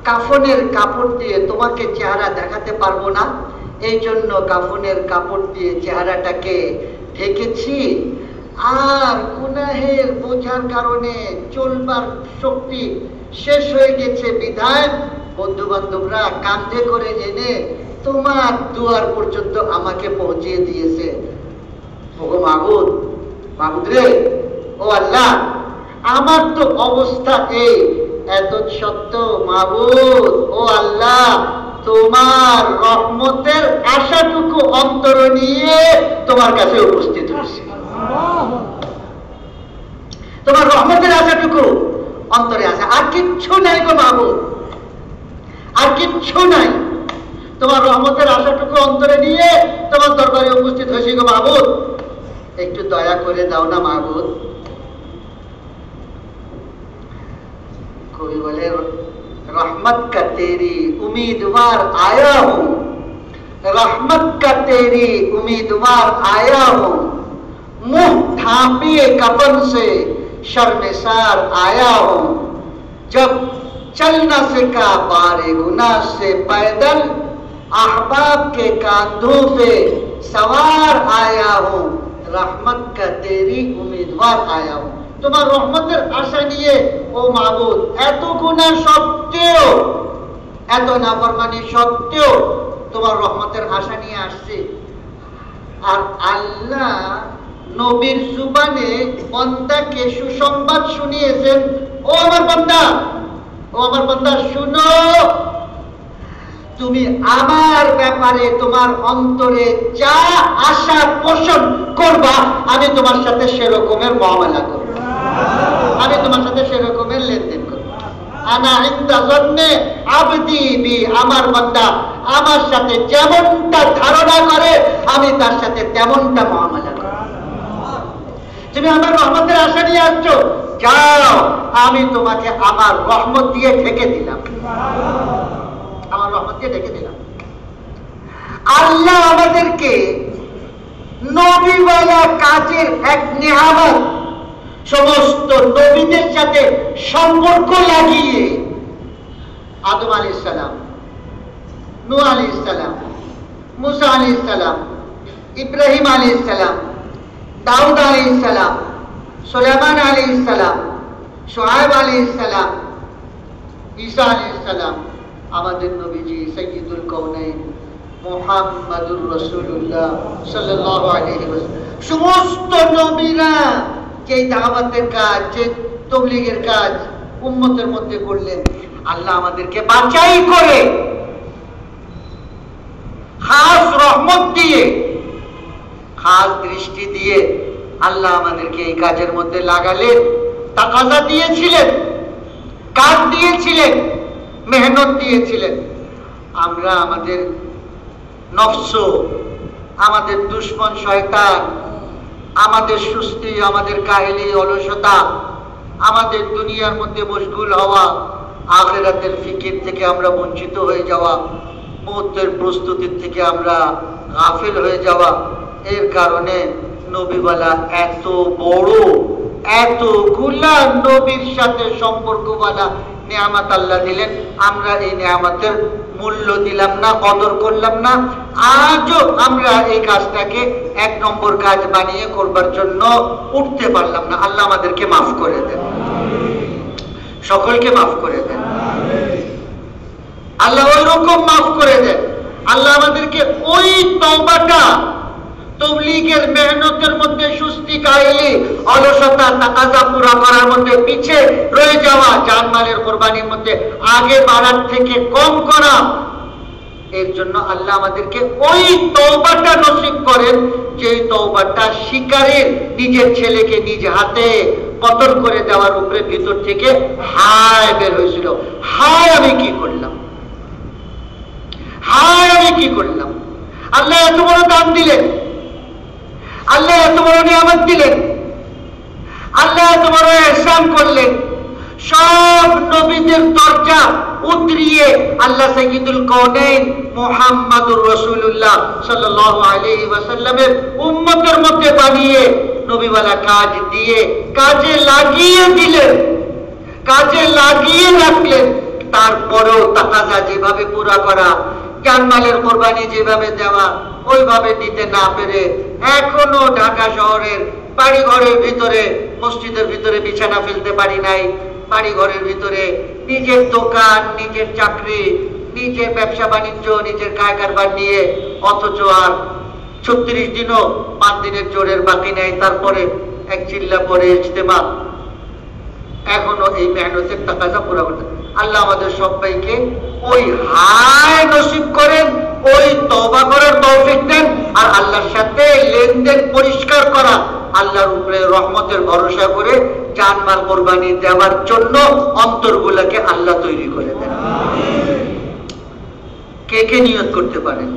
Speaker 2: কাফনের কাপড় দিয়ে তোমাকে চেহারা দেখাতে পারবো না, এই জন্য কাফনের কাপড় দিয়ে চেহারাটাকে ঢেকেছি। আর গুনাহের বোঝার কারণে চলবার শক্তি শেষ হয়ে গেছে বিধায় বন্ধু বান্ধবরা কাঁধে করে এনে তোমার দুয়ার পর্যন্ত আমাকে পৌঁছিয়ে দিয়েছে। ওগো মাবুদ, মাবুদ রে, ও আল্লাহ, আমার তো অবস্থা এই, এত সত্য মাবুদ, ও আল্লাহ, তোমার রহমতের আশাটুকু অন্তর নিয়ে তোমার কাছে উপস্থিত হয়েছে।
Speaker 4: তোমার রহমতের আশাটুকু অন্তরে আছে, আর কিচ্ছু নাই গো মাহবুব, আর কিচ্ছু নাই। তোমার রহমতের আশাটুকু অন্তরে নিয়ে তোমার দরবারে উপস্থিত হয়েছি গো মাহবুব, একটু দয়া করে দাও না মাহবুব। কবি বলে रहमत का तेरी उम्मीदवार आया हूं, रहमत का तेरी उम्मीदवार आया हूं, मुंह ढांपे कफन से शर्मसार आया हूं, जब चल न सका बारे गुनाह से पैदल, अहबाब के कांधों पे सवार आया हूं, रहमत का तेरी उम्मीदवार आया हूं। তোমার রহমতের আশা নিয়ে ও মাবুদ, এত গুনাহ সত্ত্বেও, এত নাফরমানি সত্ত্বেও তোমার রহমতের আশা নিয়ে আসছে। আর আল্লাহ নবীর জুবানে বান্দাকে সুসংবাদ শুনিয়েছেন, ও আমার বান্দা, ও আমার বান্দা শুনো, তুমি আমার ব্যাপারে তোমার অন্তরে যা আশা পোষণ করবা আমি তোমার সাথে সেরকমের মুআমালা করব, আমি তোমার সাথে সেরকমের লেনদেন করব। আনা ইনদা যন্নে আবদি বি, আমার বান্দা আমার সাথে যেমনটা ধারণা করে আমি তার সাথে তেমনটা মুআমালা করব। তুমি আমার রহমতের আশা নিয়ে আসছো, যাও আমি তোমাকে আমার রহমত দিয়ে ঢেকে দিলাম, আমার রহমত দিয়ে ঢেকে দিলাম। আল্লাহ আমাদেরকে নবীওয়ালা কাজের এক নেয়ামত, সমস্ত নবীদের সাথে সম্পর্ক লাগিয়ে আদম আলাইহিস সালাম, নূহ আলাইহিস সালাম, মুসা আলাইহিস সালাম, ইব্রাহিম আলাইহিস সালাম, দাউদ আলাইহিস সালাম, সুলাইমান আলাইহিস সালাম, শুআয়ব আলাইহিস সালাম, ঈসা আলাইহিস সালাম, আমাদের নবীজি সাইয়্যিদুল কাউনাইন মুহাম্মাদুর রাসূলুল্লাহ সাল্লাল্লাহু আলাইহি ওয়াসাল্লাম, সমস্ত নবীরা যে দাওয়াতের কাজ, যে তাবলীগের কাজ উম্মতের মধ্যে করলেন, আল্লাহ আমাদেরকে বাছাই করে খাস রহমত দিয়ে, খাস দৃষ্টি দিয়ে আল্লাহ আমাদেরকে এই কাজের মধ্যে লাগালেন, তাকাজা দিয়েছিলেন, কাজ দিয়েছিলেন, মেহনত দিয়েছিলেন। আমরা আমাদের নফস, আমাদের দুশমন শয়তান, আমাদের সুস্তি, আমাদের কাহিলি, অলসতা, আমাদের দুনিয়ার মধ্যে মশগুল হওয়া, আখিরাতের ফিকির থেকে আমরা বঞ্চিত হয়ে যাওয়া, মৌতের প্রস্তুতির থেকে আমরা গাফিল হয়ে যাওয়া, এর কারণে নবীওয়ালা এত বড়, এতগুলা নবীর সাথে সম্পর্কওয়ালা নিয়ামত আল্লাহ দিলেন, আমরা এই নিয়ামতের মূল্য দিলাম না, কদর করলাম না। আজও আমরা এই কাজটাকে এক নম্বর কাজ বানিয়ে করবার জন্য উঠতে পারলাম না। আল্লাহ আমাদেরকে মাফ করে দেন, সকলকে মাফ করে দেন, আল্লাহ ওই রকম মাফ করে দেন। আল্লাহ আমাদেরকে ওই তওবাটা, তাবলীগের মেহনতের মধ্যে সুস্তি, কাহিলি, অলসতা, তাকাজা পুরা করার মধ্যে পিছে রয়ে যাওয়া, জানমালের কোরবানির মধ্যে আগে বাড়ার থেকে কম করা, এর জন্য আল্লাহ আমাদেরকে ওই তওবাটা নসিব করেন, যে তওবাটা শিকারের নিজের ছেলেকে নিজ হাতে কতল করে দেওয়ার উপরে ভিতর থেকে হায় বের হয়েছিল, হায় আমি কি করলাম, হায় আমি কি করলাম। আল্লাহ এত বড় দান দিলেন, আল্লাহ এত বড় নিয়ামত দিলেন, আল্লাহ এত বড় ইহসান করলেন, সব নবীদের দরজা উতরিয়ে আল্লাহ সাইয়্যিদুল কাউনাইন মুহাম্মাদুর রাসূলুল্লাহ সাল্লাল্লাহু আলাইহি ওয়াসাল্লামের উম্মতের মধ্যে বানিয়ে নবীওয়ালা কাজ দিয়ে কাজে লাগিয়ে দিলেন, কাজে লাগিয়ে রাখলেন। তারপরেও তাকাজা যেভাবে পুরা করা, জানমালের কোরবানি যেভাবে দেওয়া, ওইভাবে দিতে না পেরে এখনো ঢাকা শহরের বাড়ি ঘরের ভিতরে, মসজিদের ভিতরে বিছানা ফেলতে পারি নাই, বাড়ি ঘরের ভিতরে নিজের দোকান, নিজের চাকরি, নিজের ব্যবসা বাণিজ্য, নিজের কায় কারবার নিয়ে, অথচ আর 36 দিনও 5 দিনের জোরের বাকি নেই, তারপরে এক চিল্লা পরে ইজতেমা, এখনো এই মেহনতের তাকাজা পুরা করতে। আল্লাহ আমাদের সবাইকে ওই হায় নসিব করেন, ওই তওবা করার তৌফিক দেন, আর আল্লাহর সাথে লেনদেন পরিষ্কার করা, আল্লাহর উপরে রহমতের ভরসা করে জানমাল কোরবানি দেওয়ার জন্য অন্তরগুলোকে আল্লাহ তৈরি করে দেন। কে কে নিয়ত করতে পারেন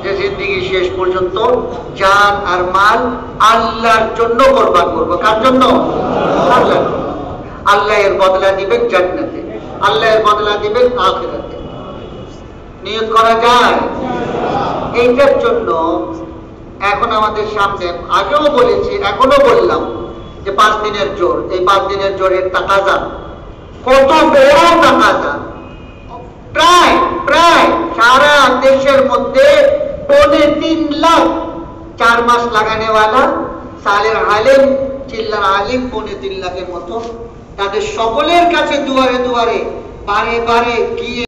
Speaker 4: যে জিন্দেগি শেষ পর্যন্ত জান আর মাল আল্লাহর জন্য কোরবান করবো? কার জন্য? আল্লাহ। আল্লাহ এর বদলা দিবেন জান্নাতে, আল্লাহ এর বদলা দিবেন আখিরাতে। নিয়ত করা যায়? এইটার জন্য এখন আমাদের সামনে, আগেও বলেছি এখনো বললাম, যে 5 দিনের জোর, এই 5 দিনের জোরের তাকাজা কত বড় তাকাজা। প্রায় প্রায় সারা দেশের মধ্যে 3.5 লাখ 4 মাস লাগানেওয়ালা সালের আলেম, চিল্লার আলিম 3.5 লাখের মতো, তাদের সকলের কাছে দুয়ারে দুয়ারে বারে বারে গিয়ে